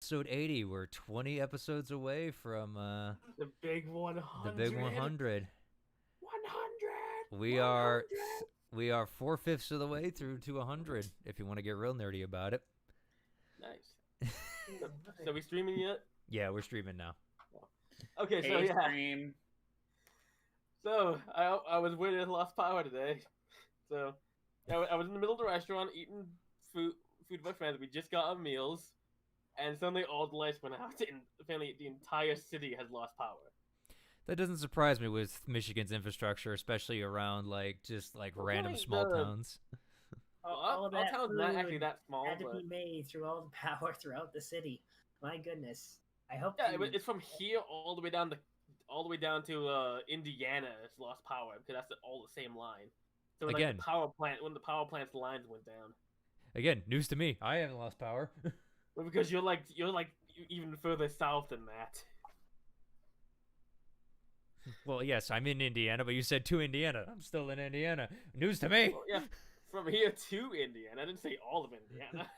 episode 80. We're 20 episodes away from the big 100. the big 100. 100. We are 4/5 of the way through to 100. If you want to get real nerdy about it. Nice. So we streaming yet? Yeah, we're streaming now. Okay, so yeah. Stream. So I was waiting at Lost Power today. So I was in the middle of the restaurant eating food with my friends. We just got our meals, and suddenly all the lights went out, and apparently the entire city has lost power. That doesn't surprise me with Michigan's infrastructure, especially around just random small towns. All that town's not actually that small. Had to be made through all the power throughout the city. My goodness, I hope. Yeah, it's from here all the way down to Indiana. It's lost power because that's all the same line. So again, when the power plant's lines went down. Again, news to me. I haven't lost power. Well, because you're even further south than that. Well, yes, I'm in Indiana, but you said to Indiana. I'm still in Indiana. News to me. Well, yeah, from here to Indiana. I didn't say all of Indiana.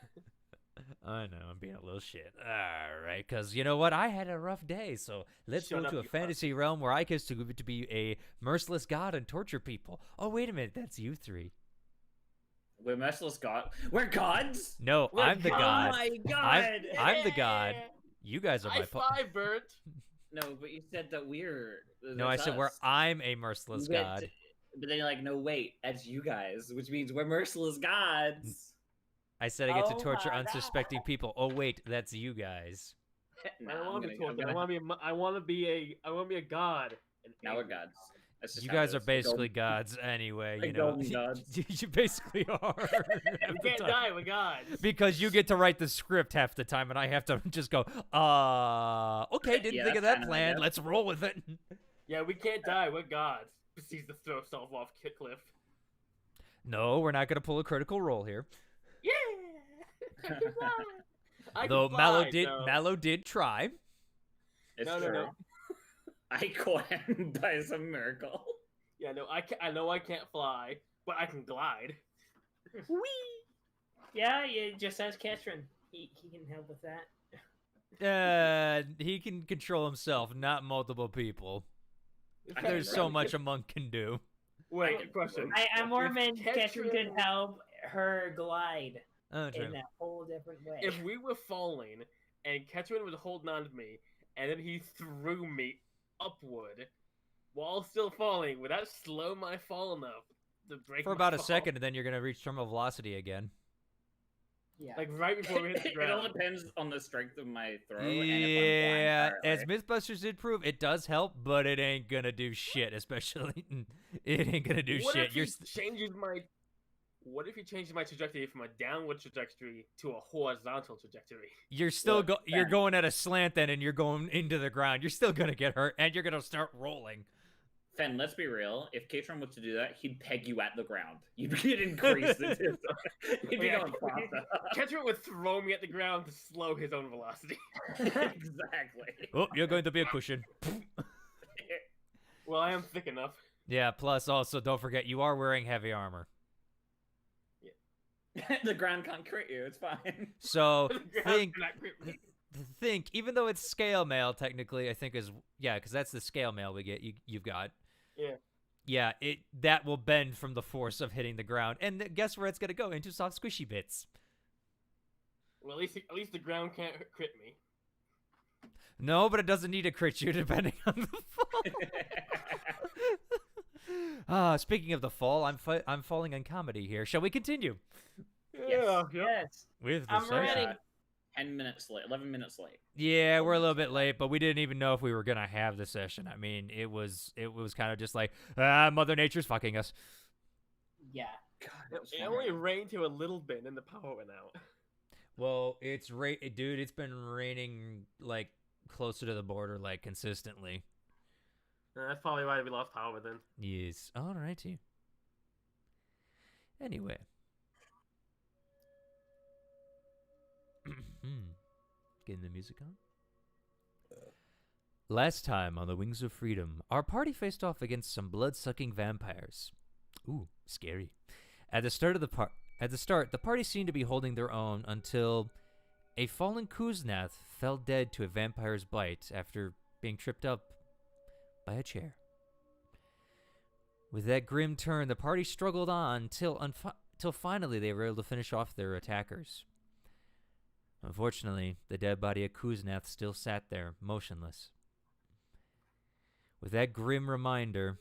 I know, I'm being a little shit. All right, because you know what? I had a rough day, so let's go to a fantasy realm where I get to be a merciless god and torture people. Oh, wait a minute. That's you three. We're merciless god. We're gods? No, I'm the god. Oh my god! I'm the god. You guys are my five, Bert. No, but you said that we're... No, I said I'm a merciless god. But then you're like, no, wait, that's you guys, which means we're merciless gods. I said I get to torture unsuspecting people. Oh wait, that's you guys. I don't want to be tortured. I want to be a god. Now we're gods. You guys are basically gods anyway. You know, you basically are. We can't die. We're gods. Because you get to write the script half the time, and I have to just go, okay, didn't think of that plan. Let's roll with it. Yeah, we can't die. We're gods. Proceeds to throw himself off cliff. No, we're not going to pull a critical roll here. Yeah. Though Mallow did try. No. I caught him by some miracle. Yeah, no, I know I can't fly, but I can glide. Whee! Yeah, just ask Ketron. He can help with that. He can control himself, not multiple people. There's so much a monk can do. Wait, question. I'm more meant Ketron could help her glide in that whole different way. If we were falling, and Ketron was holding on to me, and then he threw me upward while still falling, would that slow my fall enough to break for about a second, and then you're gonna reach terminal velocity again? Yeah, like right before we hit the ground. It all depends on the strength of my throw. Yeah, as Mythbusters did prove, it does help, but it ain't gonna do shit. Especially, it ain't gonna do shit. What if you changes my trajectory from a downward trajectory to a horizontal trajectory? You're still you're going at a slant then, and you're going into the ground. You're still gonna get hurt, and you're gonna start rolling. Fen, let's be real. If Katron was to do that, he'd peg you at the ground. You'd increase it. He'd be going faster. Ketron would throw me at the ground to slow his own velocity. Exactly. Oh, you're going to be a cushion. Well, I am thick enough. Yeah, plus also, don't forget, you are wearing heavy armor. The ground can't crit you. It's fine. So think, even though it's scale mail, technically, I think because that's the scale mail we get. You've got. Yeah. Yeah. That will bend from the force of hitting the ground, and guess where it's gonna go? Into soft squishy bits. Well, at least the ground can't crit me. No, but it doesn't need to crit you depending on the fall. Speaking of the fall, I'm falling on comedy here. Shall we continue? Yes. With the I'm ready. 10 minutes late, 11 minutes late. Yeah, we're a little bit late, but we didn't even know if we were gonna have the session. I mean, it was kind of just like, Mother Nature's fucking us. Yeah. God, it only rained to a little bit, and the power went out. Well, dude. It's been raining like closer to the border, like consistently. That's probably why we lost power then. Yes. All righty. Anyway. Getting the music on. Last time on the Wings of Freedom, our party faced off against some blood-sucking vampires. Ooh, scary. At the start, the party seemed to be holding their own until A fallen Kuznath fell dead to a vampire's bite after being tripped up by a chair. With that grim turn, the party struggled on till finally they were able to finish off their attackers. Unfortunately, the dead body of Kuznath still sat there, motionless. With that grim reminder,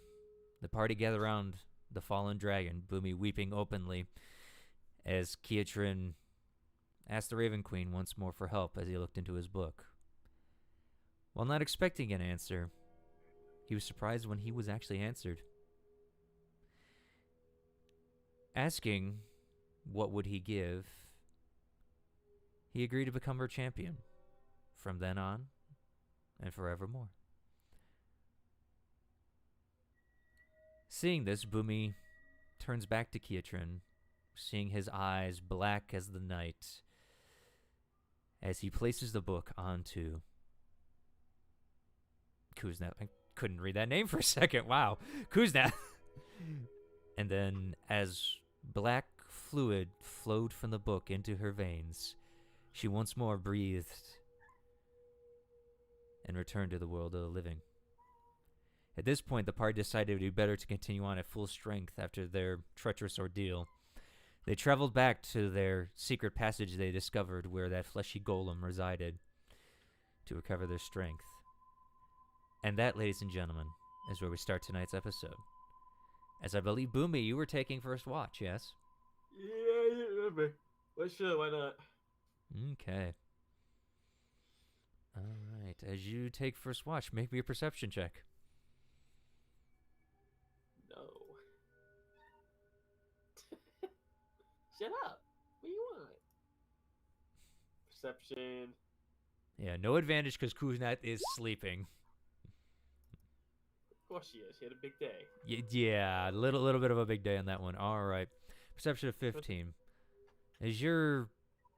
the party gathered around the fallen dragon, Boomy weeping openly, as Keatrin asked the Raven Queen once more for help as he looked into his book. While not expecting an answer, he was surprised when he was actually answered. Asking what would he give, he agreed to become her champion from then on and forevermore. Seeing this, Boomy turns back to Keatrin, seeing his eyes black as the night, as he places the book onto Kuznath. I couldn't read that name for a second. Wow. Kuznath. And then, as black fluid flowed from the book into her veins, she once more breathed and returned to the world of the living. At this point, the party decided it would be better to continue on at full strength after their treacherous ordeal. They traveled back to their secret passage they discovered where that fleshy golem resided to recover their strength. And that, ladies and gentlemen, is where we start tonight's episode. As I believe, Boomy, you were taking first watch, yes? Yeah, well, sure, why not? Okay. All right. As you take first watch, make me a perception check. No. Shut up. What do you want? Perception. Yeah, no advantage because Kuznat is sleeping. Of course she is. She had a big day. Yeah, a little bit of a big day on that one. All right. Perception of 15. As you're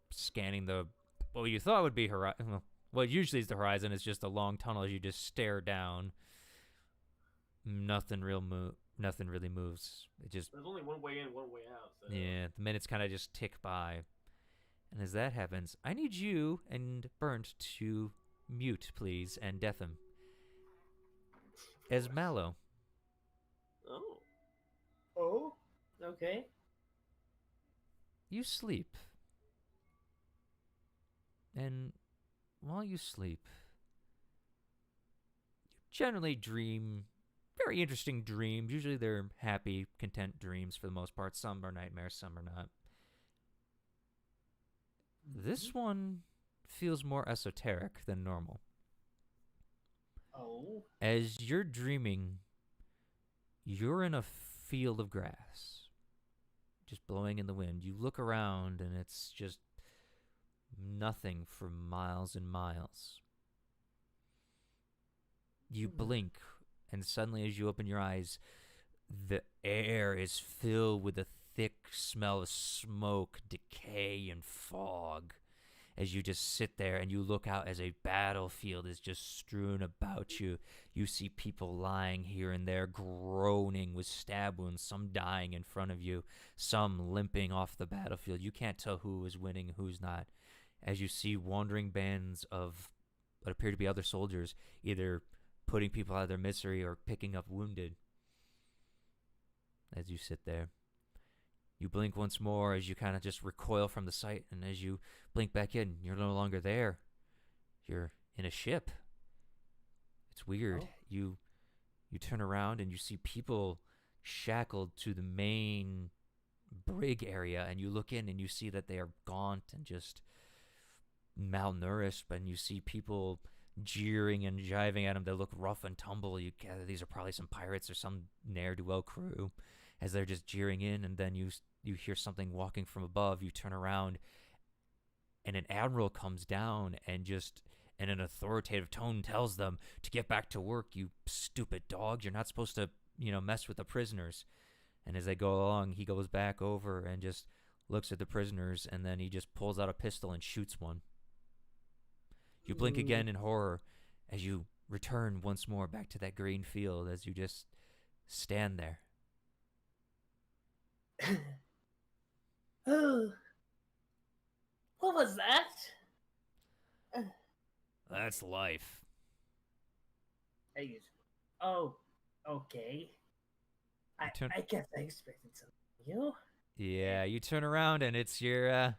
scanning what you thought would be horizon, well, usually is the horizon. It's just a long tunnel as you just stare down. Nothing really moves. There's only one way in, one way out. So. Yeah, the minutes kind of just tick by. And as that happens, I need you and Burnt to mute, please, and deafen him. As Mallow. Oh. Oh? Okay. You sleep. And while you sleep, you generally dream very interesting dreams. Usually they're happy, content dreams for the most part. Some are nightmares, some are not. This one feels more esoteric than normal. Oh. As you're dreaming, you're in a field of grass, just blowing in the wind. You look around and it's just nothing for miles and miles. You blink, and suddenly as you open your eyes, the air is filled with a thick smell of smoke, decay, and fog. As you just sit there and you look out as a battlefield is just strewn about you. You see people lying here and there, groaning with stab wounds, some dying in front of you, some limping off the battlefield. You can't tell who is winning and who's not. As you see wandering bands of what appear to be other soldiers, either putting people out of their misery or picking up wounded. As you sit there, you blink once more as you kind of just recoil from the sight, and as you blink back in, you're no longer there. You're in a ship. It's weird. Oh. You turn around and you see people shackled to the main brig area, and you look in and you see that they are gaunt and just malnourished, and you see people jeering and jiving at them that look rough and tumble. You gather these are probably some pirates or some ne'er-do-well crew as they're just jeering in, and then you hear something walking from above. You turn around and an admiral comes down and just in an authoritative tone tells them to get back to work. You stupid dogs, you're not supposed to mess with the prisoners. And as they go along, he goes back over and just looks at the prisoners, and then he just pulls out a pistol and shoots one. You blink again in horror as you return once more back to that green field as you just stand there. Oh. What was that? That's life. Oh, okay. I guess I expected something new. Yeah, you turn around and it's your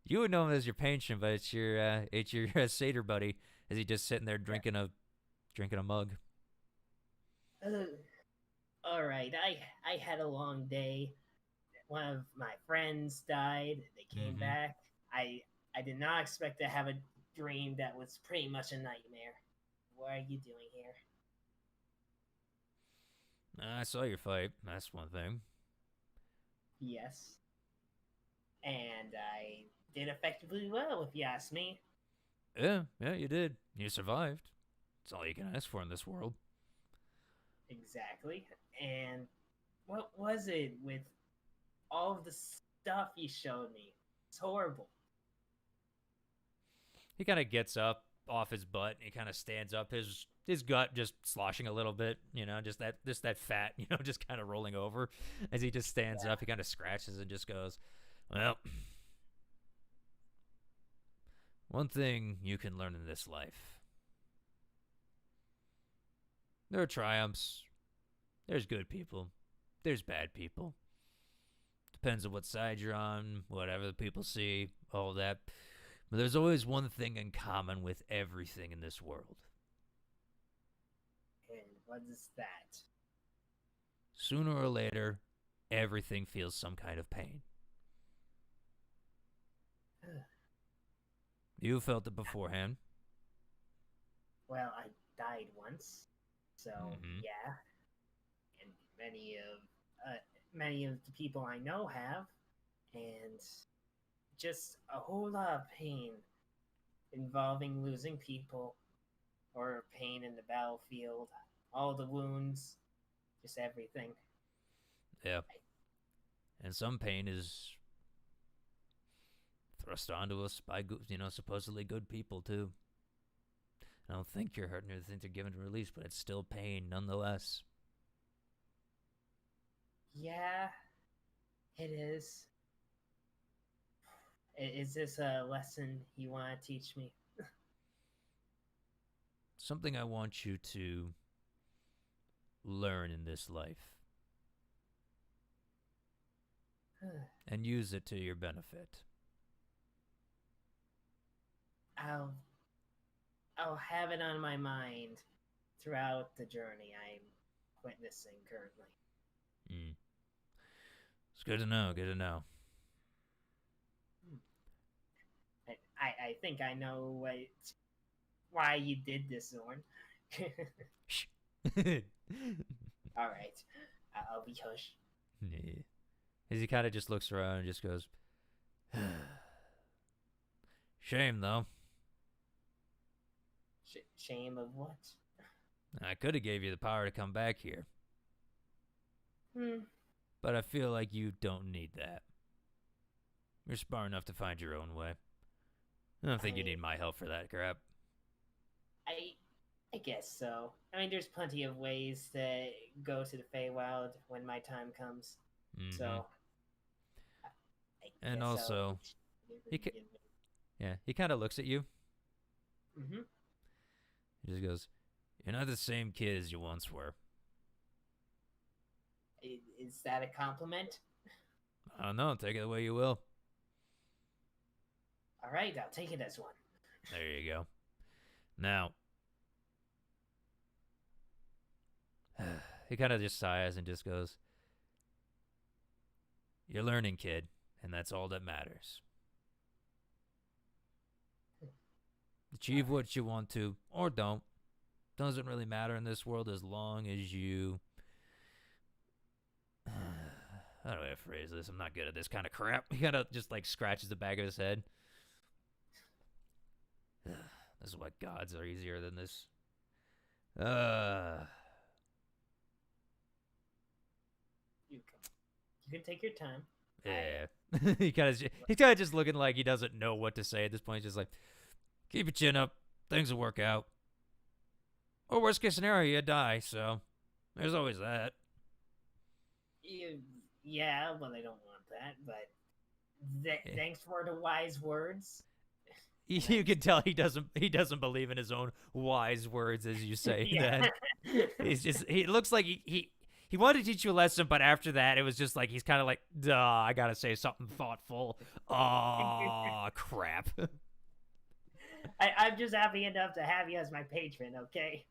you would know him as your patron, but it's your satyr buddy as he just sitting there drinking a mug. All right, I had a long day. One of my friends died. They came back. I did not expect to have a dream that was pretty much a nightmare. What are you doing here? I saw your fight. That's one thing. Yes. And I did effectively well, if you ask me. Yeah, you did. You survived. That's all you can ask for in this world. Exactly. And what was it with all of the stuff you showed me? It's horrible. He kind of gets up off his butt. And he kind of stands up. His gut just sloshing a little bit. You know, just that fat. You know, just kind of rolling over as he just stands up. He kind of scratches and just goes, "Well, one thing you can learn in this life. There are triumphs. There's good people. There's bad people. Depends on what side you're on, whatever the people see, all that. But there's always one thing in common with everything in this world. And what is that? Sooner or later, everything feels some kind of pain. You felt it beforehand. Well, I died once, so yeah. And many of the people I know have, and just a whole lot of pain involving losing people, or pain in the battlefield, all the wounds, just everything. Yeah. And some pain is thrust onto us by, supposedly good people, too. I don't think you're hurting or think they're given release, but it's still pain nonetheless. Yeah, it is. Is this a lesson you want to teach me? Something I want you to learn in this life. And use it to your benefit. I'll have it on my mind throughout the journey I'm witnessing currently. It's good to know, good to know. I think I know why you did this, Zorn. Shh. Alright, I'll be hush. Yeah. As he kind of just looks around and just goes, shame, though. Shame of what? I could have gave you the power to come back here. But I feel like you don't need that. You're smart enough to find your own way. I don't think you need my help for that crap. I guess so. I mean, there's plenty of ways to go to the Feywild when my time comes. So. And also, he kind of looks at you. He just goes, "You're not the same kid as you once were." Is that a compliment? I don't know. Take it the way you will. All right, I'll take it as one. There you go. Now, he kind of just sighs and just goes, "You're learning, kid, and that's all that matters. Achieve what you want to, or don't. Doesn't really matter in this world as long as you..." How do I phrase this? I'm not good at this kind of crap. He kind of just like scratches the back of his head. This is what gods are easier than this. You can take your time. Yeah. He's kind of just looking like he doesn't know what to say at this point. He's just like, keep your chin up. Things will work out. Or worst case scenario, you die. So there's always that. Yeah, well, I don't want that. But thanks for the wise words. You can tell he doesn't believe in his own wise words as you say that. He looks like he wanted to teach you a lesson, but after that it was just like he's kind of like, duh, I gotta say something thoughtful. Oh crap. I'm just happy enough to have you as my patron, okay?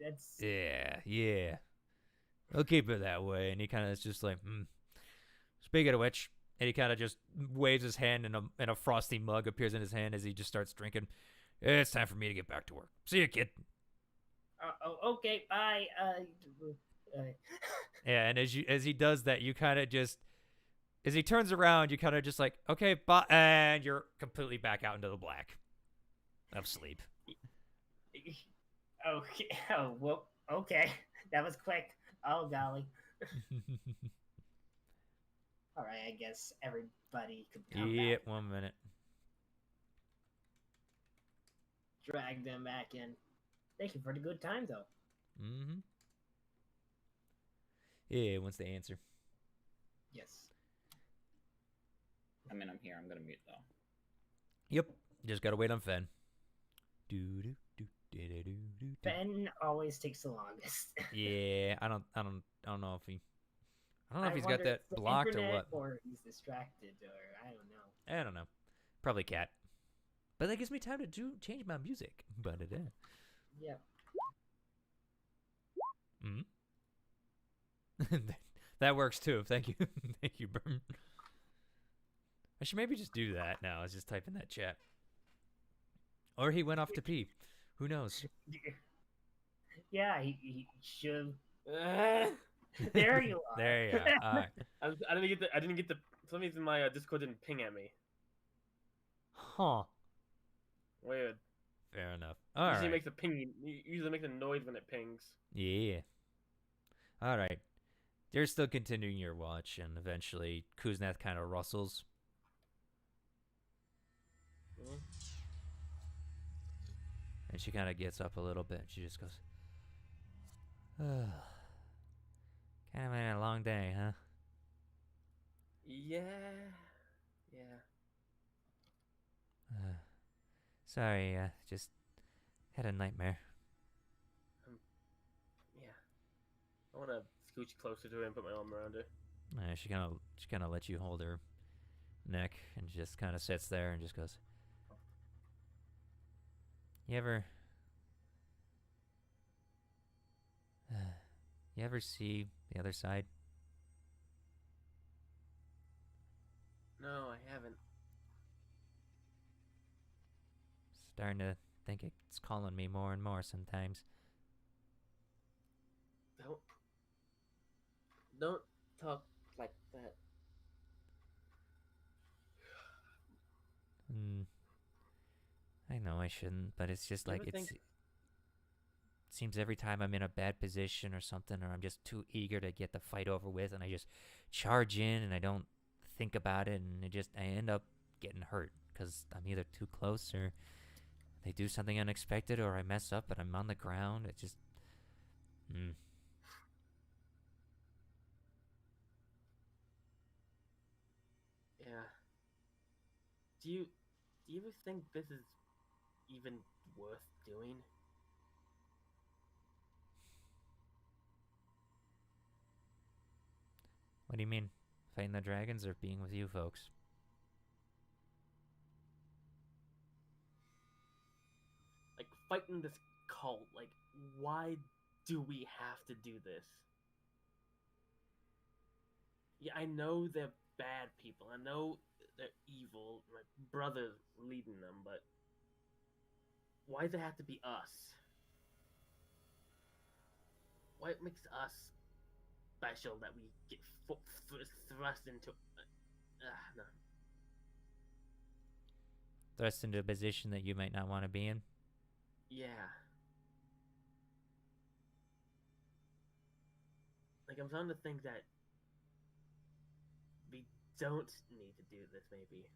That's Yeah. I'll keep it that way. And he kind of is just like, Speaking of which, and he kind of just waves his hand, and a frosty mug appears in his hand as he just starts drinking. It's time for me to get back to work. See you, kid. Okay, bye. Yeah, and as he does that, you kind of just, as he turns around, you kind of just like, okay, bye, and you're completely back out into the black of sleep. Okay. Oh, well, okay. That was quick. Oh, golly. All right, I guess everybody could come back. 1 minute. Drag them back in. Thank you for the good time, though. Mm-hmm. Yeah, once they answer. Yes. I mean, I'm here. I'm gonna mute though. Yep. Just gotta wait on Fen. Ben always takes the longest. Yeah, I don't know if he. I don't know if he's got that blocked or what. Or he's distracted, or I don't know. I don't know. Probably cat. But that gives me time to change my music. But it is. Yeah. That works too. Thank you. Thank you, Burn. I should maybe just do that now. I was just type in that chat. Or he went off to pee. Who knows? Yeah, he should. There you are. There you are. All right. I didn't get the. For some reason, my Discord didn't ping at me. Huh. Weird. Fair enough. All right. Usually makes a ping. Usually makes a noise when it pings. Yeah. All right. You're still continuing your watch, and eventually Kuzneth kind of rustles. And she kind of gets up a little bit. She just goes, kind of been a long day, huh? Yeah. Sorry, just had a nightmare. Yeah. I want to scooch closer to her and put my arm around her. She kind of lets you hold her neck, and just kind of sits there and just goes, You ever see the other side? No, I haven't. Starting to think it's calling me more and more sometimes. Don't talk like that. I know I shouldn't, but it's just like think... seems every time I'm in a bad position or something, or I'm just too eager to get the fight over with, and I just charge in and I don't think about it, and I end up getting hurt because I'm either too close or they do something unexpected, or I mess up and I'm on the ground. It just Yeah. Do you ever think this is even worth doing? What do you mean? Fighting the dragons or being with you folks? Like, fighting this cult, like, why do we have to do this? Yeah, I know they're bad people. I know they're evil. My brother's leading them, but why does it have to be us? Why it makes us special that we get thrust into... no. Thrust into a position that you might not want to be in? Yeah. Like, I'm starting to think that we don't need to do this, maybe.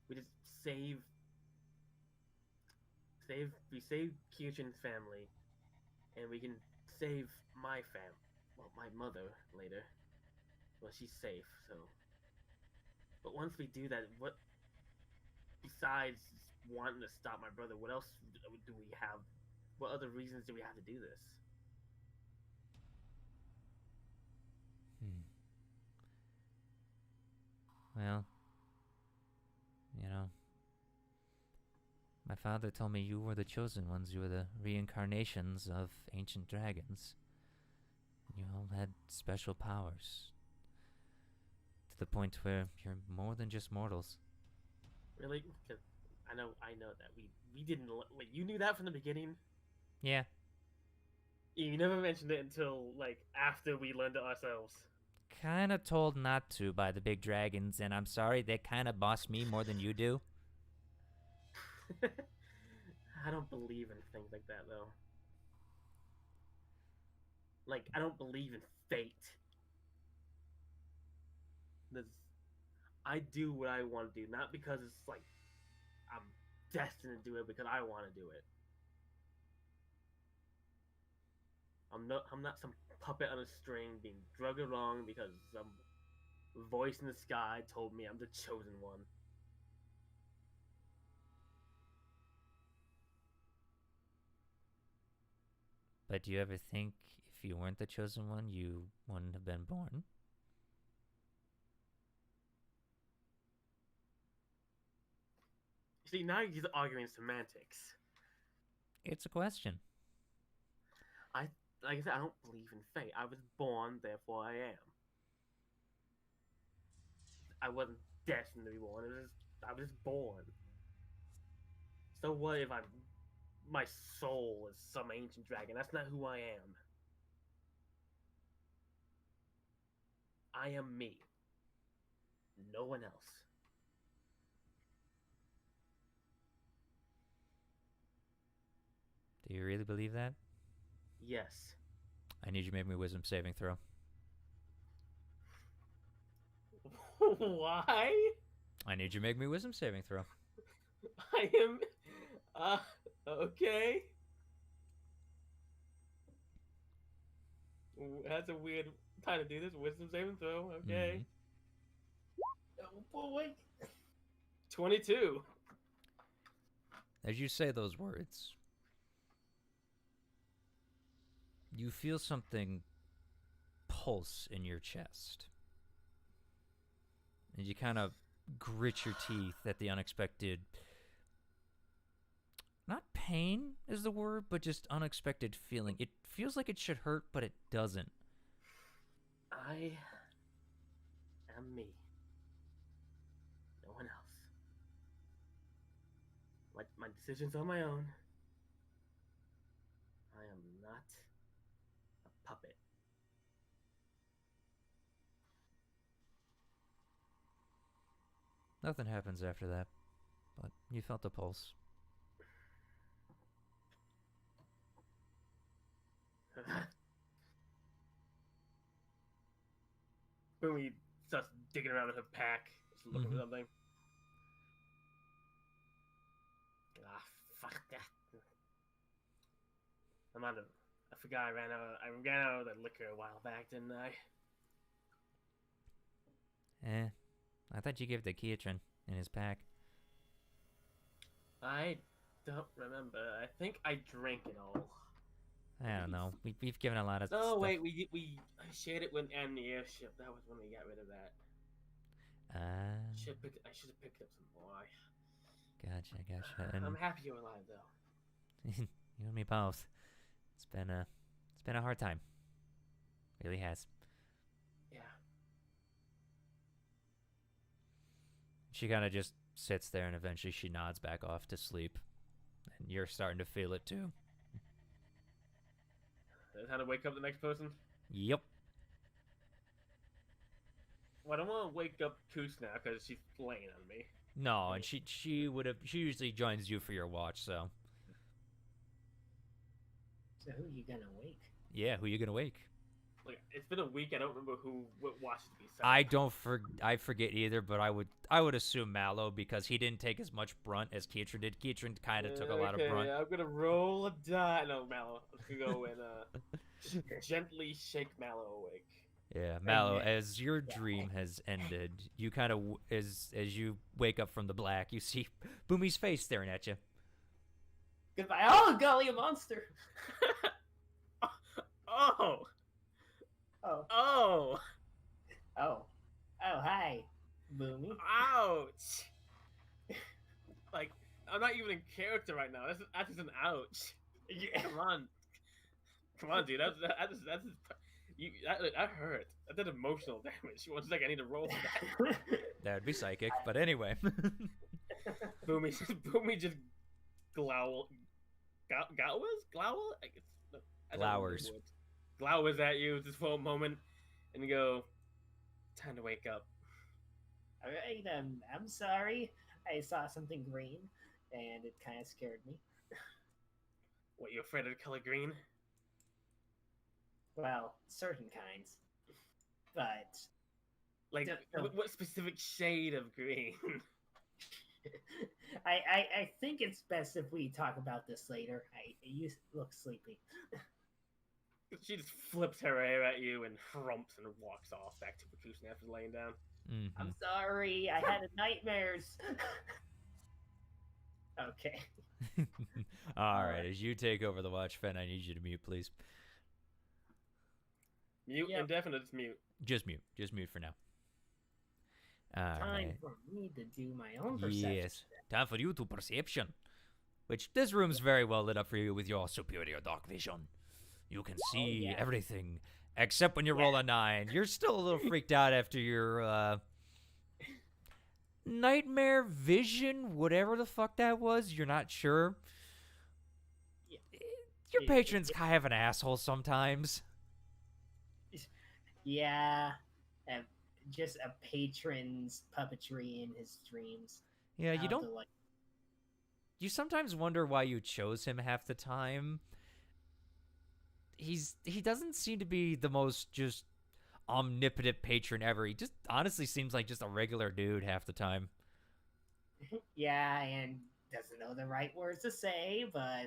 We just we save Kirchen's family, and we can save my my mother later. Well, she's safe, so. But once we do that, what besides wanting to stop my brother, what else do we have? What other reasons do we have to do this? Well, you know, my father told me you were the chosen ones. You were the reincarnations of ancient dragons. You all had special powers. To the point where you're more than just mortals. Really? 'Cause I know that we didn't. Wait, you knew that from the beginning? Yeah. You never mentioned it until, like, after we learned it ourselves. Kinda told not to by the big dragons, and I'm sorry, they kinda boss me more than you do. I don't believe in things like that, though. Like, I don't believe in fate. I do what I want to do, not because it's like I'm destined to do it, because I want to do it. I'm not some puppet on a string being drugged along because some voice in the sky told me I'm the chosen one. But do you ever think if you weren't the chosen one, you wouldn't have been born? See, now you're arguing semantics. It's a question. Like I said, I don't believe in fate. I was born, therefore I am. I wasn't destined to be born. I was born. So what if my soul is some ancient dragon? That's not who I am. I am me. No one else. Do you really believe that? Yes. I need you to make me a wisdom saving throw. Why? I need you to make me a wisdom saving throw. I am... okay. That's a weird time to do this. Wisdom saving throw. Okay. Oh boy. 22. As you say those words, you feel something pulse in your chest. And you kind of grit your teeth at the unexpected... Not pain is the word, but just unexpected feeling. It feels like it should hurt, but it doesn't. I am me. No one else. My decisions are my own. I am not a puppet. Nothing happens after that, but you felt the pulse. Boomy starts digging around in her pack, just looking for something. Ah, fuck that. I forgot I ran out of that liquor a while back, didn't I? I thought you gave it to Keatron in his pack. I don't remember. I think I drank it all. I don't know. We've given a lot of No, stuff. wait, I shared it with on the airship. That was when we got rid of that. I should have picked up some more. Gotcha. And I'm happy you're alive, though. you and me both. It's been a hard time. Really has. Yeah. She kind of just sits there and eventually she nods back off to sleep. And you're starting to feel it too. That's how to wake up the next person? Yep. Well, I don't want to wake up Koos now because she's laying on me. No, and she usually joins you for your watch, so. So who are you gonna wake? Yeah, who you gonna wake? Like, it's been a week. I don't remember what watches me. I forget either, but I would assume Mallow because he didn't take as much brunt as Keatron did. Keatron kind of took a lot of brunt. I'm gonna roll a die. No, Mallow. I'm gonna go and gently shake Mallow awake. Yeah, Mallow, as your dream has ended, you kind of, as you wake up from the black, you see Boomy's face staring at you. Goodbye. Oh, golly, a monster. Oh. Oh. Oh. Oh. Oh, hi, Boomy. Ouch. Like, I'm not even in character right now. That's just an ouch. Yeah. Come on, dude. That hurt. That did emotional damage. One second, I need to roll for that. That would be psychic, but anyway. Boomy just glowers. I guess. No, I don't know Glowers. the words. Glowers at you just for a moment, and you go, "Time to wake up." All right, I'm sorry. I saw something green, and it kind of scared me. What, you afraid of the color green? Well, certain kinds. But Like, what specific shade of green? I think it's best if we talk about this later. You look sleepy. She just flips her hair at you and frumps and walks off back to Bakusin after laying down. Mm-hmm. I'm sorry, I had nightmares. Okay. All right, as you take over the watch, Fen, I need you to mute, please. Mute, Yep. indefinite, it's mute. Just mute for now. All Time right. for me to do my own perception. Yes, time for you to perception. Which, this room's very well lit up for you with your superior dark vision. You can see everything, except when you roll a 9. You're still a little freaked out after your, nightmare vision, whatever the fuck that was. You're not sure. Your patron's kind of an asshole sometimes. Yeah, just a patron's puppetry in his dreams. Yeah, you How don't. to, like, You sometimes wonder why you chose him half the time. He doesn't seem to be the most just omnipotent patron ever. He just honestly seems like just a regular dude half the time. yeah, and doesn't know the right words to say, but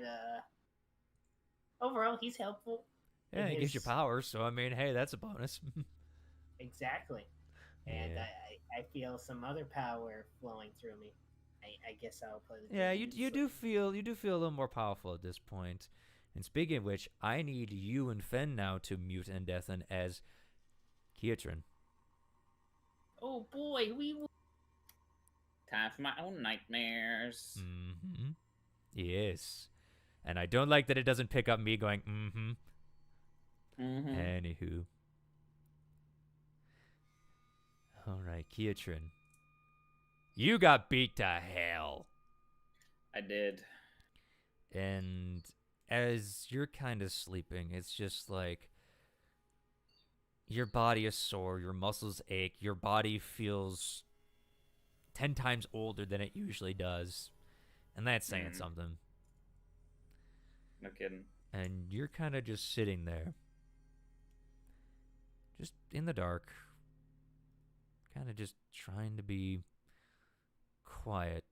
overall, he's helpful. Yeah, he gives you his- power, so I mean, hey, that's a bonus. Exactly. And Yeah. I feel some other power flowing through me. I guess I'll play the Yeah, games, you do feel a little more powerful at this point. And speaking of which, I need you and Fen now to mute and deafen as Kiatran. Oh boy, we will. Time for my own nightmares. Mm-hmm. Yes. And I don't like that it doesn't pick up me going, mm-hmm. Mm-hmm. Anywho. Alright, Kiatran. You got beat to hell. I did. And as you're kind of sleeping, it's just like your body is sore, your muscles ache, your body feels 10 times older than it usually does. And that's saying something. No kidding. And you're kind of just sitting there. Just in the dark. Kind of just trying to be quiet.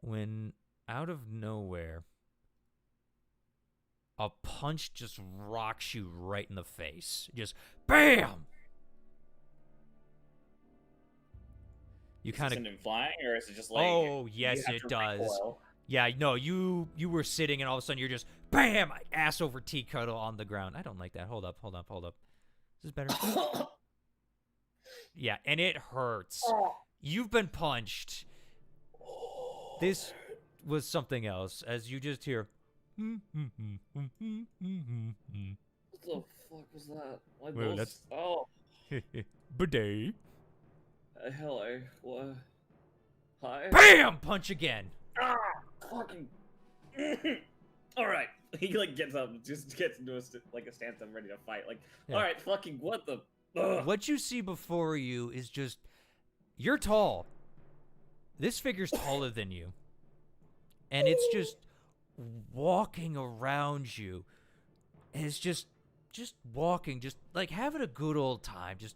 When out of nowhere, a punch just rocks you right in the face. Just BAM! You kind of. Is it flying, or is it just like? Oh yes, it does. Recoil? Yeah, no, you were sitting and all of a sudden you're just BAM! Ass over tea kettle on the ground. I don't like that. Hold up. Is this better? Yeah, and it hurts. You've been punched. This was something else, as you just hear. What the fuck was that? Like Well, those... Oh, Bidet. hello. What? Hi. BAM! Punch again. Ah, fucking. All right. He like gets up, just gets into a stance. I'm ready to fight. Like, Yeah. all right, fucking what the? Ugh. What you see before you is just, you're tall. This figure's taller than you. And it's just walking around you. And it's just walking, just like having a good old time. Just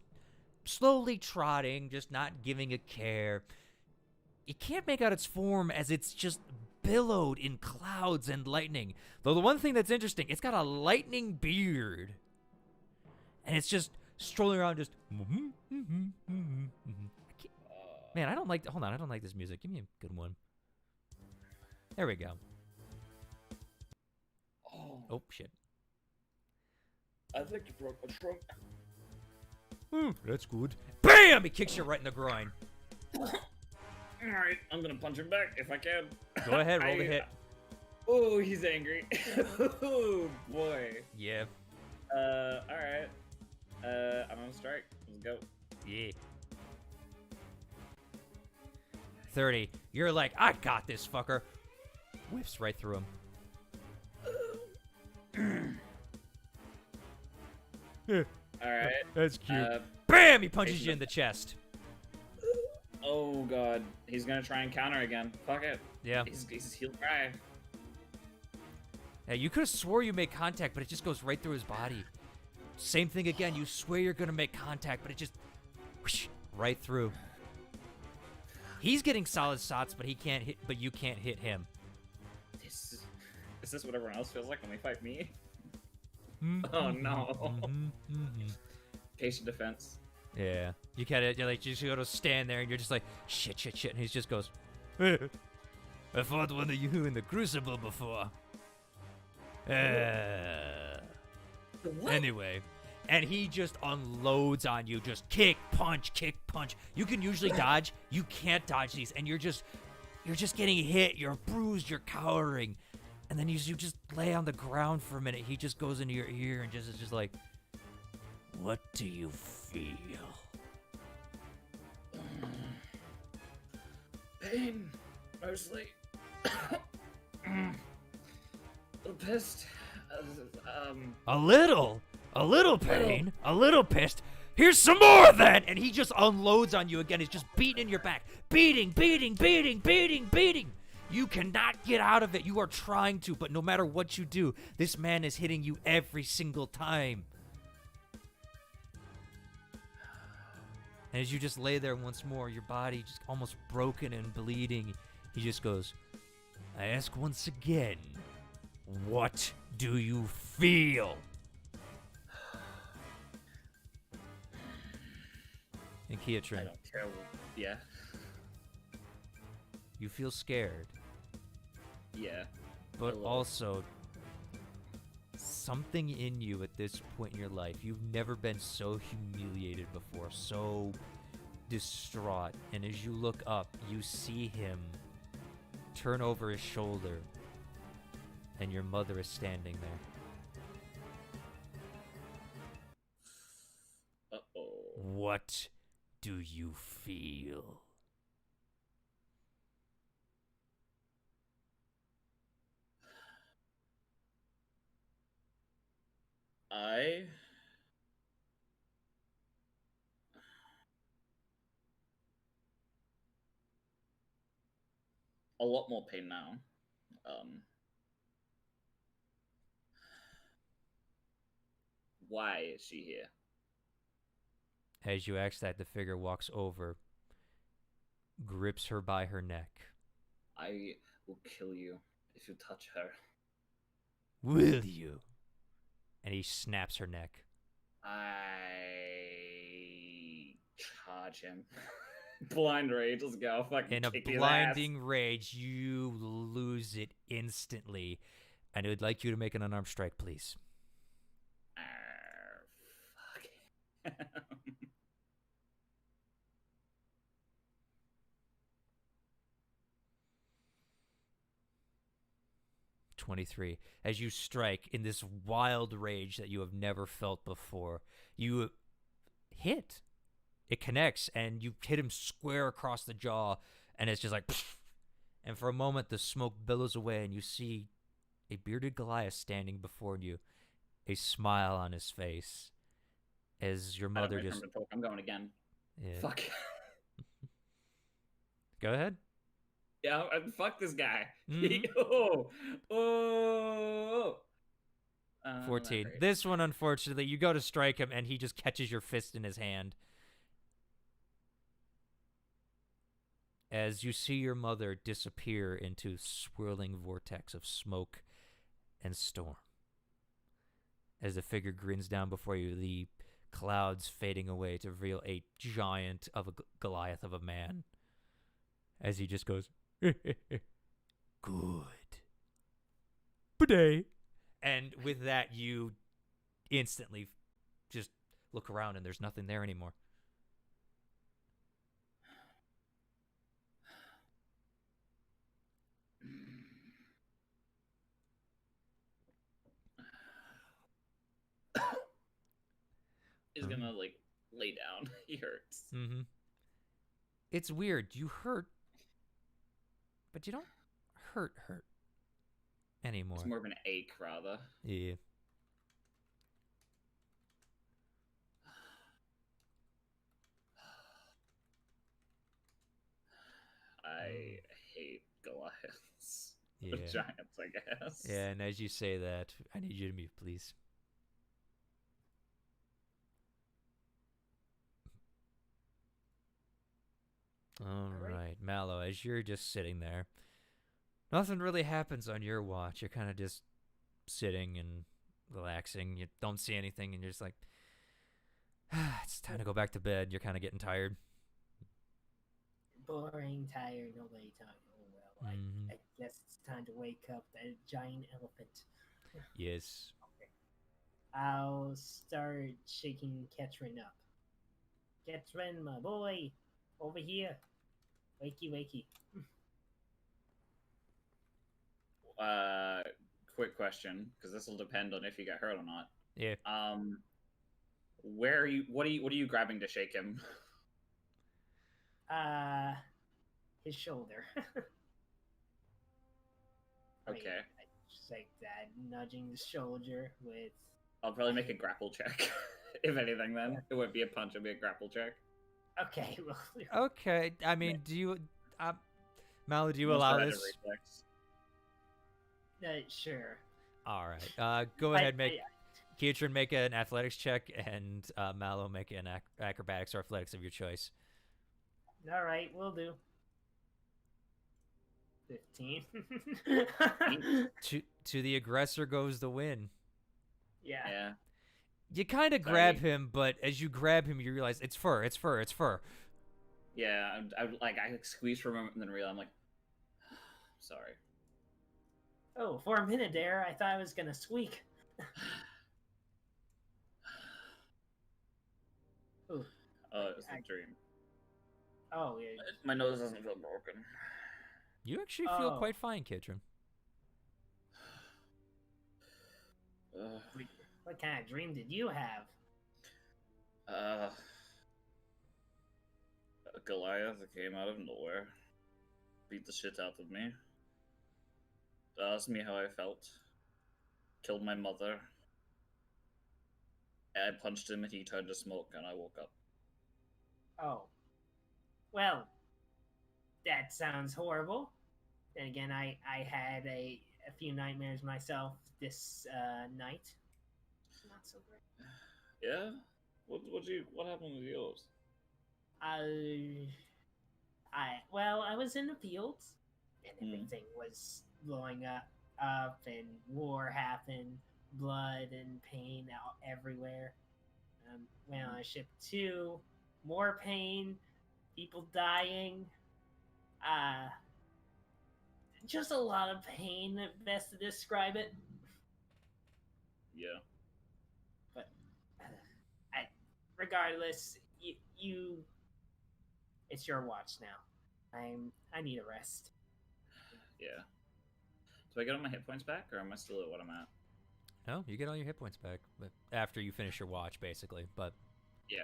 slowly trotting, just not giving a care. You can't make out its form as it's just billowed in clouds and lightning. Though the one thing that's interesting, it's got a lightning beard. And it's just strolling around just... Man, I don't like... Hold on, I don't like this music. Give me a good one. There we go. Oh, shit. I think you broke my trunk. That's good. BAM! He kicks you right in the groin. Alright, I'm gonna punch him back if I can. Go ahead, roll the hit. Oh, he's angry. Oh, boy. Yeah. Alright. I'm on strike. Let's go. Yeah. 30. You're like, I got this fucker. Whiffs right through him. Alright. That's cute. BAM! He punches you in the chest. Oh god. He's gonna try and counter again. Fuck it. Yeah. He'll try. Yeah, you could have swore you made contact, but it just goes right through his body. Same thing again. You swear you're gonna make contact, but it just whoosh, right through. He's getting solid shots, but he can't hit. But you can't hit him. Is this what everyone else feels like when they fight me? Oh no. Patient defense. Yeah. You gotta, you just gotta stand there and you're just like, shit. And he just goes, I fought one of you in the Crucible before. Anyway. And he just unloads on you. Just kick, punch. You can usually dodge. You can't dodge these. And you're just getting hit. You're bruised. You're cowering. And then you just lay on the ground for a minute. He just goes into your ear and is just like, what do you feel? Pain, mostly. A little pissed. A little pain, a little pissed. Here's some more then! And he just unloads on you again. He's just beating in your back. Beating. You cannot get out of it. You are trying to, but no matter what you do, this man is hitting you every single time. And as you just lay there once more, your body just almost broken and bleeding, he just goes, I ask once again, what do you feel? And Kiatrin, I don't care. Yeah. you feel scared. Yeah. But also, something in you at this point in your life, you've never been so humiliated before, so distraught. And as you look up, you see him turn over his shoulder, and your mother is standing there. Uh-oh. What do you feel? A lot more pain now. Why is she here? As you ask that, the figure walks over, grips her by her neck. I will kill you if you touch her. Will you? And he snaps her neck. I charge him. Blind rage, let's go. Fucking In a kick his blinding rage, you lose it instantly. And I would like you to make an unarmed strike, please. Fuck. 23. As you strike in this wild rage that you have never felt before, you hit. It connects, and you hit him square across the jaw, and it's just like, pfft. And for a moment, the smoke billows away, and you see a bearded Goliath standing before you, a smile on his face, as your mother just... I'm going again. Yeah. Fuck. Go ahead. Yeah, fuck this guy. Mhm. Oh. 14. This one, unfortunately, you go to strike him, and he just catches your fist in his hand. as you see your mother disappear into swirling vortex of smoke and storm. As the figure grins down before you, the clouds fading away to reveal a giant of a Goliath of a man. As he just goes, good. Bidet. And with that, you instantly just look around and there's nothing there anymore. He's gonna, like, lay down. He hurts. Mm-hmm. It's weird. You hurt, but you don't hurt anymore. It's more of an ache, rather. Yeah. I hate Goliaths. Yeah. Giants, I guess. Yeah, and as you say that, I need you to mute, please. All right, Mallow, as you're just sitting there, nothing really happens on your watch. You're kind of just sitting and relaxing. You don't see anything, and you're just like, it's time to go back to bed. You're kind of getting tired. Boring, tired, nobody talking. Oh, well, I guess it's time to wake up that giant elephant. Yes. Okay. I'll start shaking Ketrin up. Ketrin, my boy, over here. Wakey, wakey. Quick question, because this will depend on if you get hurt or not. Yeah. Where are you? What are you grabbing to shake him? His shoulder. Okay. Just like that, nudging the shoulder with. I'll probably make a grapple check. If anything, then it wouldn't be a punch; it'd be a grapple check. Okay. Well. Okay. I mean, do you, Mallow, do you allow this? Sure. All right. Go ahead, Keitron, make an athletics check, and Mallow, make an acrobatics or athletics of your choice. All right, we'll do. 15. To the aggressor goes the win. Yeah. You kind of grab him, but as you grab him, you realize it's fur. Yeah, I squeeze for a moment and then realize I'm like, sorry. Oh, for a minute there, I thought I was gonna squeak. Ooh. Oh, it was a dream. Oh, yeah. My nose doesn't feel broken. You actually feel quite fine, Kitron. What kind of dream did you have? A Goliath that came out of nowhere, beat the shit out of me, asked me how I felt, killed my mother. I punched him and he turned to smoke and I woke up. Oh. Well, that sounds horrible. And again, I had a few nightmares myself this night. Not so great. Yeah? What happened with yours? I was in the fields and everything was blowing up and war happened, blood and pain out everywhere. Went on a ship 2, more pain, people dying. Just a lot of pain, best to describe it. Yeah. But regardless, you it's your watch now. I need a rest. Yeah. Do I get all my hit points back, or am I still at what I'm at? No, you get all your hit points back, but after you finish your watch, basically. But yeah.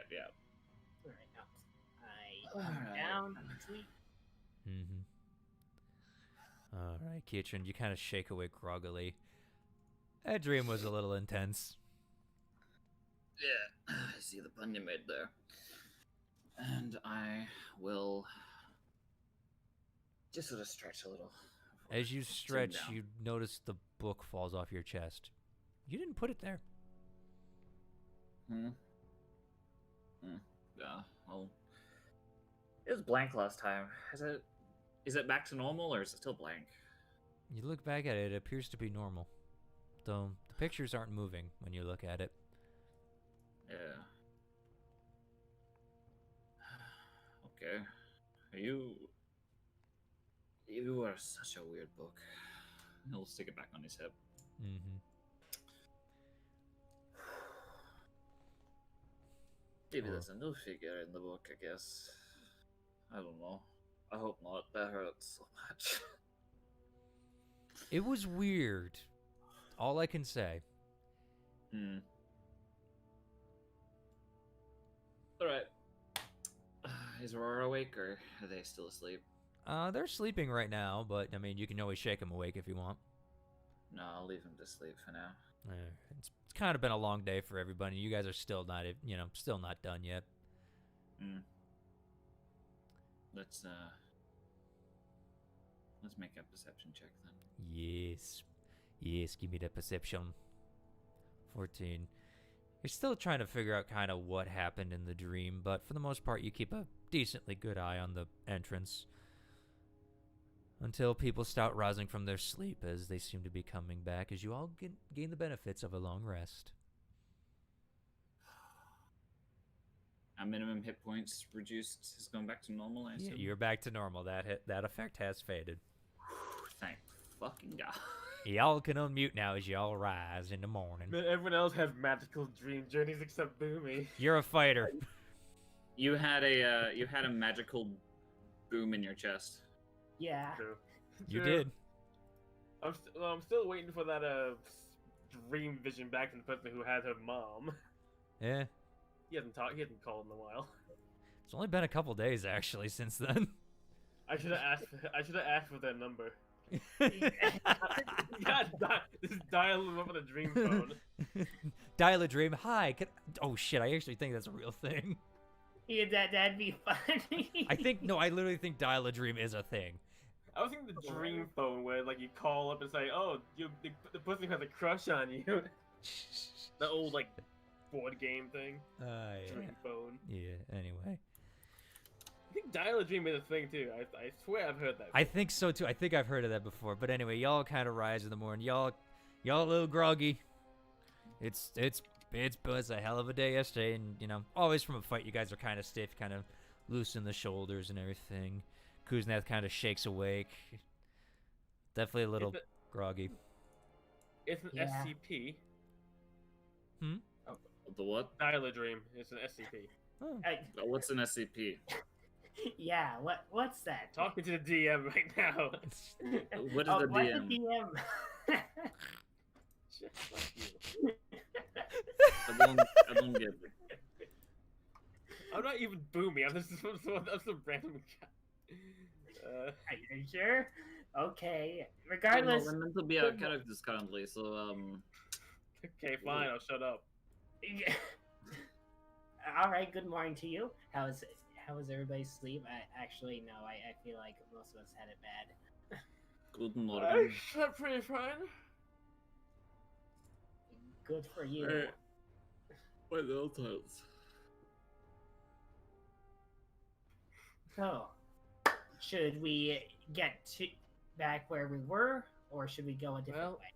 All right, now I down sleep. All right, Keitron, you kind of shake awake groggily. That dream was a little intense. Yeah, I see the pun you made there. And I will just sort of stretch a little. As you stretch, you notice the book falls off your chest. You didn't put it there. Yeah, well, it was blank last time. Has it Is it back to normal or is it still blank? You look back at it, it appears to be normal. Though the pictures aren't moving when you look at it. Yeah. Okay. You are such a weird book. He'll stick it back on his hip. Mm-hmm. Maybe there's a new figure in the book, I guess. I don't know. I hope not. That hurts so much. It was weird. All I can say. Alright. Is Aurora awake or are they still asleep? They're sleeping right now, but I mean, you can always shake them awake if you want. No, I'll leave him to sleep for now. It's kind of been a long day for everybody. You guys are still not, still not done yet. Let's make a perception check then. Yes, give me the perception. 14. You're still trying to figure out kind of what happened in the dream, but for the most part, you keep a decently good eye on the entrance until people start rousing from their sleep, as they seem to be coming back, as you all gain the benefits of a long rest. Our minimum hit points reduced is going back to normal, I assume? Yeah, you're back to normal. That effect has faded. Thank fucking God. Y'all can unmute now as y'all rise in the morning. Everyone else has magical dream journeys except Boomy. You're a fighter. You had a magical boom in your chest. Yeah. True. You did. I'm still waiting for that dream vision back from the person who had her mom. Yeah. He hasn't called in a while. It's only been a couple days actually since then. I should have asked for their number. Just dial them up on a dream phone. Dial a dream. Hi. Oh shit! I actually think that's a real thing. Yeah, that'd be funny. I literally think dial a dream is a thing. I was thinking the dream phone where like you call up and say, "Oh, the person who has a crush on you." The old like board game thing. Yeah. Dream phone. Yeah. Anyway. I think dial a dream is a thing too. I swear I've heard that before. I think so too. I think I've heard of that before. But anyway, y'all kind of rise in the morning. Y'all a little groggy. It's a hell of a day yesterday, and always from a fight, you guys are kind of stiff, kind of loose in the shoulders and everything. Kuznath kind of shakes awake. Definitely a little groggy. It's an SCP. Oh, the what? Dial a dream. It's an SCP. Oh. What's an SCP? Yeah, what's that? Talking to the DM right now. What is the What's DM? the DM? Shit, fuck you. I don't get it. I'm not even Boomy. I'm just some random guy. Are you sure? Okay. Regardless. We're meant to be our characters currently, so Okay, fine. I'll shut up. All right. Good morning to you. How was everybody's sleep? Actually, no. I feel like most of us had it bad. good I morning. slept pretty fine. Good for you. My little toes. So, should we get back where we were, or should we go a different way?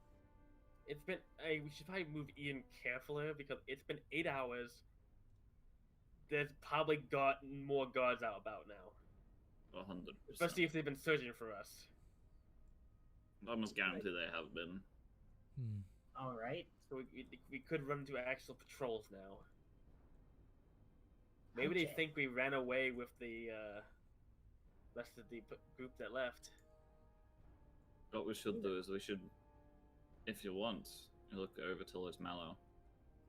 It's been. We should probably move Ian carefully because it's been 8 hours. There's probably more guards out about now. 100%. Especially if they've been searching for us. I almost guarantee they have been. All right. So we could run into actual patrols now. Maybe they think we ran away with the rest of the group that left. What we should do is if you want, look over towards Mallow.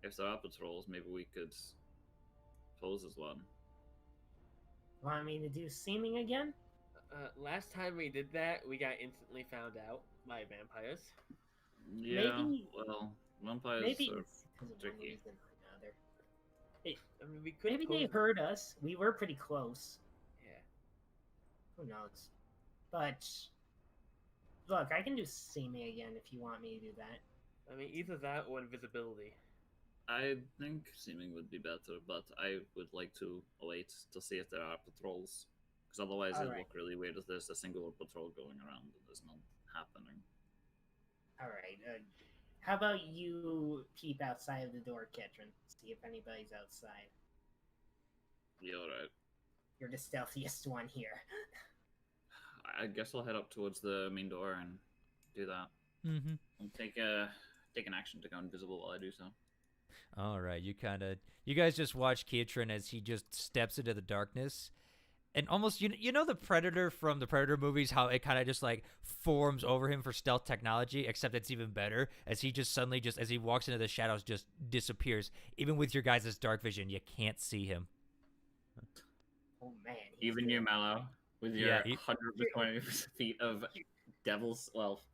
If there are patrols, maybe we could pose as one. Want me to do seeming again? Last time we did that, we got instantly found out by vampires. Yeah, Maybe, well, vampires maybe are it's because of one tricky. reason or another. I mean, we could. Maybe they heard us. We were pretty close. Yeah. Who knows? But look, I can do seeming again if you want me to do that. I mean, either that or invisibility. I think seeming would be better, but I would like to wait to see if there are patrols. Because otherwise it'll Alright. look really weird if there's a single patrol going around and there's none happening. All right. How about you peep outside of the door, Ketron? See if anybody's outside. Yeah, alright. You're the stealthiest one here. I guess I'll head up towards the main door and do that. Mm-hmm. I'll take an action to go invisible while I do so. All right, you guys just watch Keatron as he just steps into the darkness, and almost you know the Predator from the Predator movies, how it kind of just like forms over him for stealth technology, except it's even better as he just suddenly just as he walks into the shadows just disappears. Even with your guys' dark vision, you can't see him. Oh man. Even you, Mallow, with your Yeah, 120 feet of devil's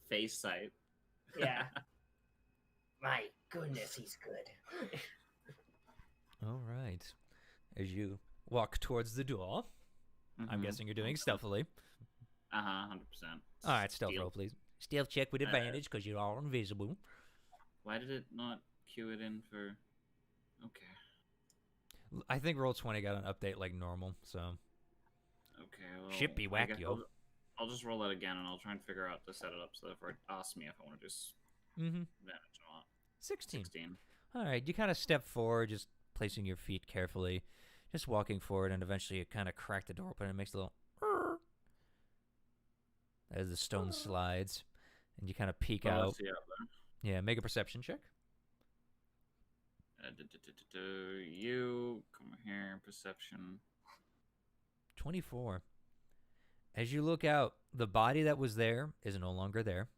face sight. Yeah. My goodness, he's good. All right, as you walk towards the door, I'm guessing you're doing stealthily. 100%. All right, stealth roll, please. Stealth check with advantage because you're all invisible. Why did it not queue it in for? Okay. I think Roll20 got an update like normal, so. Okay. Well, Shit be I whack, guess yo. I'll just roll that again, and I'll try and figure out to set it up so that if it asks me if I want to do advantage or not. 16. 16. All right, you kind of step forward, just placing your feet carefully, just walking forward, and eventually you kind of crack the door open and it makes a little as the stone slides, and you kind of peek out. Let's see out there. Yeah, make a perception check. You come here, perception. 24. As you look out, the body that was there is no longer there.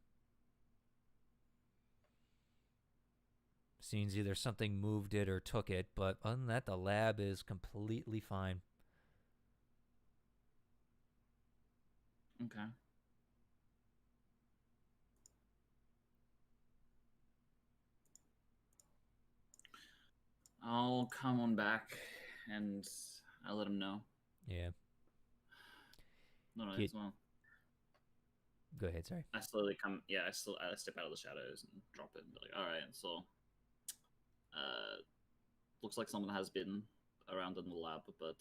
Seems either something moved it or took it, but other than that, the lab is completely fine. Okay. I'll come on back and I'll let him know. Yeah. No, Get- as well. Go ahead, sorry. I slowly come. Yeah, I step out of the shadows and drop it. And be like, all right, so, looks like someone has been around in the lab, but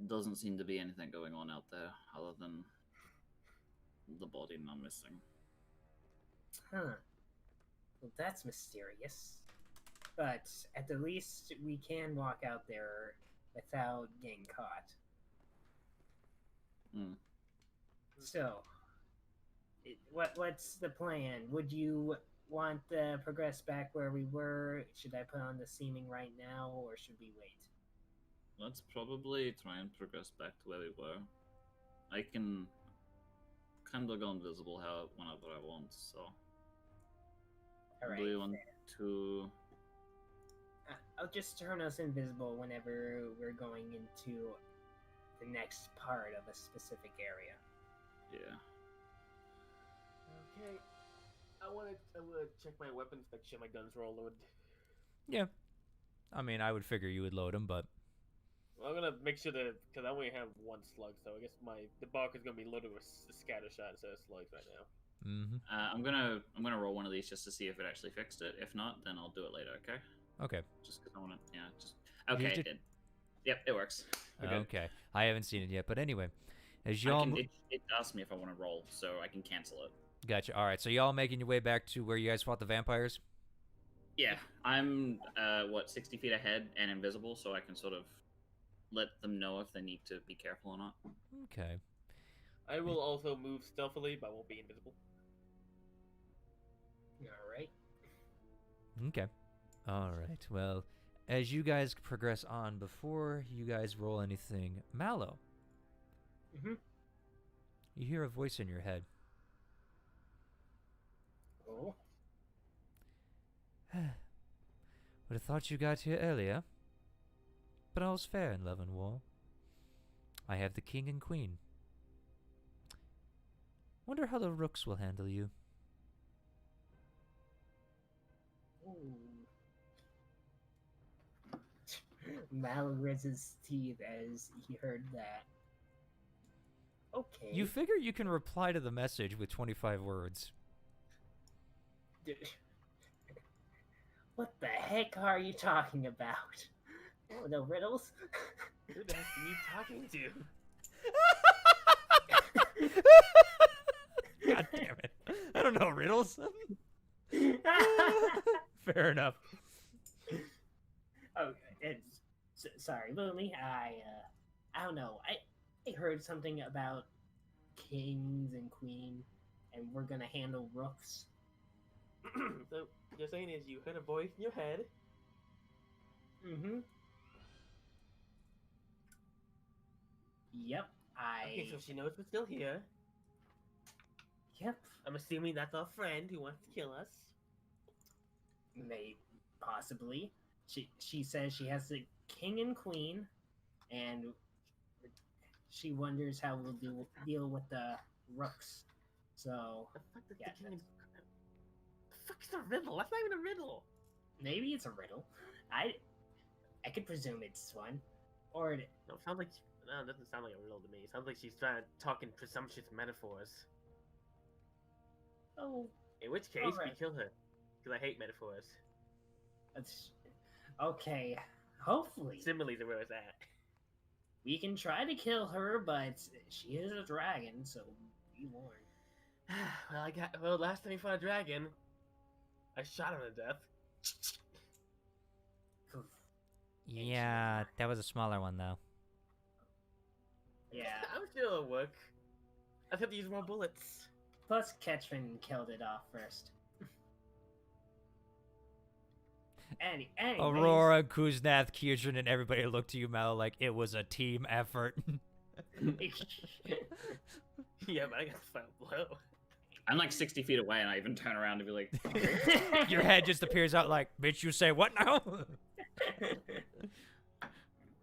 doesn't seem to be anything going on out there other than the body not missing. Huh. Well, that's mysterious. But at the least, we can walk out there without getting caught. Hmm. So, what's the plan? Would you want to progress back where we were? Should I put on the seeming right now, or should we wait? Let's probably try and progress back to where we were. I can kind of go invisible whenever I want, so. All Do you right. want to? I'll just turn us invisible whenever we're going into the next part of a specific area. Yeah. Okay. I want to check my weapons, make sure my guns are all loaded. Yeah. I mean, I would figure you would load them, but Well, I'm gonna make sure that because I only have one slug, so I guess the bark is gonna be loaded with a scatter shot instead of slugs right now. mm-hmm. I'm gonna roll one of these just to see if it actually fixed it. If not, then I'll do it later. Okay. Okay. Just because I want to. Yeah. Just. Okay. It did. Yep. It works. We're good. Okay. I haven't seen it yet, but anyway, as y'all It asks me if I want to roll, so I can cancel it. gotcha. All right, so y'all making your way back to where you guys fought the vampires? Yeah, I'm 60 feet ahead and invisible, so I can sort of let them know if they need to be careful or not. Okay. I will also move stealthily, but I won't be invisible. All right. Okay. All right. Well, as you guys progress on, before you guys roll anything, Mallow, Mm-hmm. you hear a voice in your head. Oh. Would have thought you got here earlier, but all's fair in love and war. I have the king and queen. Wonder how the rooks will handle you. Ooh. Mal grits his teeth as he heard that. Okay. You figure you can reply to the message with 25 words. What the heck are you talking about? Oh, the riddles? Who the heck are you talking to? God damn it. I don't know riddles. Fair enough. Okay, sorry, Boomy. I don't know. I heard something about kings and queen, and we're gonna handle rooks. So you're saying is you heard a voice in your head? Mm-hmm. Yep. Okay, so she knows we're still here. Yep. I'm assuming that's our friend who wants to kill us. May possibly. She says she has the king and queen, and she wonders how we'll deal with the rooks. So The fuck is yeah, the king? The fuck is a riddle? That's not even a riddle. maybe it's a riddle. I could presume it's one, or No, it sounds like no, it doesn't sound like a riddle to me. It sounds like she's trying to talk in presumptuous metaphors. oh, In which case, we Alright. kill her. Because I hate metaphors. that's okay. Hopefully, Similes are where it's at. we can try to kill her, but she is a dragon, so be warned. Well, last time we fought a dragon, I shot him to death. Yeah, that was a smaller one though. Yeah. I'm sure it'll work. I have to use more bullets. Plus, Ketrin killed it off first. Anyways, Aurora, Kuznath, Kieran, and everybody looked to you, Mel, like it was a team effort. Yeah, but I got the final blow. I'm like 60 feet away, and I even turn around to be like, Your head just appears out like, bitch, you say what now?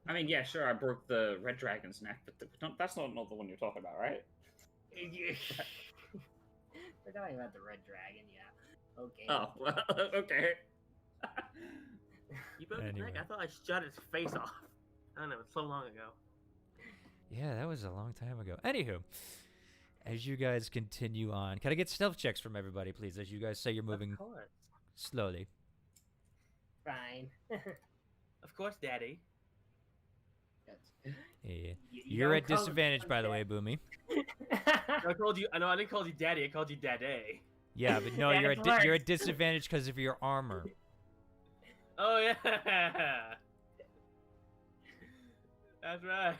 I mean, yeah, sure, I broke the red dragon's neck, but that's not the one you're talking about, right? We're talking about the red dragon, yeah. Okay. Oh, well, okay. You broke his Anyway. neck? I thought I shot his face off. I don't know, it's so long ago. Yeah, that was a long time ago. Anywho, as you guys continue on, can I get stealth checks from everybody, please? As you guys say you're moving Of course. slowly. Fine. Of course, Daddy. Yeah. You You're don't at call it disadvantage, by the way, Boomy. I called you. I know I didn't call you Daddy. I called you Daddy. Yeah, but no, Yeah, you're it you're works. at disadvantage because of your armor. Oh yeah. That's right.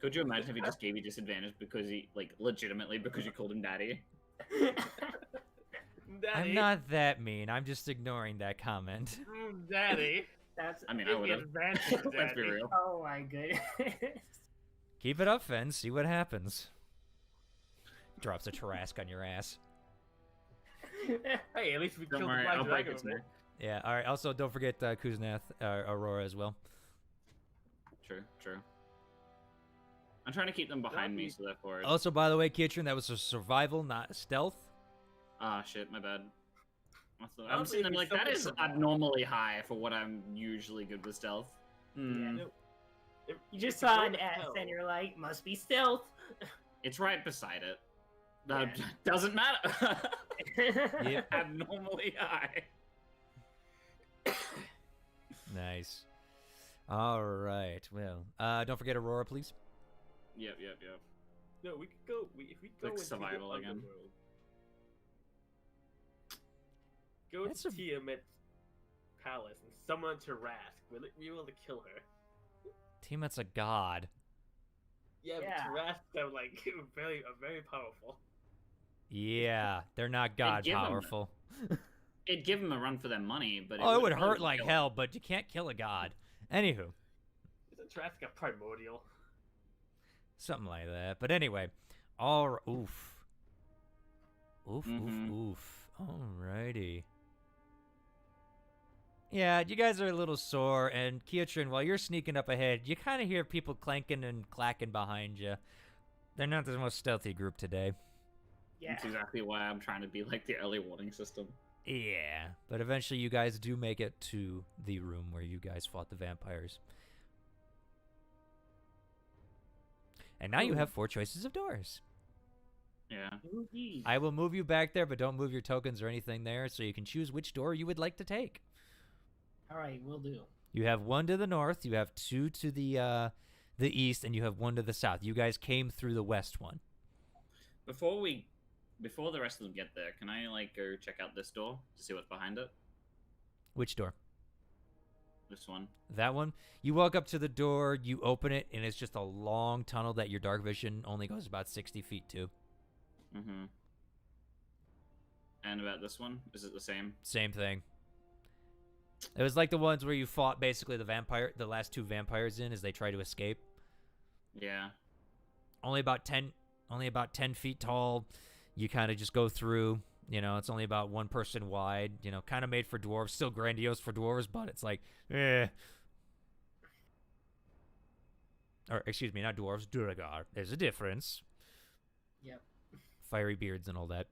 Could you imagine if he just gave you disadvantage because he, like, legitimately because you called him daddy? Daddy. I'm not that mean. I'm just ignoring that comment. Daddy. That's. I mean, I Give would me have. advantage, Let's be Daddy. real. Oh my goodness. Keep it up, Fen. See what happens. Drops a Tarrasque on your ass. Hey, at least we Don't killed worry, the black I'll break dragon. its neck. Yeah, all right. Also, don't forget Kuznath, Aurora as well. True, true. I'm trying to keep them behind me, so therefore. Also, by the way, Kitchen, that was a survival, not stealth. Ah, shit, my bad. I I'm don't seeing think them we like that suffered is from that. abnormally high for what I'm usually good with stealth. Hmm. You just saw an S and you're like, must be stealth. It's right beside it. Yeah. Doesn't matter. Yep. Abnormally high. Nice. All right. Well, don't forget Aurora, please. Yep. No, we could go. If we go Like into survival the again. underworld, go That's to a- Tiamat's palace and summon Tarrasque. We'll be able to kill her. Tiamat's a god. Yeah, Yeah. but Tarrasque are like very powerful. Yeah, they're not god give 'em- powerful. It'd give them a run for their money, but Oh, it would probably hurt like kill hell, but you can't kill a god. Anywho, Isn't Tarrasque a primordial? something like that. But anyway, all oof. Mhm. Oof. Alrighty. Yeah, you guys are a little sore, and Kiatrin, while you're sneaking up ahead, you kind of hear people clanking and clacking behind you. They're not the most stealthy group today. Yeah. That's exactly why I'm trying to be like the early warning system. Yeah, but eventually you guys do make it to the room where you guys fought the vampires. And now you have 4 choices of doors. Yeah. Indeed. I will move you back there, but don't move your tokens or anything there, so you can choose which door you would like to take. All right, we'll do. You have one to the north, you have two to the east, and you have one to the south. You guys came through the west one. Before the rest of them get there, can I like go check out this door to see what's behind it? Which door? This one. That one? You walk up to the door, you open it, and it's just a long tunnel that your dark vision only goes about 60 feet to. Mm-hmm. And about this one? Is it the same? Same thing. It was like the ones where you fought basically the last two vampires in as they try to escape. Yeah. Only about 10 feet tall. You kind of just go through. You know, it's only about one person wide. You know, kind of made for dwarves. Still grandiose for dwarves, but it's like, eh. Or, excuse me, not dwarves, Duragar. There's a difference. Yep. Fiery beards and all that.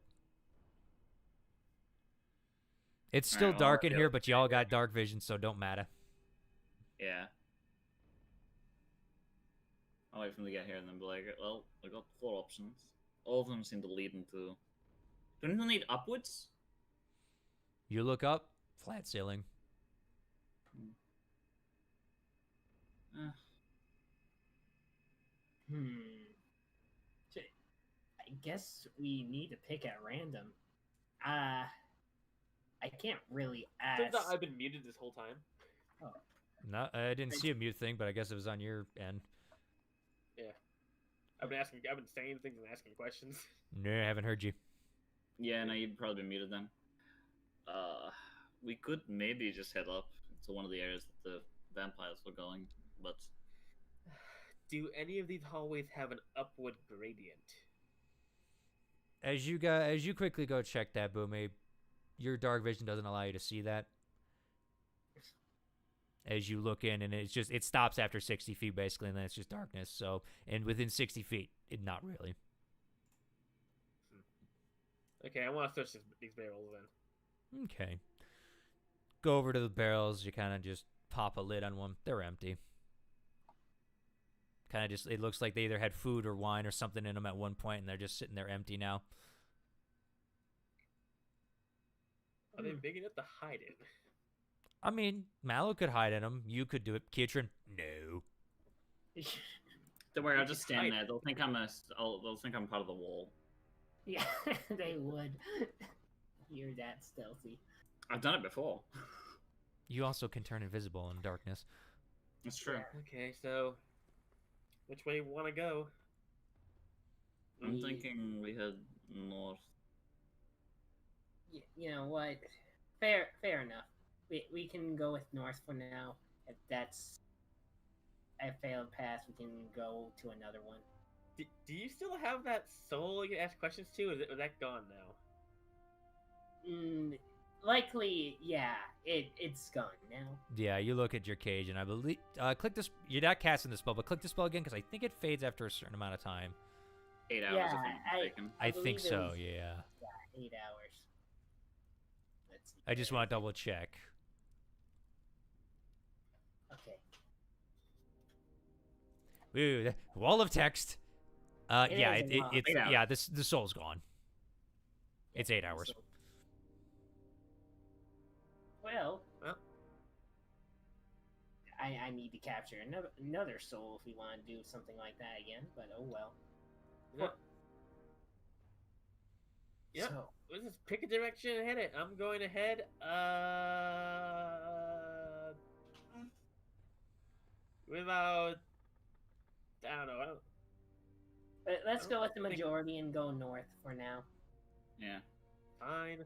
It's still dark in here, but y'all got dark vision, so don't matter. Yeah. I'll wait for them to get here and then be like, well, I got 4 options. All of them seem to lead into... Don't they lead upwards? You look up, flat ceiling. So, I guess we need to pick at random. I can't really ask. Turns out I've been muted this whole time. Oh. No, I didn't see a mute thing, but I guess it was on your end. Yeah. I've been saying things and asking questions. No, I haven't heard you. Yeah, no, you'd probably be muted then. We could maybe just head up to one of the areas that the vampires were going, but... Do any of these hallways have an upward gradient? As you quickly go check that, Boomy, your dark vision doesn't allow you to see that. As you look in, and it stops after 60 feet basically, and then it's just darkness. So, and within 60 feet, not really. Okay, I want to search these barrels then. Okay. Go over to the barrels. You kind of just pop a lid on one. They're empty. Kind of just, it looks like they either had food or wine or something in them at one point, and they're just sitting there empty now. Are they big enough to hide in? I mean, Mallow could hide in them. You could do it. Kitrin, no. Don't worry, I'll just stand there. They'll think I'm part of the wall. Yeah, they would. You're that stealthy. I've done it before. You also can turn invisible in darkness. That's true. Okay, so which way you want to go? I'm thinking we head north. You know what? Fair enough. We can go with north for now. If that's a failed pass, we can go to another one. Do you still have that soul you can ask questions to? Is that gone now? Likely, yeah. It's gone now. Yeah, you look at your cage, and I believe click this. You're not casting the spell, but click the spell again because I think it fades after a certain amount of time. 8 hours, Yeah, if I'm not mistaken. I think so. was- Yeah. Yeah, 8 hours. Let's see. I just want to double check. Okay. Ooh, wall of text. It Yeah, is a lot. it's 8 hours. yeah. The soul's gone. It's 8 hours. So- Well, I need to capture another soul if we want to do something like that again. But oh well. Yep. So, Let's just pick a direction and head it. I'm going to head without I don't know. let's go with the think- majority and go north for now. Yeah. Fine.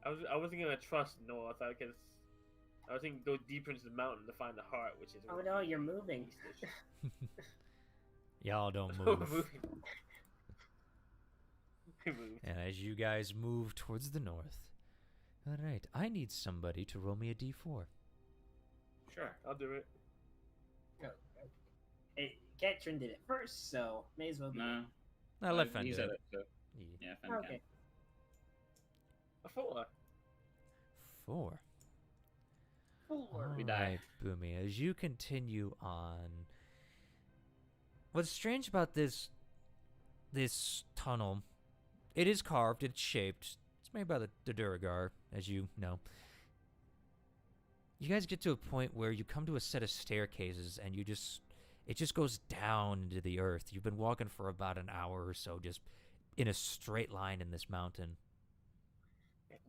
I wasn't gonna trust north because I was thinking go deeper into the mountain to find the heart, which is. Oh no, you're moving. Y'all don't Oh, move. moving. I moved. And as you guys move towards the north, all right, I need somebody to roll me a d4. Sure. I'll do it. Go. Ketrin did it first, so may as well be. No. Now let Fen He's do at it. it. So, Yeah. yeah, Fen Okay. can. A 4. 4. 4. We die. Alright, Boomy, as you continue on, what's strange about this tunnel, it is carved, it's shaped, it's made by the Duragar, as you know. you guys get to a point where you come to a set of staircases, and it just goes down into the earth. You've been walking for about an hour or so, just in a straight line in this mountain.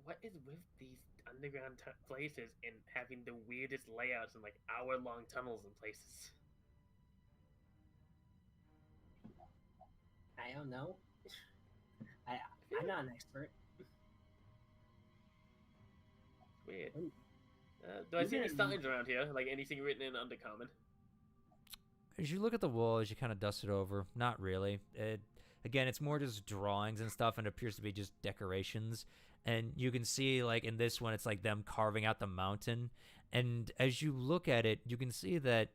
What is with these underground places and having the weirdest layouts and like hour-long tunnels in places? I don't know. I'm not an expert. Weird. Do I see any signs around here? Like anything written in Undercommon? As you look at the wall, as you kind of dust it over, not really. Again, it's more just drawings and stuff, and it appears to be just decorations. And you can see, like, in this one, it's like them carving out the mountain. And as you look at it, you can see that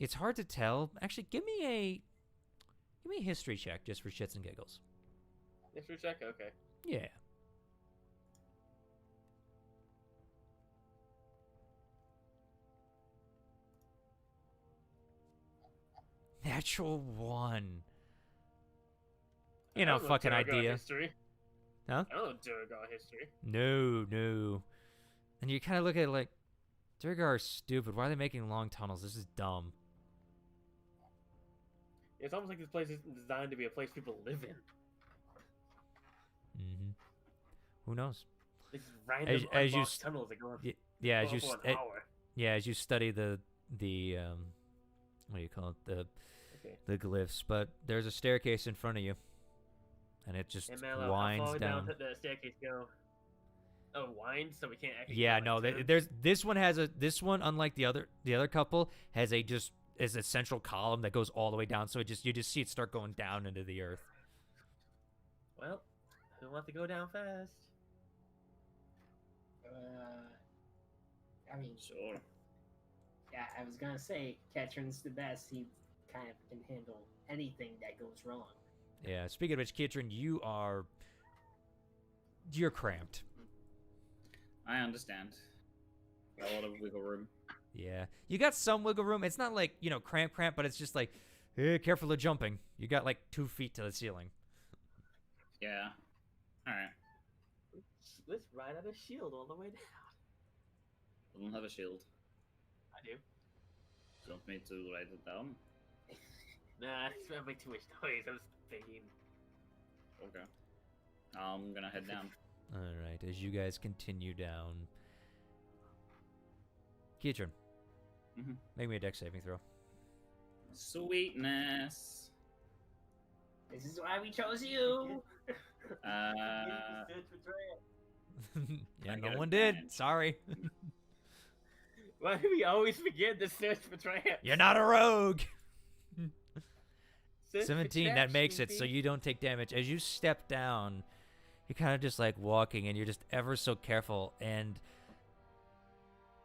it's hard to tell. Actually, give me a history check just for shits and giggles. History check? Okay. Yeah. Natural 1. You know, fucking idea. History. Huh? I don't know Durgar history. No. And you kind of look at it like, Durgar are stupid. Why are they making long tunnels? This is dumb. It's almost like this place isn't designed to be a place people live in. Mm-hmm. Who knows? These random unboxed tunnels that go up. Yeah, as you study the what do you call it? The glyphs, but there's a staircase in front of you, and it just winds how far down. Did the staircase go? Oh, winds, so we can't actually. Yeah, no. There's this one has this one, unlike the other couple, has a central column that goes all the way down. So you just see it start going down into the earth. Well, who wants to go down fast? I mean, Sure. Yeah, I was gonna say Ketron's the best. He kind of can handle anything that goes wrong. Yeah. Speaking of which, Ketron, you're cramped. I understand. Got a lot of wiggle room. Yeah, you got some wiggle room. It's not like, cramp, but it's just like, careful of jumping. You got like 2 feet to the ceiling. Yeah. All right. Let's ride out a shield all the way down. I don't have a shield. I do. Do you want me to write it down? Nah, it's gonna make too much noise. I was thinking. Okay. I'm gonna head down. All right, as you guys continue down, Ketron, make me a dex saving throw. Sweetness. This is why we chose you. Yeah, no one did. Sorry. Why do we always forget to search for traps? You're not a rogue. 17, that makes it so you don't take damage. As you step down, you're kind of just like walking, and you're just ever so careful, and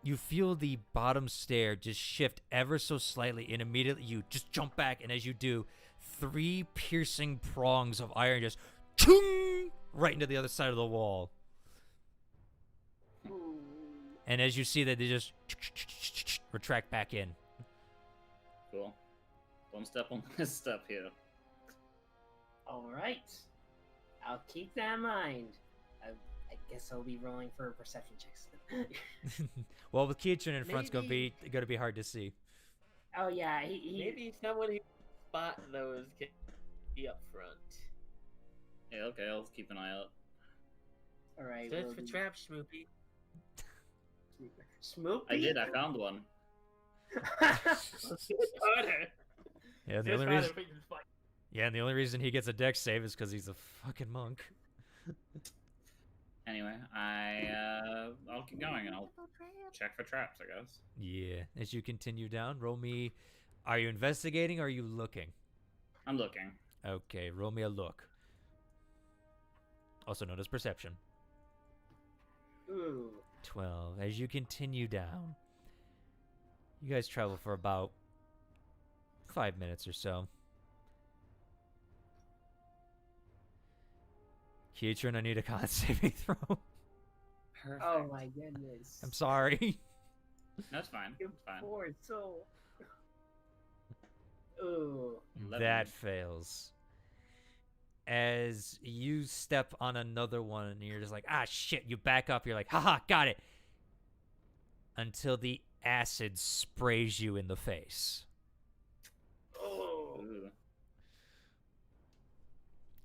you feel the bottom stair just shift ever so slightly, and immediately you just jump back, and as you do, 3 piercing prongs of iron just chung, right into the other side of the wall. And as you see that, they just retract back in. Cool. Don't step on this step here. All right. I'll keep that in mind. I guess I'll be rolling for perception checks. Well, with Ketron in front's gonna be hard to see. Oh yeah, maybe someone who spot those can be up front. Yeah, okay, I'll keep an eye out. All right. Search for traps, Schmoopy. Schmoopy? I did. I found one. Yeah, and the only reason he gets a dex save is because he's a fucking monk. Anyway, I'll keep going and I'll check for traps, I guess. Yeah. As you continue down, roll me. Are you investigating or are you looking? I'm looking. Okay, roll me a look. Also known as perception. Ooh. 12. As you continue down, you guys travel for about 5 minutes or so. Ketron, I need a con saving throw. Perfect. Oh my goodness. I'm sorry. That's fine. You It's fine. poor soul. Ooh. 11. That fails. As you step on another one and you're just like, ah, shit, you back up. You're like, haha, got it. until the acid sprays you in the face. Oh. Ooh.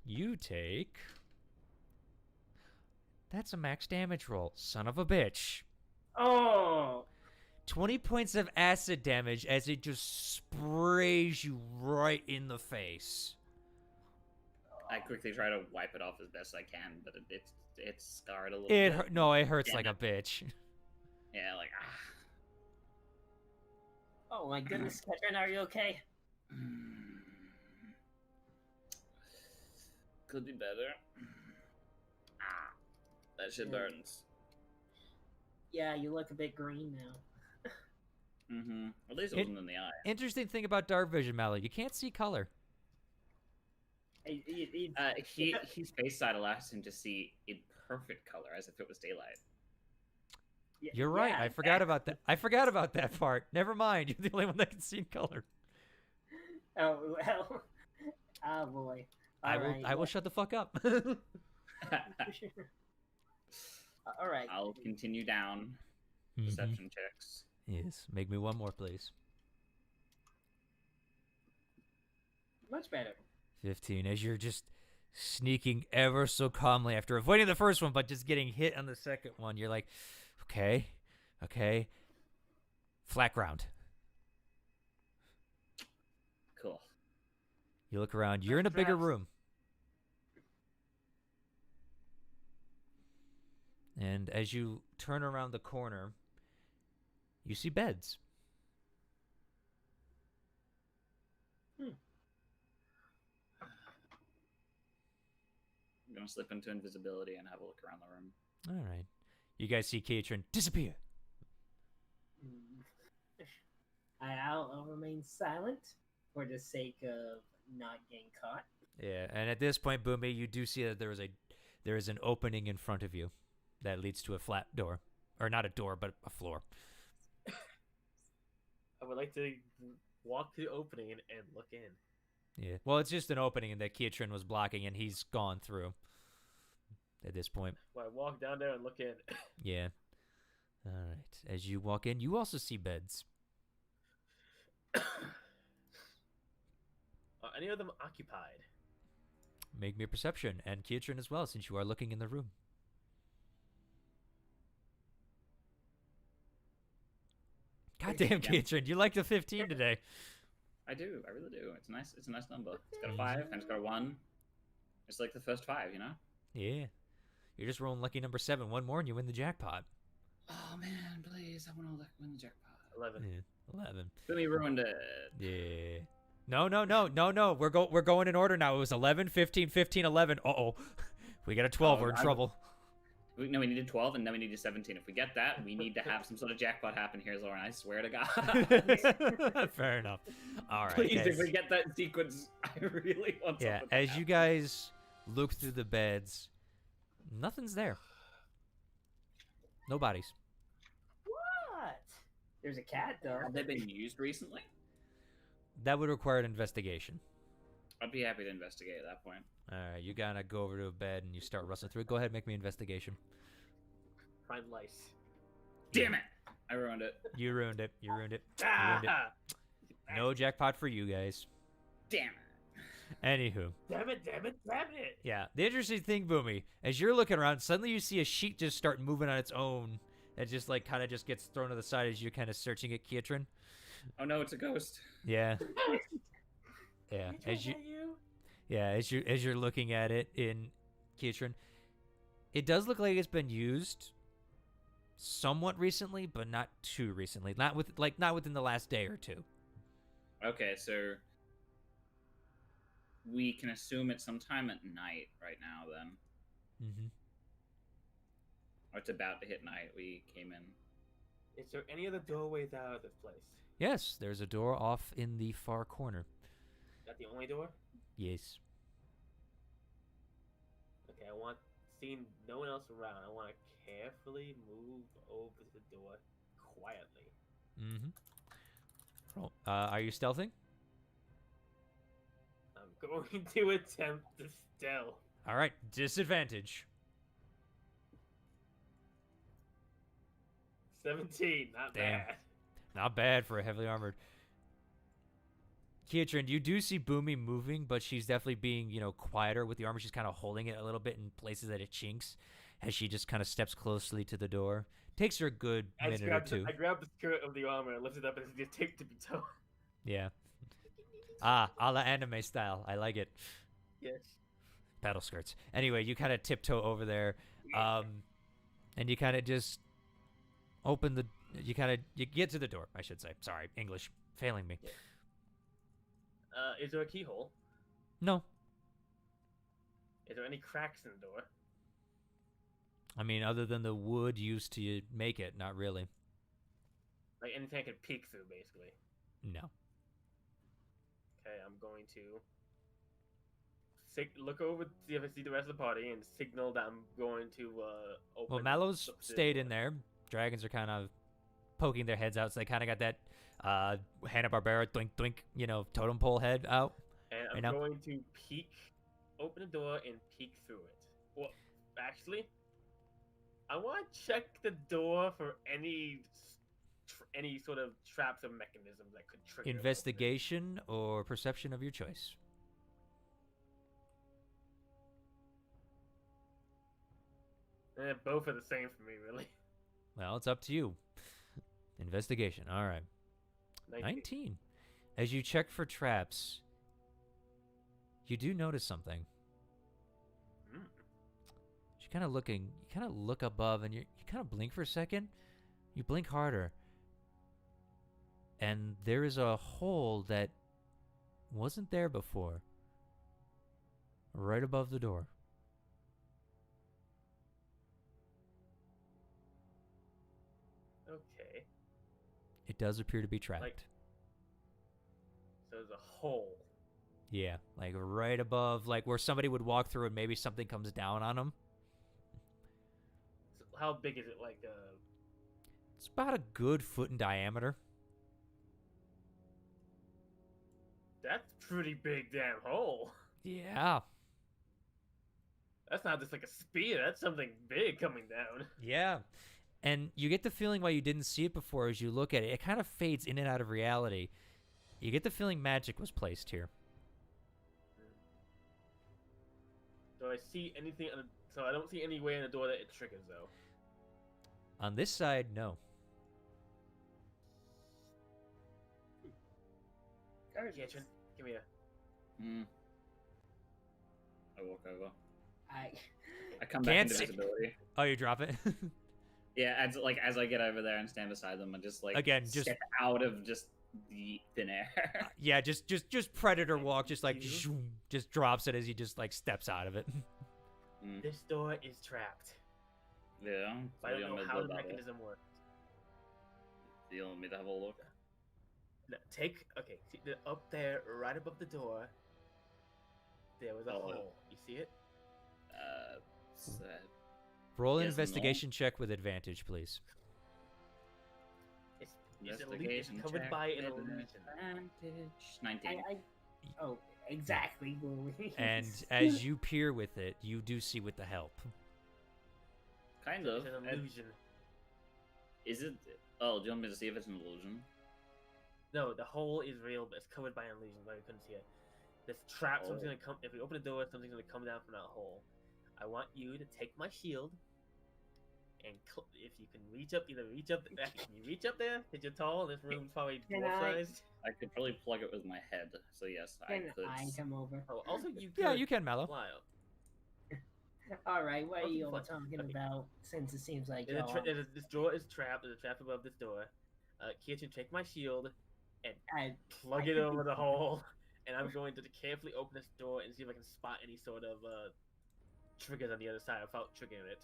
You take... That's a max damage roll, son of a bitch. Oh! 20 points of acid damage as it just sprays you right in the face. I quickly try to wipe it off as best I can, but it's scarred a little It bit. no, it hurts Damn like a bitch. Yeah, like Oh my goodness, Ketrin, are you okay? Could be better. That shit burns. Yeah, you look a bit green now. At least it wasn't in the eye. Interesting thing about dark vision, Mallow, you can't see color. His face side allows him to see in perfect color, as if it was daylight. You're right. I forgot about that. I forgot about that part. Never mind. You're the only one that can see in color. Oh well. Oh boy. I will shut the fuck up. All right. I'll continue down. Perception checks. Yes. Make me one more, please. Much better. 15. As you're just sneaking ever so calmly after avoiding the first one, but just getting hit on the second one, you're like, okay. Flat ground. Cool. You look around. You're in a bigger room. And as you turn around the corner, you see beds. I'm gonna slip into invisibility and have a look around the room. All right. You guys see Katrin disappear. I'll remain silent for the sake of not getting caught. Yeah, and at this point, Boomy, you do see that there is an opening in front of you that leads to a flat door. Or not a door, but a floor. I would like to walk to the opening and look in. Yeah. Well, it's just an opening that Katrin was blocking, and he's gone through at this point. Well, I walk down there and look in. Yeah. All right. As you walk in, you also see beds. Are any of them occupied? Make me a perception, and Katrin as well, since you are looking in the room. Goddamn, Katrin, you like the 15 today. I do. I really do. It's nice. It's a nice number. It's got a 5 and it's got a 1. It's like the first 5, you know? Yeah. You're just rolling lucky number 7. One more and you win the jackpot. Oh man, please! I want to win the jackpot. 11. Yeah, 11. Billy ruined it. Yeah. No. We're going in order now. It was 11, 15, 15, 11. Uh-oh. We got a 12. We're in trouble. No, we needed 12, and then we needed 17. If we get that, we need to have some sort of jackpot happen here, Zorn. I swear to God. Fair enough. All right. Please, if we get that sequence, I really want something. Yeah, as you guys look through the beds, nothing's there. No bodies. What? There's a cat, though. Have they been used recently? That would require an investigation. I'd be happy to investigate at that point. All right, you gotta go over to a bed and you start rustling through it. Go ahead, make me an investigation. Find lice. Damn it! I ruined it. You ruined it. You ruined it. You ruined it. No jackpot for you guys. Damn it. Anywho. Damn it. Yeah, the interesting thing, Boomy, as you're looking around, suddenly you see a sheet just start moving on its own. It just like kind of just gets thrown to the side as you're kind of searching at Katrin. Oh no, it's a ghost. Yeah. Yeah. As you're looking at it in Katrin, it does look like it's been used somewhat recently, but not too recently. Not within the last day or two. Okay, so we can assume it's sometime at night right now then. Mm-hmm. Or it's about to hit night. We came in. Is there any other doorways out of this place? Yes, there's a door off in the far corner. Is that the only door? Yes. Okay, I want, seeing no one else around, I want to carefully move over to the door quietly. Mm-hmm. Roll. Are you stealthing? I'm going to attempt to stealth. All right, disadvantage. 17, not Damn. bad. Not bad for a heavily armored. Kiatrin, you do see Boomy moving, but she's definitely being, quieter with the armor. She's kind of holding it a little bit in places that it chinks as she just kind of steps closely to the door. Takes her a good minute or two. I grabbed the skirt of the armor and lifted it up and just taped to be toe. Yeah. A la anime style. I like it. Yes. Paddle skirts. Anyway, you kind of tiptoe over there, and you kind of just open the. You get to the door. I should say. Sorry, English failing me. Yeah. Is there a keyhole? No. Is there any cracks in the door? I mean, other than the wood used to make it, not really. Like anything I could peek through, basically. No. Okay, I'm going to look over to see if I see the rest of the party and signal that I'm going to open. Well, Mallow's stayed in there. Dragons are kind of poking their heads out, so they kind of got that Hanna-Barbera doink doink, totem pole head out. And I'm going to open the door and peek through it. Well, actually, I want to check the door for any sort of traps or mechanisms that could trigger. Investigation or perception of your choice. Both are the same for me, really. Well, it's up to you. Investigation. All right. 19. As you check for traps, you do notice something. You're kind of looking. You kind of look above, and you kind of blink for a second. You blink harder, and there is a hole that wasn't there before. Right above the door. Okay. It does appear to be trapped. So there's a hole. Yeah, like right above, like where somebody would walk through and maybe something comes down on them. So how big is it? It's about a good foot in diameter. That's a pretty big damn hole. Yeah. That's not just like a spear. That's something big coming down. Yeah. And you get the feeling while you didn't see it before, as you look at it, it kind of fades in and out of reality. You get the feeling magic was placed here. Do I see anything? So I don't see any way in the door that it triggers, though. On this side, no. Kitchen, give me a. I walk over. I come back Can't into see- visibility. Oh, you drop it? Yeah, as I get over there and stand beside them, and just Again, just step out of just the thin air. yeah, just predator walk, just like zoom, just drops it as he just like steps out of it. This door is trapped. Yeah. I don't know how the mechanism works. Do you want me to have a look? No, see, up there, right above the door. There was a hole. You see it? Roll an Yes, investigation check with advantage, please. It's covered by an illusion. 19. Oh, exactly. And as you peer with it, you do see with the help. Kind of. It's an illusion. Is it? Oh, do you want me to see if it's an illusion? No, the hole is real, but it's covered by an illusion. But we couldn't see it. This trap. Something's gonna come. If we open the door, something's gonna come down from that hole. I want you to take my shield, and if you can reach up, can you reach up there? Because you're tall, this room's probably dwarf-sized. I could probably plug it with my head, so yes, I could. I come over? Oh, also you. Yeah, you can, Mallow. Fly up. All right, what are you all Fine. talking about? Since it seems like This door is trapped. There's a trap above this door. Kitchen, take my shield and plug it over the hole. And I'm going to carefully open this door and see if I can spot any sort of triggers on the other side without triggering it.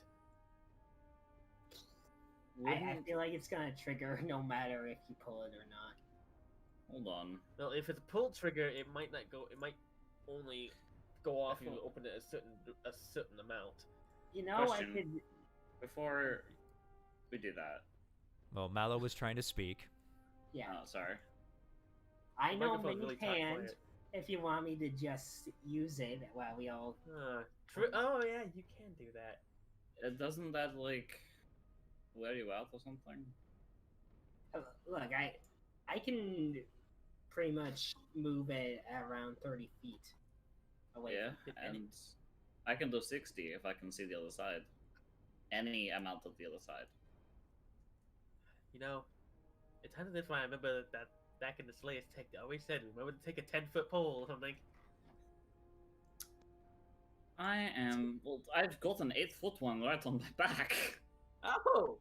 I feel like it's gonna trigger no matter if you pull it or not. Hold on. Well, if it's a pull trigger, it might not go. It might only go off if you open it a certain amount. You know, Question. I could. Before we do that. Well, Mallow was trying to speak. Yeah. Oh, sorry. I know microphone's really hand. If you want me to just use it while we all. Oh yeah, you can do that. Doesn't that like wear you out or something? Look, I can pretty much move at around 30 feet away. Yeah, and I can do 60 if I can see the other side. Any amount of the other side. You know, it's kind of this one. I remember that back in the Slayer's tech, they always said, remember to take a 10-foot pole or something. I've got an 8-foot one right on my back. Oh,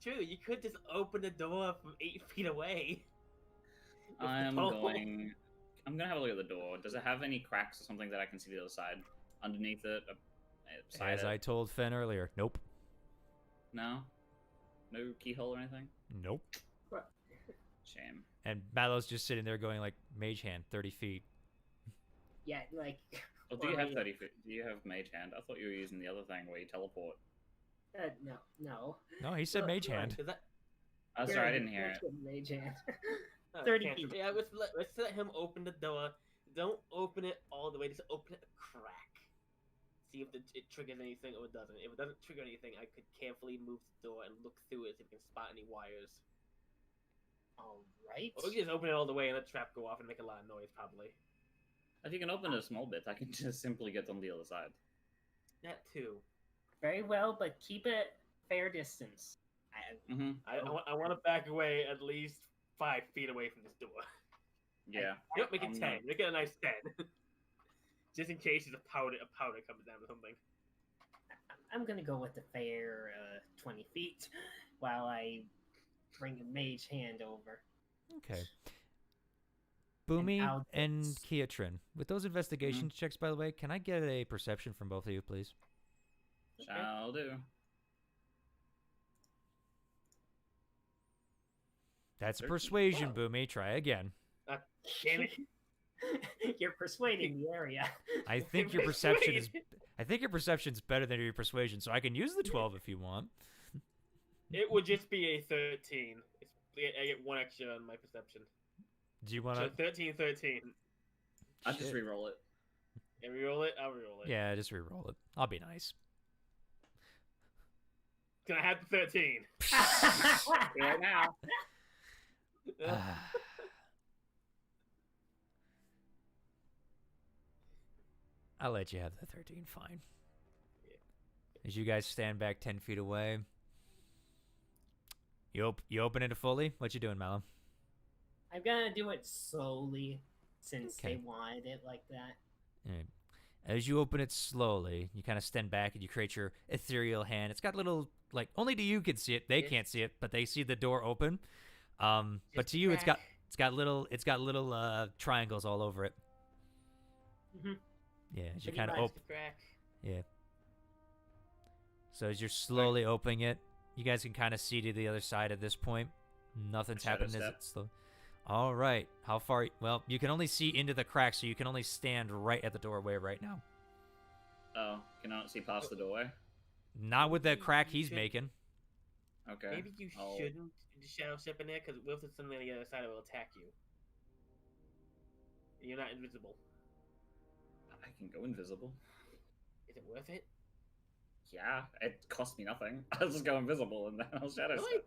true. You could just open the door from 8 feet away. I'm gonna have a look at the door. Does it have any cracks or something that I can see the other side? Underneath it? As I told Fen earlier, nope. No? No keyhole or anything? Nope. Shame. And Mallow's just sitting there going like, mage hand, 30 feet. Yeah, like... Oh, do you have 30 feet? Do you have mage hand? I thought you were using the other thing where you teleport. No. No, he said mage hand. Oh, sorry, I didn't hear it. Mage hand. 30 feet. Yeah, let's let him open the door. Don't open it all the way. Just open it a crack. See if it triggers anything or it doesn't. If it doesn't trigger anything, I could carefully move the door and look through it, see if we can spot any wires. Alright. Or we can just open it all the way and let the trap go off and make a lot of noise, probably. If you can open it a small bit, I can just simply get on the other side. That too. Very well, but keep it fair distance. I want to back away at least 5 feet away from this door. Yeah. Make it 10. Make it a nice 10. Just in case there's a powder comes down or something. I'm gonna go with the fair 20 feet while I bring a mage hand over. Okay. Boomy and Kiatrin, with those investigation checks, by the way, can I get a perception from both of you, please? Shall do. That's persuasion, Boomy. Try again. Damn it. You're persuading the area. I think your perception is. I think your perception's better than your persuasion, so I can use the 12 if you want. It would just be a 13. I get 1 extra on my perception. Do you want to? So 13. I'll just re-roll it. Yeah, re-roll it. I'll re-roll it. Yeah, just re-roll it. I'll be nice. Can I have the 13? Right now. I'll let you have the 13, fine. As you guys stand back 10 feet away. You open it fully? What you doing, Malum? I'm gonna do it slowly, since they wanted it like that. Right. As you open it slowly, you kind of stand back and you create your ethereal hand. It's got little, like, only to you can see it. They can't see it, but they see the door open. But to you, it's got little triangles all over it. Mm-hmm. Yeah, as you kind of open. Crack. Yeah. So as you're slowly opening it, you guys can kind of see to the other side at this point. Nothing's happening as it's slow. All right. How far? Well, you can only see into the crack, so you can only stand right at the doorway right now. Oh, can I not see past the doorway? Not with that crack he's making. Okay. Maybe you shouldn't shadow step in there, because what if there's something on the other side that will attack you? And you're not invisible. I can go invisible. Is it worth it? Yeah, it costs me nothing. I'll just go invisible and then I'll shadow step.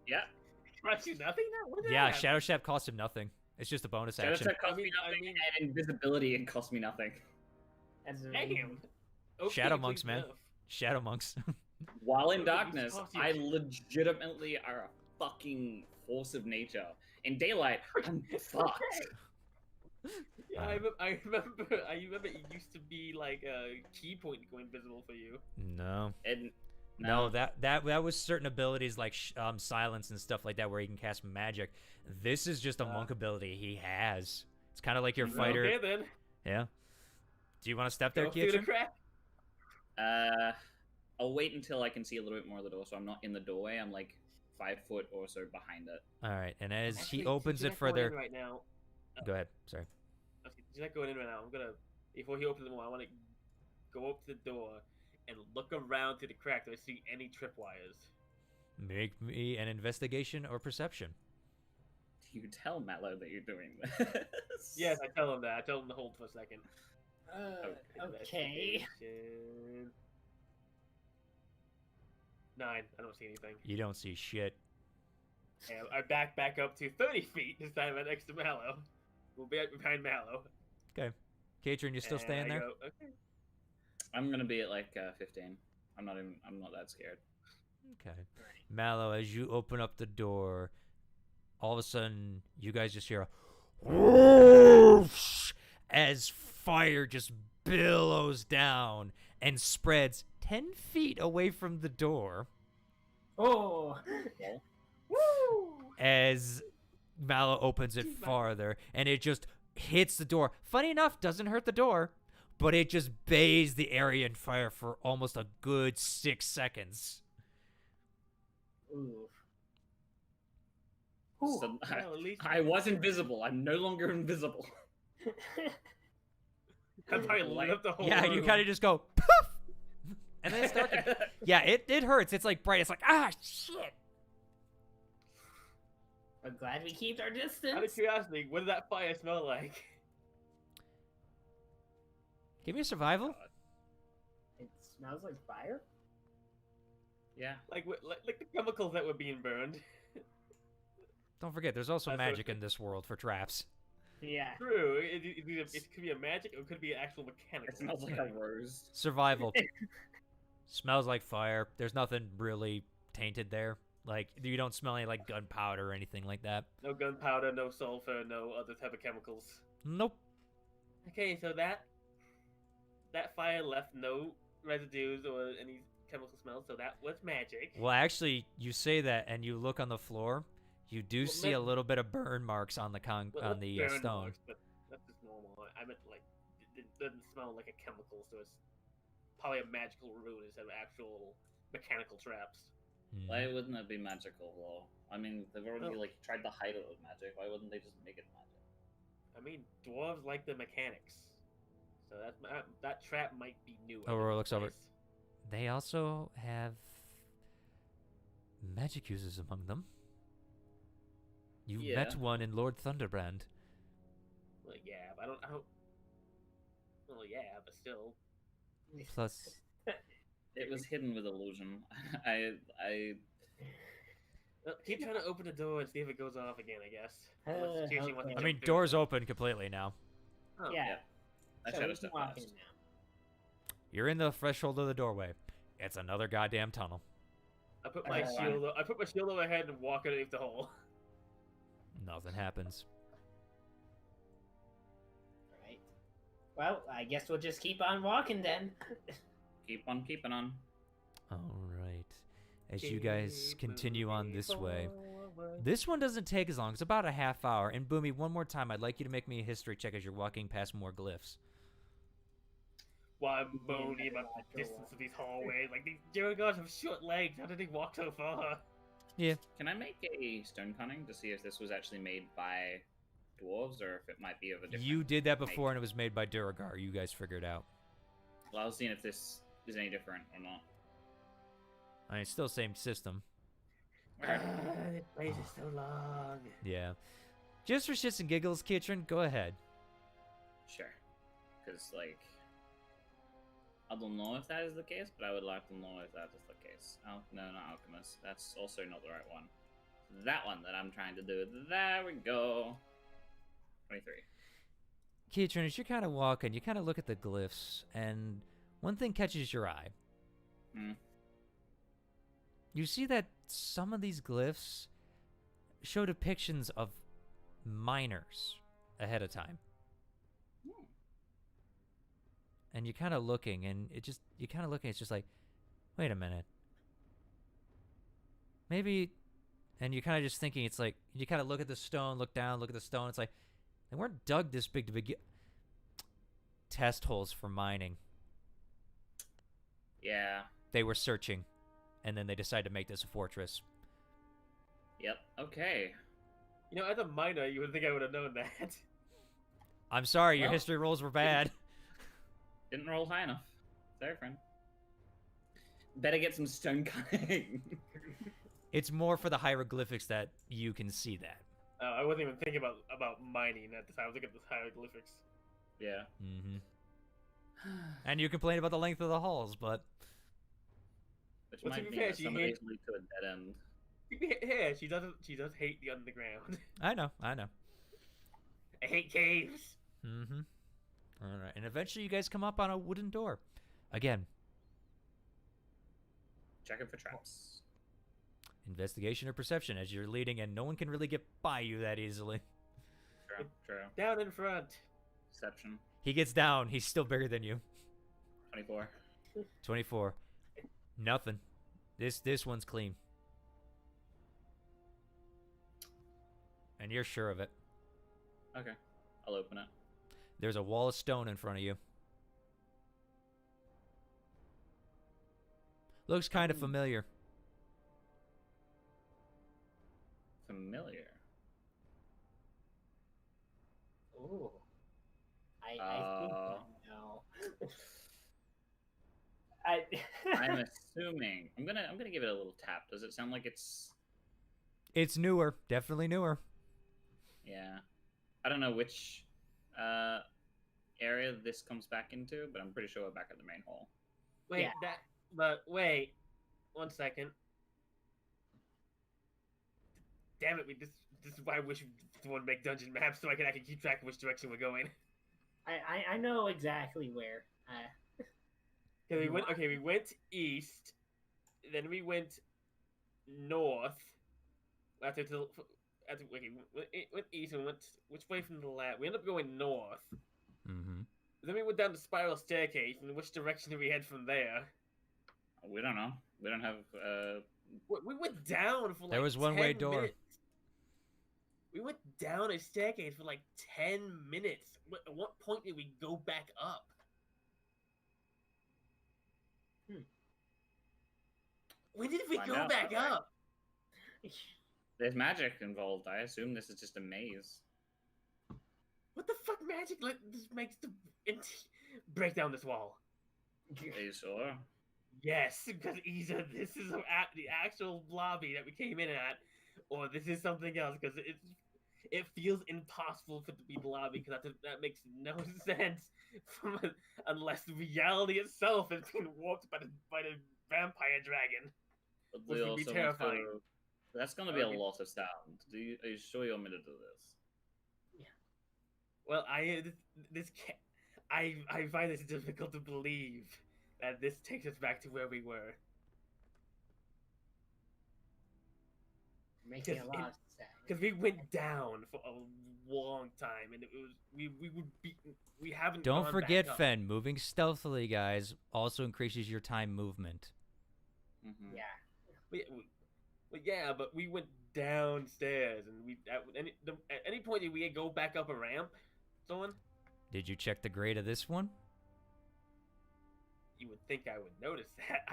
Yeah. It costs you nothing now? Yeah, Shadow Step cost him nothing. It's just a bonus action. Shadow Step cost me nothing, and invisibility it cost me nothing. Damn. Okay, Shadow monks, man. Shadow monks. While in darkness, I legitimately are a fucking force of nature. In daylight, I'm fucked. Yeah, I remember it used to be like a key point to go invisible for you. No. No, that was certain abilities like silence and stuff like that where he can cast magic. This is just a monk ability he has. It's kind of like your fighter. Okay then. Yeah. Do you want to step there, Through the Kitchen? crack? I'll wait until I can see a little bit more of the door, so I'm not in the doorway. I'm like 5 foot or so behind it. All right, and as Actually, he opens it since you're not further, going in right now. Go ahead. Sorry. Okay, he's not going in right now. I'm gonna before he opens the door, I want to go up to the door and look around through the crack. Do I see any tripwires? Make me an investigation or perception. Do you tell Mallow that you're doing this? Yes, I tell him that. I tell him to hold for a second. Okay. 9. I don't see anything. You don't see shit. And I back up to 30 feet this time next to Mallow. We'll be behind Mallow. Okay. Katrin, you still staying there? Okay. I'm gonna be at like 15. I'm not that scared. Okay. Mallow, as you open up the door, all of a sudden you guys just hear a whoosh as fire just billows down and spreads 10 feet away from the door. Oh! Woo! As Mallow opens it farther, and it just hits the door. Funny enough, doesn't hurt the door, but it just bathes the area in fire for almost a good 6 seconds. Ooh. So, I was invisible. I'm no longer invisible. I probably lit up the whole Yeah, room. you kind of just go, poof! And then it's dark. Yeah, it hurts. It's like bright. It's like, ah, shit. I'm glad we keep our Out of distance. curiosity, what did that fire smell like? Give me a survival. It smells like fire? Yeah. Like the chemicals that were being burned. Don't forget, there's also That's magic okay. in this world for traps. Yeah. True. It could be a magic or it could be an actual mechanical. It smells like a rose. Survival. Smells like fire. There's nothing really tainted there. Like, you don't smell any, like, gunpowder or anything like that. No gunpowder, no sulfur, no other type of chemicals. Nope. Okay, so that fire left no residues or any chemical smells, so that was magic. Well, actually, you say that, and you look on the floor. You do Well, see a little bit of burn marks on the Well, on the burn stone. marks, but that's just normal. I meant like it doesn't smell like a chemical, so it's probably a magical rune instead of actual mechanical traps. Mhm. Why wouldn't it be magical though? I mean, they've already Oh. like tried to hide it with magic. Why wouldn't they just make it magic? I mean, dwarves like the mechanics, so that trap might be new. at Aurora this looks over. place. They also have magic users among them. You Yeah. met one in Lord Thunderbrand. Well, yeah, but I don't. Well, yeah, but still. Plus, It was hidden with illusion. I Well, keep trying to open the door and see if it goes off again. I guess. Unless Kirsten wants to okay. I jump mean, through. doors open completely now. Oh. Yeah. I So tried we to can step walk past. in now. You're in the threshold of the doorway. It's another goddamn tunnel. I put my Alright. shield. I put my shield overhead and walk underneath the hole. Nothing happens. Alright. Well, I guess we'll just keep on walking then. Keep on keeping on. All right. As you guys Keep continue on moving this way. forward. This one doesn't take as long. It's about a half hour. And Boomy, one more time, I'd like you to make me a history check as you're walking past more glyphs. While I'm moaning about the distance of these hallways, like these Duragons have short legs. How did they walk so far? Can I make a stone cunning to see if this was actually made by dwarves or if it might be of a different? You did that before, make? and it was made by Duragar. You guys figured out. Well, I was seeing if this is any different or not. I mean, it's still the same system. This place is so long. Yeah. Just for shits and giggles, Kitchen, go ahead. Sure. Because, like, I don't know if that is the case, but I would like to know if that is the case. Oh, no, not Alchemist. That's also not the right one. That one that I'm trying to do. There we go. 23. Kitchen, as you're kind of walking, you kind of look at the glyphs, and one thing catches your eye. Hmm. You see that some of these glyphs show depictions of miners ahead of time. Hmm. And you're kind of looking, and it's just like, wait a minute. Maybe, and you're kind of just thinking, it's like, you kind of look at the stone, look down, look at the stone, it's like, they weren't dug this big to begin. Test holes for mining. Yeah. They were searching, and then they decided to make this a fortress. Yep. Okay. You know, as a miner, you would think I would have known that. I'm sorry, your Well- history rolls were bad. Didn't roll high enough. Sorry, friend. Better get some stone cutting. It's more for the hieroglyphics that you can see that. I wasn't even thinking about mining at the time. I was looking at the hieroglyphics. Yeah. Mm-hmm. And you complain about the length of the halls, but Which Well, to might be mean fair, that she some of hit- these lead to a dead end. Yeah, she does hate the underground. I know. I hate caves. Mm-hmm. All right, and eventually you guys come up on a wooden door. Again, Checking for traps. investigation or perception as you're leading, and no one can really get by you that easily. True. Down in front. Deception. He gets down. He's still bigger than you. 24. 24. Nothing. This one's clean. And you're sure of it. Okay. I'll open it. There's a wall of stone in front of you. Looks kind of familiar. Familiar. Ooh. I think I know. I'm assuming. I'm gonna give it a little tap. Does it sound like it's? It's newer. Definitely newer. Yeah. I don't know which area this comes back into, but I'm pretty sure we're back at the main hall. Wait, wait. 1 second. Damn it, this is why I wish we want to make dungeon maps so I can keep track of which direction we're going. I know exactly where. We went east, then we went north. We went east and went which way from the lab? We ended up going north. Mm-hmm. Then we went down the spiral staircase, and which direction did we head from there? We don't know. We don't have. We went down for like There was one-way door. Minutes. We went down a staircase for like 10 minutes. At what point did we go back up? When did we go back up? There's magic involved. I assume this is just a maze. What the fuck magic this makes to break down this wall? Are you sure? Yes, because either this is the actual lobby that we came in at, or this is something else. Because it feels impossible for it to be the lobby. Because that makes no sense, unless the reality itself has been warped by the vampire dragon. Which would be terrifying. That's going to be a lot of sound. Are you sure you want me to do this? Yeah. Well, I find this difficult to believe that this takes us back to where we were. Making a lot of sense. Because we went down for a long time, and it was we haven't. Don't forget, Fen. Moving stealthily, guys, also increases your time movement. Mm-hmm. Yeah. But we went downstairs, and at any point did we go back up a ramp, Zorn? Did you check the grade of this one? You would think I would notice that.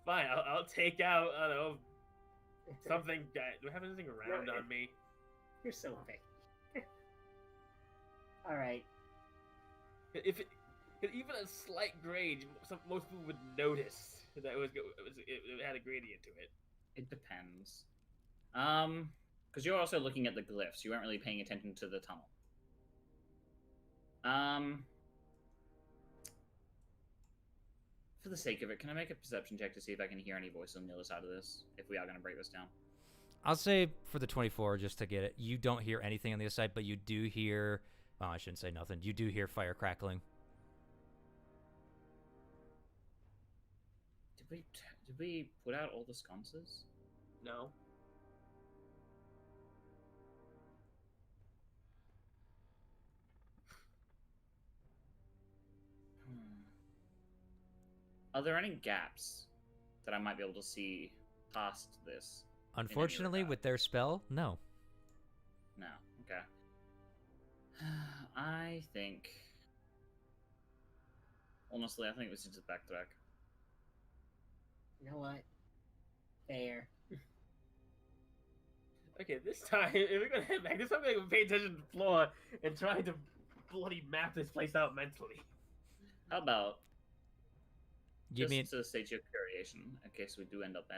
Fine. I'll take out. I don't know. Something. Do I have anything around on me? You're so big. All right. If even a slight grade, most people would notice that it had a gradient to it. It depends. Because you're also looking at the glyphs. You weren't really paying attention to the tunnel. For the sake of it, can I make a perception check to see if I can hear any voices on the other side of this? If we are going to break this down. I'll say for the 24, just to get it, you don't hear anything on the other side, but you do hear... Oh, I shouldn't say nothing. You do hear fire crackling. Did we put out all the sconces? No. Are there any gaps that I might be able to see past this? Unfortunately, with their spell, no. No. Okay. I think... Honestly, I think we should just backtrack. You know what? Fair. Okay, this time, if we're gonna head back, this time we're gonna pay attention to the floor and try to bloody map this place out mentally. How about... Give me to state your variation, in case we do end up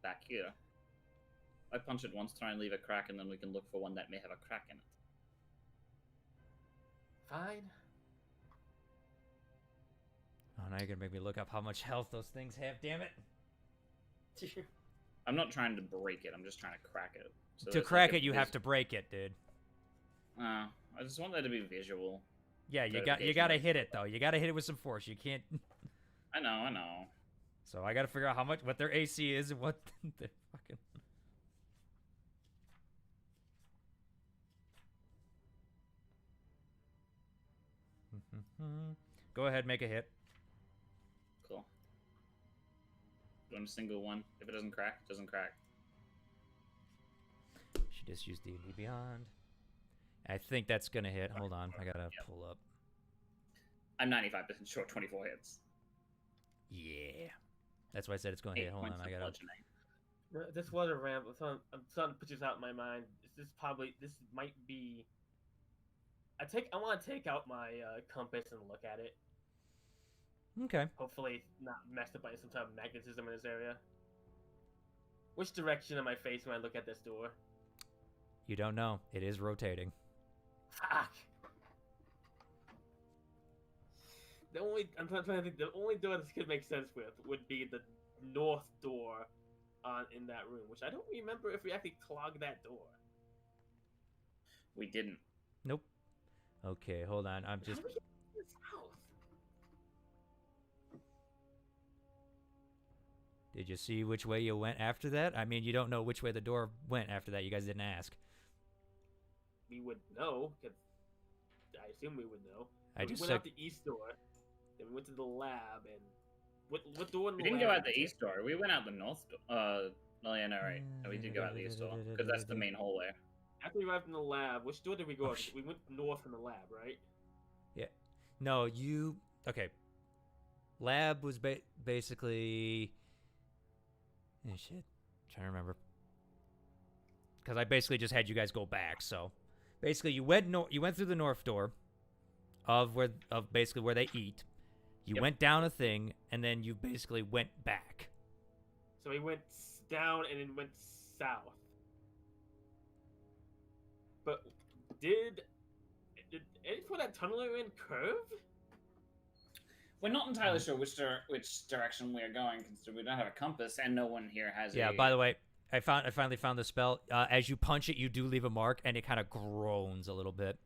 back here. I punch it once, try and leave a crack, and then we can look for one that may have a crack in it. Fine. Oh, now you're gonna make me look up how much health those things have, damn it. I'm not trying to break it. I'm just trying to crack it. So To crack it, you have to break it, dude. I just want that to be visual. Yeah, you gotta hit it though. You gotta hit it with some force. You can't. I know. So I gotta figure out what their AC is and what the fucking. Go ahead, make a hit. Cool. One single one. If it doesn't crack, it doesn't crack. She just used D&D Beyond. I think that's gonna hit. Hold on, I gotta pull up. I'm 95% sure 24 hits. Yeah. That's why I said it's gonna hit. Hold on, I gotta. This was a ramp. I'm starting to put this out in my mind. This might be. I want to take out my compass and look at it. Okay. Hopefully not messed up by some type of magnetism in this area. Which direction am I facing when I look at this door? You don't know. It is rotating. Fuck. I'm trying to think. The only door this could make sense with would be the north door, in that room, which I don't remember if we actually clogged that door. We didn't. Nope. Okay, hold on. I'm just. How did we get to this house? Did you see which way you went after that? I mean, you don't know which way the door went after that. You guys didn't ask. We would know, because I assume we would know. We went out the east door, then we went to the lab, and what door in the We didn't lab go out the east door. We went out the north door. No, yeah, no, right. No, we did go out the east door, because that's the main hallway. After we arrived in the lab, which door did we go out? We went north in the lab, right? Yeah. No, you. Okay. Lab was basically. Oh, shit. Trying to remember. Because I basically just had you guys go back. So, basically, you went through the north door, of basically where they eat. You went down a thing, and then you basically went back. So we went down and then went south. But did any for that tunnel we were in curve? We're not entirely sure which direction we are going, because we don't have a compass, and no one here has. Yeah. By the way, I finally found the spell. As you punch it, you do leave a mark, and it kind of groans a little bit.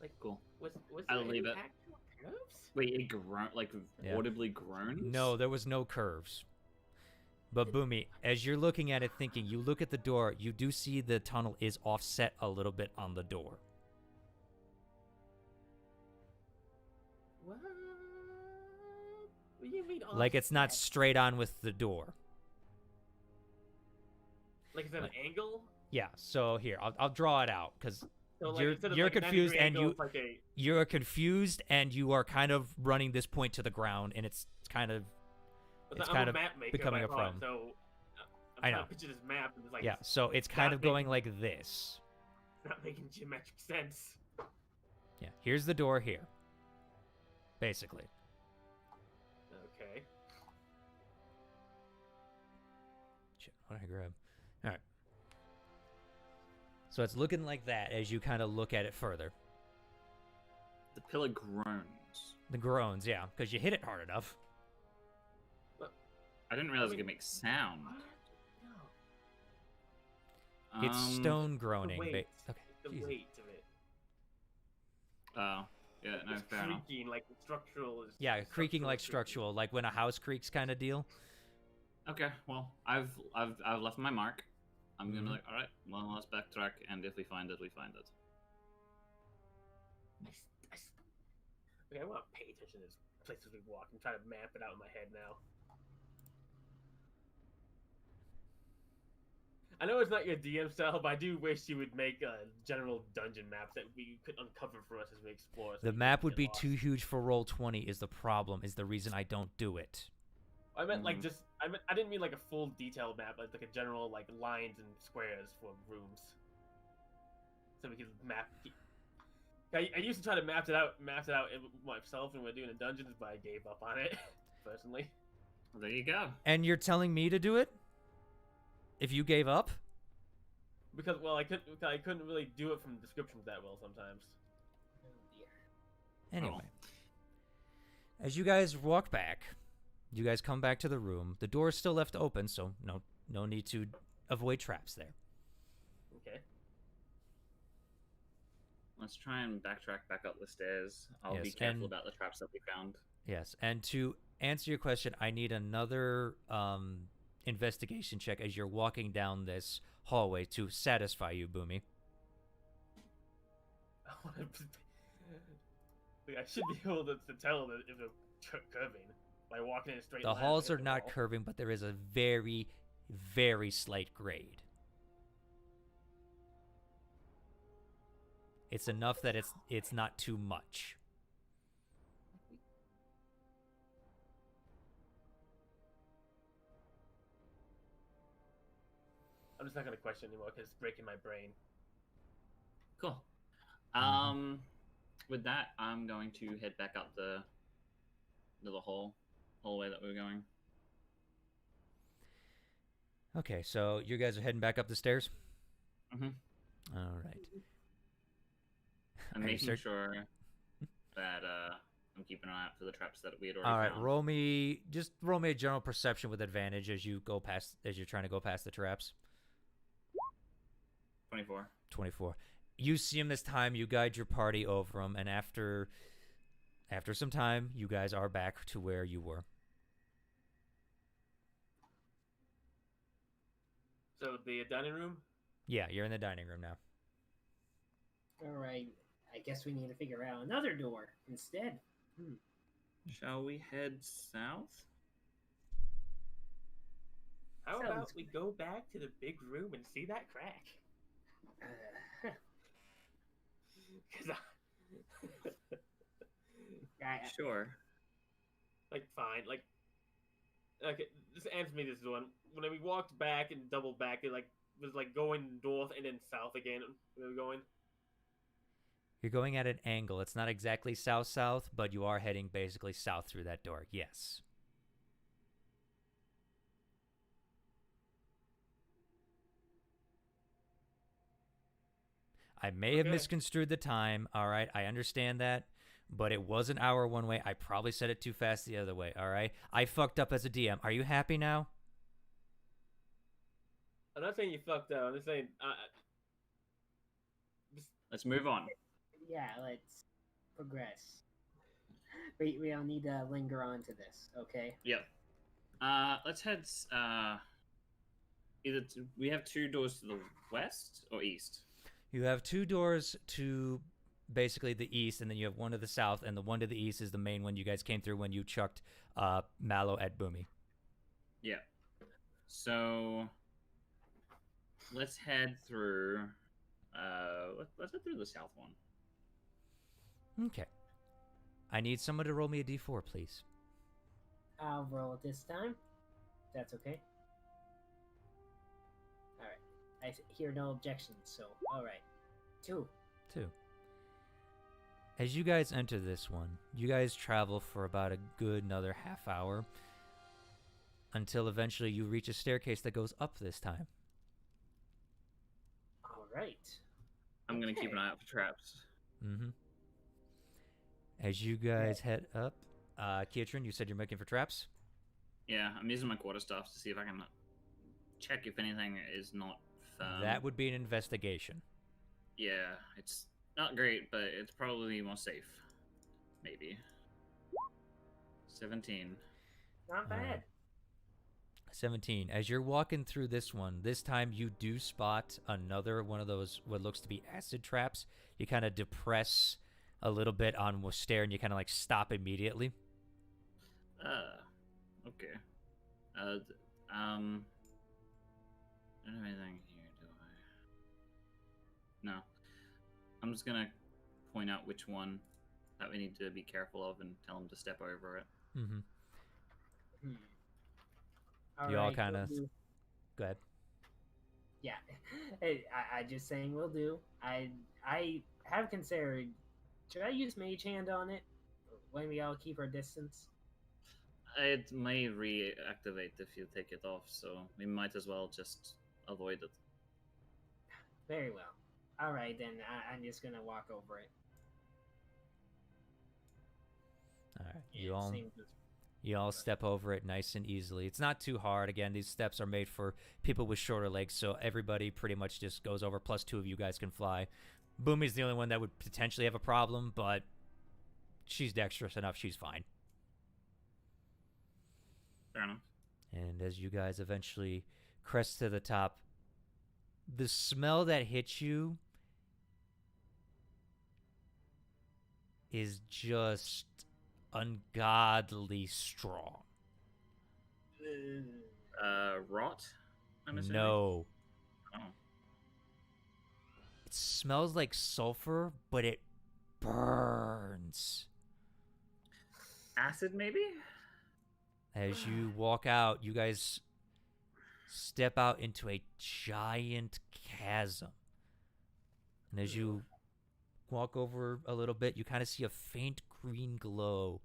Like cool. Was I'll there leave it. actual curves? Wait, it audibly groans? No, there was no curves. But Boomy, as you're looking at it thinking, you look at the door, you do see the tunnel is offset a little bit on the door. What? What do you mean Like it's not offset? straight on with the door. Like it's at an angle? Yeah, so here, I'll draw it out, because So like, you're like confused, and angle, it's like a... you're confused, and you are kind of running this point to the ground, and it's kind of... It's I'm kind a of map maker becoming by a heart, problem. So I'm I trying know. to picture this map, and it's like Yeah, so it's kind not of going making- like this. not making geometric sense. Yeah, here's the door here. Basically. Okay. Shit, what did I grab? Alright. So it's looking like that as you kind of look at it further. The pillar groans. The groans, yeah, because you hit it hard enough. I didn't realize it could make sound. No. It's stone groaning. The weight. Okay. The Jesus. weight of it. Oh, yeah, no, It's fair enough. creaking, like the structural is... Yeah, creaking like creaking. structural, like when a house creaks kind of deal. Okay, well, I've left my mark. I'm gonna Mhm. be like, all right, well, let's backtrack, and if we find it, we find it. Okay, I want to pay attention to this places we walk and try to map it out in my head now. I know it's not your DM style, but I do wish you would make general dungeon maps that we could uncover for us as we explore. So The we map don't would get be lost. too huge for Roll20 is the problem, is the reason I don't do it. I meant like just I didn't mean like a full detailed map, like a general like lines and squares for rooms, so we could map. I used to try to map it out myself when we were doing the dungeons, but I gave up on it personally. Well, there you go. And you're telling me to do it? If you gave up? Because well, I couldn't really do it from descriptions that well sometimes. Anyway. As you guys walk back, You guys come back to the room. The door is still left open, so no need to avoid traps there. Okay. Let's try and backtrack back up the stairs. I'll Yes, be careful and- about the traps that we found. Yes, and to answer your question, I need another investigation check as you're walking down this hallway to satisfy you, Boomy. I should be able to tell that if it's curving by walking in a straight The line. halls to are hit the not wall. curving, but there is a very, very slight grade. It's enough that it's not too much. I'm just not gonna question anymore because it's breaking my brain. Cool. With that, I'm going to head back up the hallway that we were going. Okay, so you guys are heading back up the stairs? Mm-hmm. All right. I'm Are you making sure that I'm keeping an eye out for the traps that we had already All right, found. roll me a general perception with advantage as you're trying to go past the traps. 24. 24. You see him this time, you guide your party over him, and after some time, you guys are back to where you were. So the dining room. Yeah, you're in the dining room now. All right. I guess we need to figure out another door instead. Shall we head south? How Sounds about we go back to the big room and see that crack? Because Sure. like, fine, like, okay, just answer me this one. When we walked back and doubled back, it was like going north and then south again. Where we going? You're going at an angle. It's not exactly south-south, but you are heading basically south through that door. Yes. I may have Okay. misconstrued the time. All right, I understand that, but it was an hour one way. I probably said it too fast the other way. All right, I fucked up as a DM. Are you happy now? I'm not saying you fucked up. I'm just saying. Let's move on. Yeah, let's progress. We don't need to linger on to this, okay? Yep. Let's head. We have two doors to the west or east. You have two doors to basically the east, and then you have one to the south, and the one to the east is the main one you guys came through when you chucked Mallow at Boomy. Yeah. So let's head through. Let's head through the south one. Okay. I need someone to roll me a d4, please. I'll roll it this time. That's okay. Alright. I hear no objections, so alright. 2. 2. As you guys enter this one, you guys travel for about a good another half hour until eventually you reach a staircase that goes up this time. Alright. I'm gonna keep an eye out for traps. Mm-hmm. As you guys head up, Kietrin, you said you're looking for traps? Yeah, I'm using my quarterstaff to see if I can check if anything is not firm. That would be an investigation. Yeah, it's not great, but it's probably more safe. Maybe. 17. Not bad. 17. As you're walking through this one, this time you do spot another one of those what looks to be acid traps. You kind of depress a little bit on a stair and you kind of like stop immediately. Okay. I don't have anything here, do I? No. I'm just gonna point out which one that we need to be careful of and tell them to step over it. Mm-hmm. All You all right, kind of... we'll do. Go ahead. Yeah. Hey, I just saying we'll do. I have considered, should I use Mage Hand on it when we all keep our distance? It may reactivate if you take it off, so we might as well just avoid it. Very well. All right, then I'm just gonna walk over it. All right. Yeah, You all... same as You all step over it nice and easily. It's not too hard. Again, these steps are made for people with shorter legs, so everybody pretty much just goes over, plus 2 of you guys can fly. Boomy's the only one that would potentially have a problem, but she's dexterous enough. She's fine. Fair enough. And as you guys eventually crest to the top, the smell that hits you is just ungodly strong. Rot? I'm assuming? No. Oh. It smells like sulfur, but it burns. Acid, maybe? As you walk out, you guys step out into a giant chasm. And as you walk over a little bit, you kind of see a faint green glow.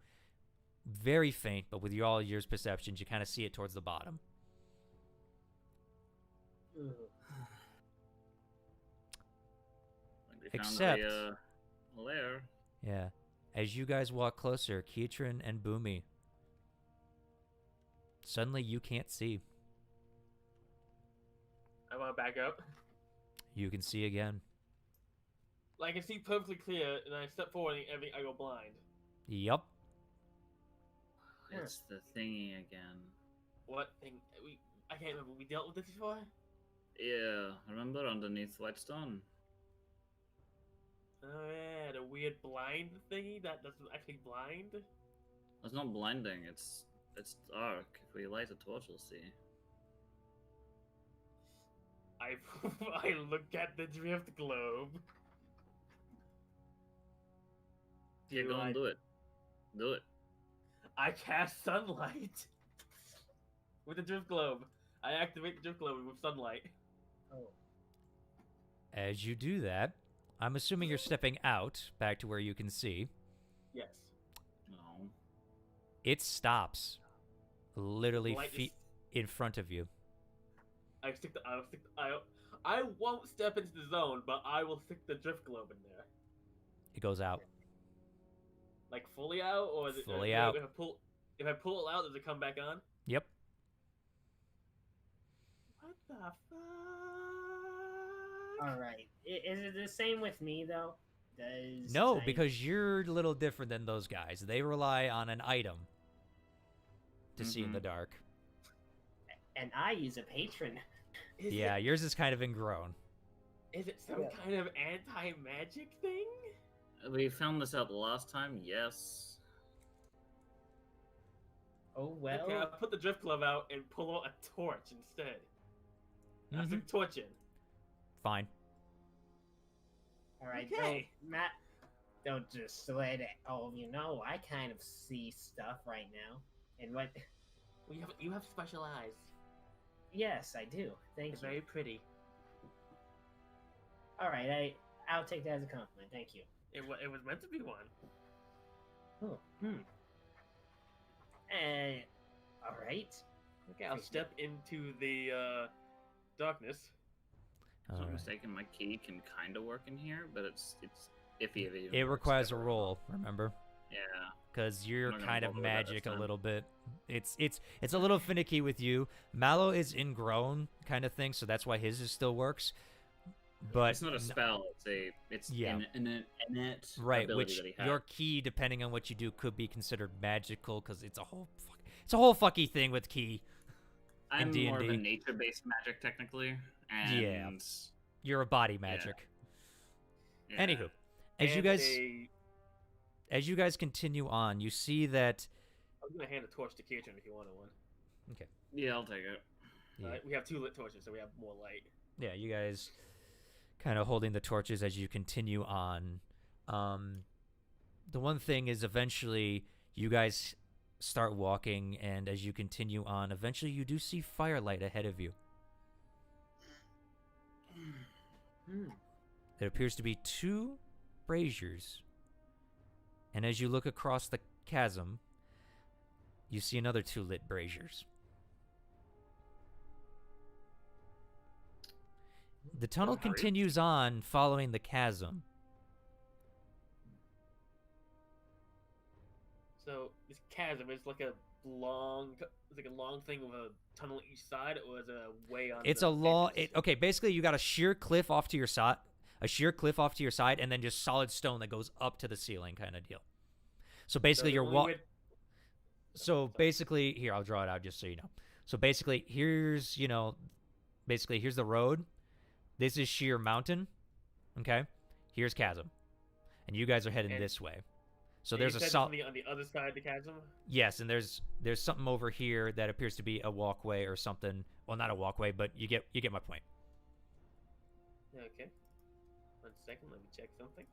Very faint, but with all your perceptions, you kind of see it towards the bottom. Except, lair. Yeah, as you guys walk closer, Keatron and Boomy, suddenly you can't see. I want to back up. You can see again. Like, I can see perfectly clear, and I step forward and I go blind. Yup. It's the thingy again. What thing? I can't remember. We dealt with this before? Yeah, remember underneath Whitestone? Oh yeah, the weird blind thingy that doesn't actually blind? It's not blinding, it's dark. If we light a torch, we'll see. I look at the drift globe. Yeah, go and do it. Do it. I cast sunlight with the drift globe. I activate the drift globe with sunlight. Oh. As you do that, I'm assuming you're stepping out back to where you can see. Yes. No. It stops, literally Light feet in front of you. I won't step into the zone, but I will stick the drift globe in there. It goes out. Like fully out, or is it Fully out. If I pull it out, does it come back on? Yep. What the fuck? All right. Is it the same with me though? No, because you're a little different than those guys. They rely on an item to see in the dark. And I use a patron. Yours is kind of ingrown. Is it some kind of anti-magic thing? We found this out last time, yes. Oh well. Okay, I'll put the drift glove out and pull out a torch instead. I'll stick the torch in. Fine. All right, okay. Don't just let it. Oh, you know, I kind of see stuff right now. And what? You have special eyes. Yes, I do. Thank you. Very pretty. All right, I'll take that as a compliment. Thank you. It was meant to be one. Oh. All right. Okay, I'll step into the darkness. If I'm not mistaken, my key can kind of work in here, but it's iffy. It requires a roll, remember? Yeah. Because you're kind of magic a little bit. It's a little finicky with you. Mallow is ingrown kind of thing, so that's why his still works. But it's not a spell. It's an innate right, ability which that he has. your key, depending on what you do, could be considered magical because it's a whole fucky thing with key. I'm D&D. more of a nature-based magic technically, and you're a body magic. Yeah. Anywho, as you guys continue on, you see that. I'm gonna hand a torch to Keatron if you wanted one. Okay. Yeah, I'll take it. Yeah. We have 2 lit torches, so we have more light. Yeah, you guys kind of holding the torches as you continue on. The one thing is eventually you guys start walking, and as you continue on, eventually you do see firelight ahead of you. There appears to be 2 braziers, and as you look across the chasm, you see another 2 lit braziers. The tunnel continues on following the chasm. So this chasm is like a long thing with a tunnel each side, or is it a way on? It's the a long. edges? Okay, basically you got a sheer cliff off to your side, and then just solid stone that goes up to the ceiling, kind of deal. So basically, So basically, here I'll draw it out just so you know. So basically, here's here's the road. This is sheer mountain. Okay, here's chasm, and you guys are heading this way. So there's a on the other side of the chasm. Yes, and there's something over here that appears to be a walkway or something. Well, not a walkway, but you get my point. Okay. 1 second, let me check something.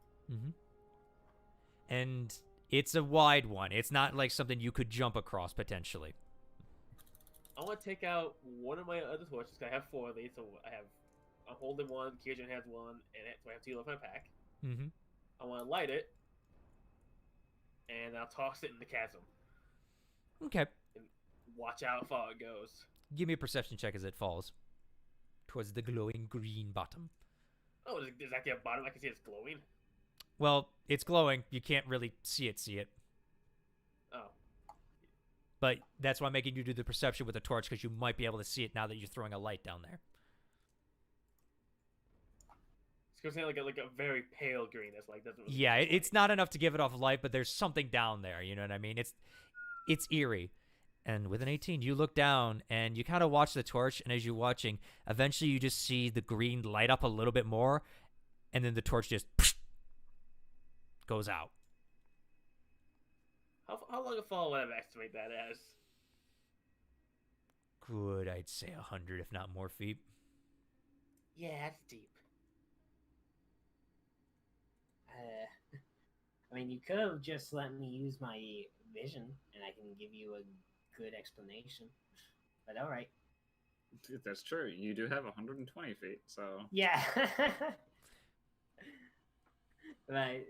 And it's a wide one. It's not like something you could jump across potentially. I want to take out one of my other torches. I have 4 of these, so I'm holding one. Kirjan has one, and so I have 2 left in my pack. I want to light it, and I'll toss it in the chasm. Okay. And watch out how far it goes. Give me a perception check as it falls towards the glowing green bottom. Oh, is that the bottom? I can see it's glowing. Well, it's glowing. You can't really see it. Oh. But that's why I'm making you do the perception with the torch, because you might be able to see it now that you're throwing a light down there. It's going to like a very pale green. That's like doesn't. Really Yeah, it's not enough to give it off light, but there's something down there. You know what I mean? It's eerie. And with an 18, you look down and you kind of watch the torch, and as you're watching, eventually you just see the green light up a little bit more, and then the torch just goes out. How long a fall would I estimate that as? Good, I'd say 100, if not more feet. Yeah, that's deep. I mean, you could have just let me use my vision, and I can give you a good explanation. But all right. That's true. You do have 120 feet, so... Yeah. Right.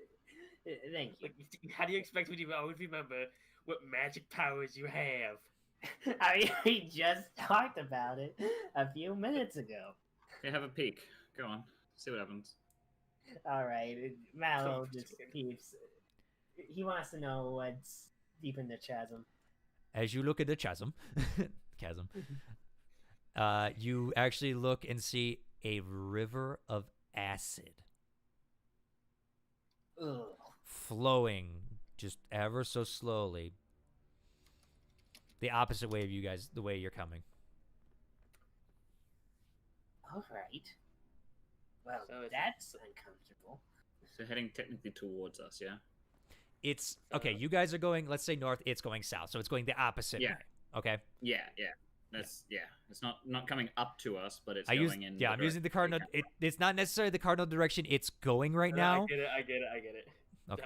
Thank you. Like, how do you expect me to always remember what magic powers you have? I mean, we just talked about it a few minutes ago. Okay, have a peek. Go on. See what happens. All right. Mallow just keeps... He wants to know what's deep in the chasm. As you look at the chasm, you actually look and see a river of acid. Ugh. Flowing just ever so slowly. The opposite way of you guys, the way you're coming. All right. Well, So that's uncomfortable. So heading technically towards us, yeah? It's okay. You guys are going, let's say north. It's going south, so it's going the opposite way. Okay. Yeah. That's It's not coming up to us, but it's I'm using the cardinal. It's not necessarily the cardinal direction it's going right now. I get it. Okay.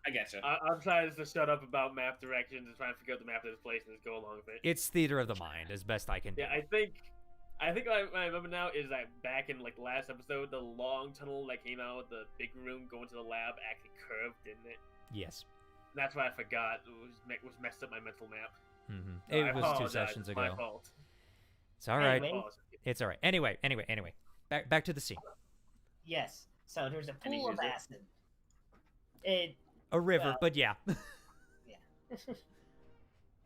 I getcha. I'm trying to shut up about map directions and trying to figure out the map of this place and just go along with it. It's theater of the mind as best I can do. Yeah, I think what I remember now is that back in like the last episode, the long tunnel that came out of the big room going to the lab actually curved, didn't it? Yes. That's what I forgot. It was messed up my mental map. It was 2 sessions ago. My fault. It's all right. Anyway. It's all right. Anyway. Back to the scene. Yes. So there's a Any pool of user? acid. A river, Well- but yeah.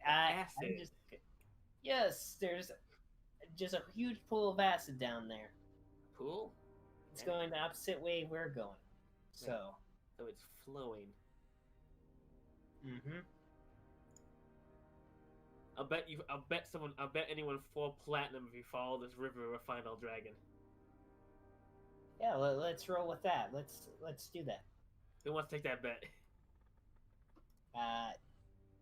Acid. Yes, there's just a huge pool of acid down there. Pool? It's going the opposite way we're going. So. So it's flowing. Mm-hmm. I'll bet anyone 4 platinum if you follow this river or find our dragon. Yeah, let's roll with that. Let's do that. Who wants to take that bet?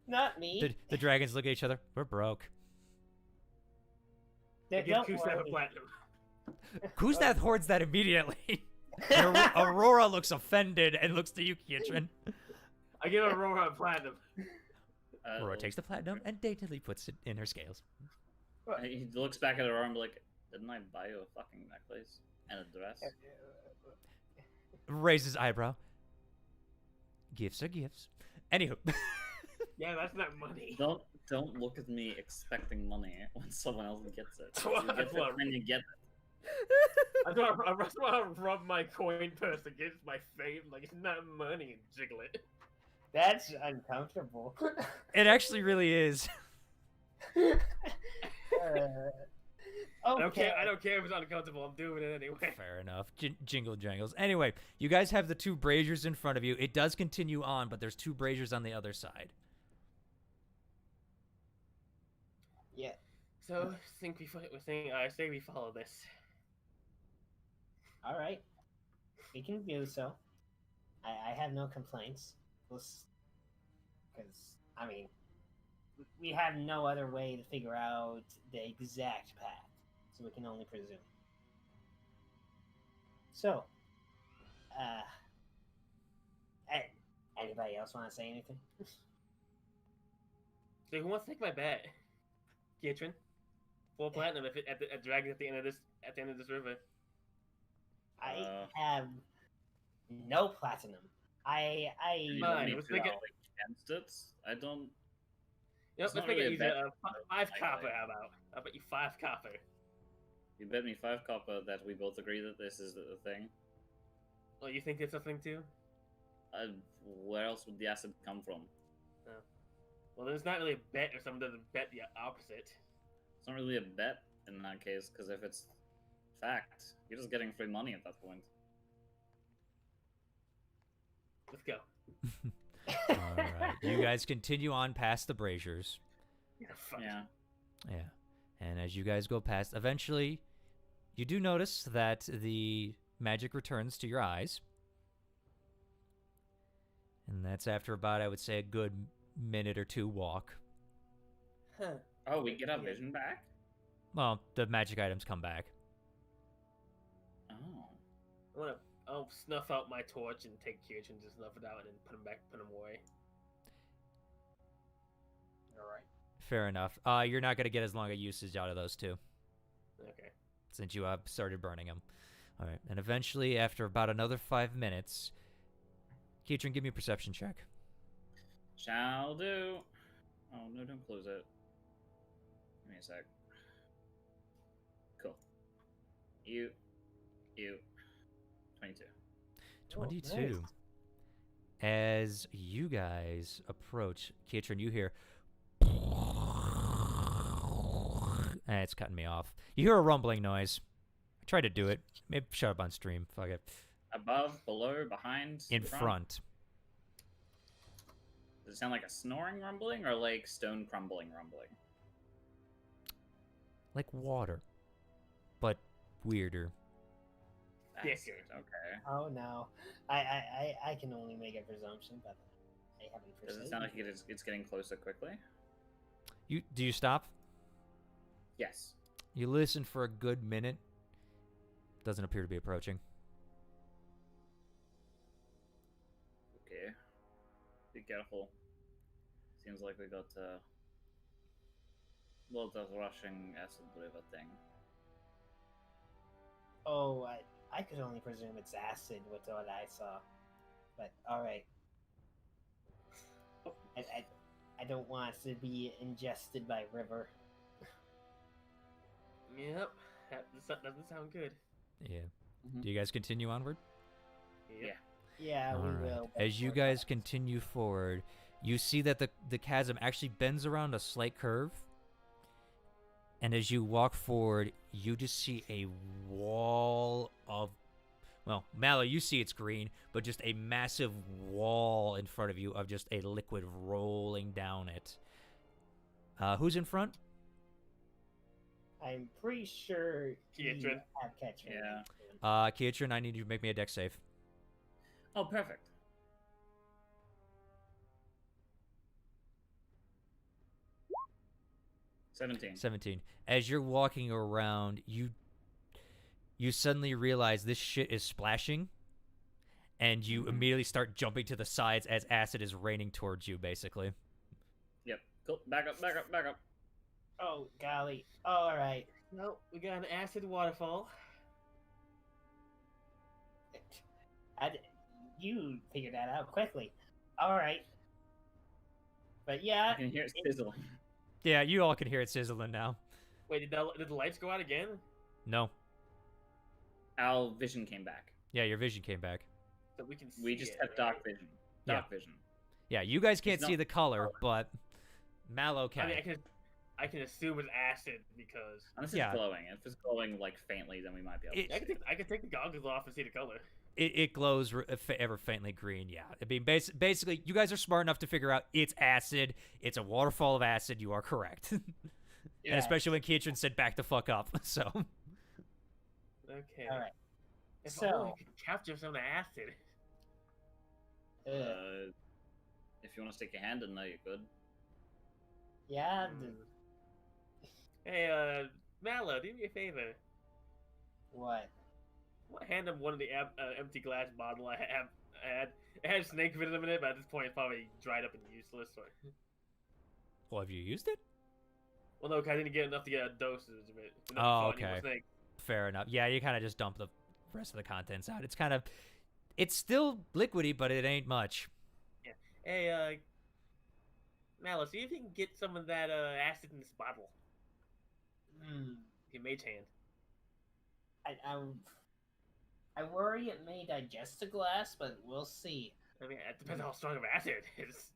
Not me. The dragons look at each other. We're broke. I give Don't Kustav a worry. platinum. Kuznath hoards that immediately. Aurora looks offended and looks to you, Kietrin. I give Aurora a platinum. Aurora takes the platinum and daintily puts it in her scales. He looks back at her arm like, didn't I buy you a fucking necklace and a dress? Raises eyebrow. Gifts are gifts. Anywho. Yeah, that's not money. Don't look at me expecting money when someone else gets it. What? You get it when you get it. I just want to rub my coin purse against my face like it's not money and jiggle it. That's uncomfortable. It actually really is. Okay. I don't care if it's uncomfortable. I'm doing it anyway. Fair enough. Jingle jangles. Anyway, you guys have the two braziers in front of you. It does continue on, but there's two braziers on the other side. Yeah. So I say we follow this. All right. We can do so. I have no complaints. Because, I mean, we have no other way to figure out the exact path, so we can only presume. So, anybody else want to say anything? So who wants to take my bet? Gatrin? 4 platinum if it at dragon at the end of this river. I have no platinum. I Fine, let's make it. Against it. I don't. Yep, let's not make really it a bet. easier. 5 copper. How bet you 5 copper? You bet me 5 copper that we both agree that this is the thing. Oh, you think it's a thing too? Where else would the acid come from? Well, then it's not really a bet if someone doesn't bet the opposite. It's not really a bet in that case, because if it's fact, you're just getting free money at that point. Let's go. All right. You guys continue on past the braziers. Yeah, fuck. Yeah. Yeah. And as you guys go past, eventually, you do notice that the magic returns to your eyes. And that's after about, I would say, a good minute or two walk. Huh. Oh, we get our vision back? Well, the magic items come back. Oh. I'll snuff out my torch and take Kirch and just snuff it out and then put him away. Alright. Fair enough. You're not going to get as long a usage out of those two. Okay. Since you started burning them. All right. And eventually, after about another 5 minutes, Keatron, give me a perception check. Shall do. Oh, no, don't close it. Give me a sec. Cool. You. 22. 22. Nice. As you guys approach, Keatron, you hear... it's cutting me off. You hear a rumbling noise. I tried to do it. Maybe shut up on stream. Fuck it. Above, below, behind? In front. Does it sound like a snoring rumbling or like stone crumbling rumbling? Like water. But weirder. That's, Thicker. okay. Oh no. I can only make a presumption, but I haven't Does proceeded. it sound like it's getting closer quickly? Do you stop? Yes. You listen for a good minute. Doesn't appear to be approaching. Okay. Be careful. Seems like we got a lot of rushing acid river thing. Oh, I could only presume it's acid with what I saw. But alright. I don't want to be ingested by river. Yep. That doesn't sound good. Yeah. Mhm. Do you guys continue onward? Yep. Yeah, All we right. will. but As you for guys that- continue forward, you see that the chasm actually bends around a slight curve. And as you walk forward, you just see a wall of... Well, Mallow, you see it's green, but just a massive wall in front of you of just a liquid rolling down it. Who's in front? I'm pretty sure you Keatron. have catcher. Yeah. Keatron, I need you to make me a dex save. Oh, perfect. $17. 17. As you're walking around, you suddenly realize this shit is splashing, and you immediately start jumping to the sides as acid is raining towards you, basically. Yep. Cool. Back up. Oh, golly. Alright. No, we got an acid waterfall. You figured that out quickly. Alright. But yeah, I can hear it sizzling. Yeah, you all can hear it sizzling now. Wait, did the lights go out again? No. Our vision came back. Yeah, your vision came back. So we can see We just it, have right? dark vision. Dark vision. Yeah, you guys can't see the color, but Mallow can. I mean, I can assume it's acid because. Unless it's glowing. If it's glowing like faintly, then we might be able to. I can take the goggles off and see the color. It glows ever faintly green. Yeah, I mean, basically, you guys are smart enough to figure out it's acid. It's a waterfall of acid. You are correct. Yeah. And especially when Keitron said "back the fuck up." So. Okay. All right. If only I could capture some of the acid. If you want to stick your hand in there, you could. Yeah. Hey, Mallow, do me a favor. What? Hand him one of the empty glass bottle I had. It had snake venom in it, but at this point it's probably dried up and useless. So. Well, have you used it? Well, no, 'cause I didn't get enough to get a dosage of it. Oh, okay. Fair enough. Yeah, you kind of just dump the rest of the contents out. It's still liquidy, but it ain't much. Yeah. Hey, Mallow, see if you can get some of that acid in this bottle. Your mage hand. I worry it may digest the glass, but we'll see. I mean, it depends how strong of acid it is.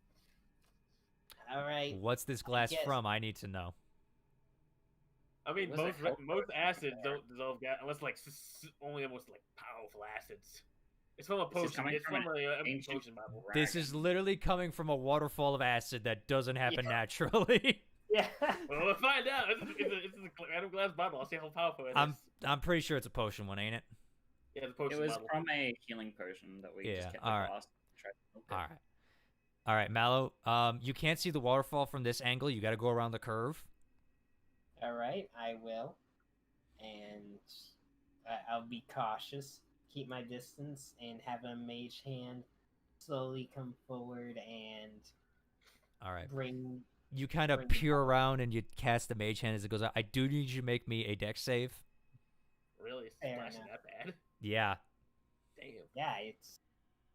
All right. What's this glass from? I need to know. I mean, most acids don't dissolve gas unless only the most powerful acids. It's from a potion. It's from a potion bottle. This is literally coming from a waterfall of acid that doesn't happen naturally. Yeah. Well, we'll find out. It's a random glass bottle. I'll see how powerful it is. I'm pretty sure it's a potion one, ain't it? Yeah, the potion bottle. It was bottle. from a healing potion that we just kept lost. All right, Mallow. You can't see the waterfall from this angle. You got to go around the curve. All right, I will, and I'll be cautious, keep my distance, and have a mage hand slowly come forward and. All right. Bring. You kind of peer around and you cast the mage hand as it goes out. I do need you to make me a dex save. Really? Splashing that bad? Yeah. Damn. Yeah,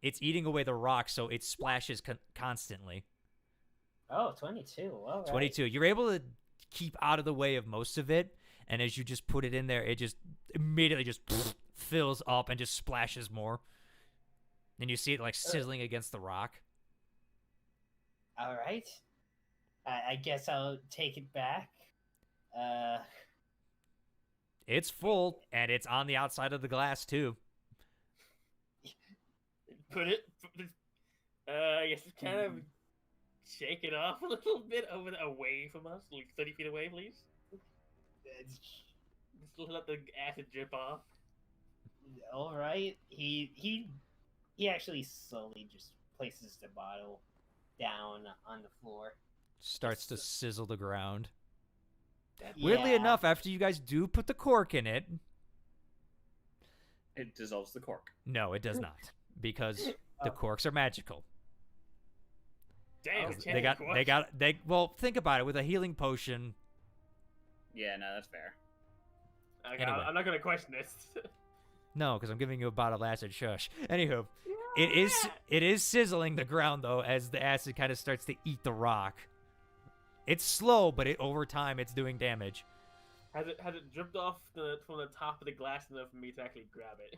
it's eating away the rock, so it splashes constantly. Oh, 22. All right. 22. You're able to keep out of the way of most of it, and as you just put it in there, it just immediately just fills up and just splashes more. And you see it sizzling against the rock. All right. I guess I'll take it back. It's full, and it's on the outside of the glass, too. I guess kind of shake it off a little bit away from us, 30 feet away, please. Just let the acid drip off. All right. He actually slowly just places the bottle down on the floor. Starts to sizzle the ground. Weirdly enough, after you guys do put the cork in it, it dissolves the cork. No, it does not, because the corks are magical. Damn, well, think about it. With a healing potion. Yeah, no, that's fair. Anyway. I'm not gonna question this. No, because I'm giving you a bottle of acid. Shush. Anywho, it is sizzling the ground though as the acid kind of starts to eat the rock. It's slow, but over time it's doing damage. Has it dripped off from the top of the glass enough for me to actually grab it?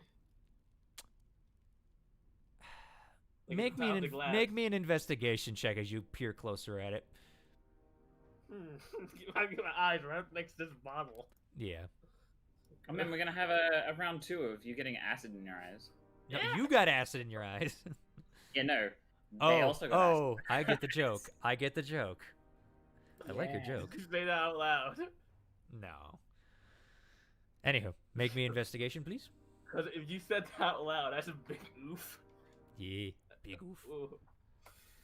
Make me an investigation check as you peer closer at it. I get my eyes right next to this bottle. Yeah. I mean, we're gonna have a round 2 of you getting acid in your eyes. No, you got acid in your eyes. Yeah, no. They also got acid. I get the joke. I get the joke. I like your joke. Say that out loud. No. Anywho, make me an investigation, please. Because if you said that out loud, that's a big oof. Yeah, big oof. Ooh.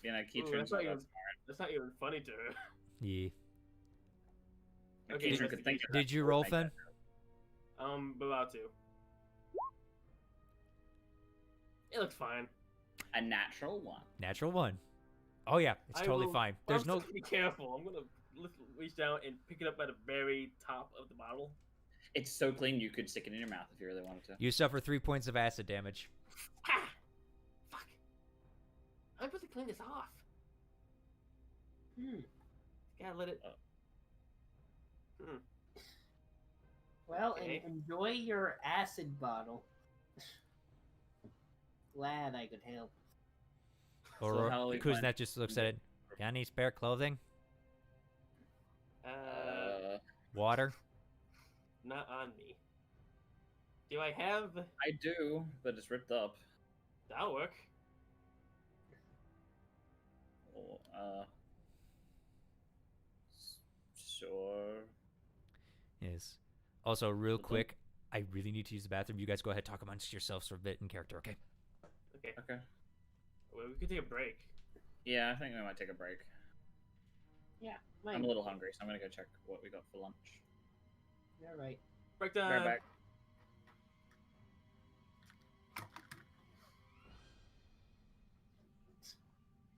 You know, that's not even funny to her. Yeah. Okay, did you roll, Fen? About to. It looks fine. A natural 1. Natural 1. Oh yeah, it's totally fine. There's no. Be careful. I'm gonna reach down and pick it up at the very top of the bottle. It's so clean you could stick it in your mouth if you really wanted to. You suffer 3 points of acid damage. Ah! Fuck! I'm supposed to clean this off. Gotta let it. Well, enjoy your acid bottle. Glad I could help. Or how we Kuznets find- just looks at it. Got any spare clothing? Water? Not on me. Do I have? I do, but it's ripped up. That'll work. Oh, sure. Yes. Also, real quick, I really need to use the bathroom. You guys go ahead, talk amongst yourselves for a bit in character, okay? Okay. Okay. Well, we could take a break. Yeah, I think we might take a break. Yeah. I'm a little hungry, so I'm gonna go check what we got for lunch. All right. Break Be time. right back.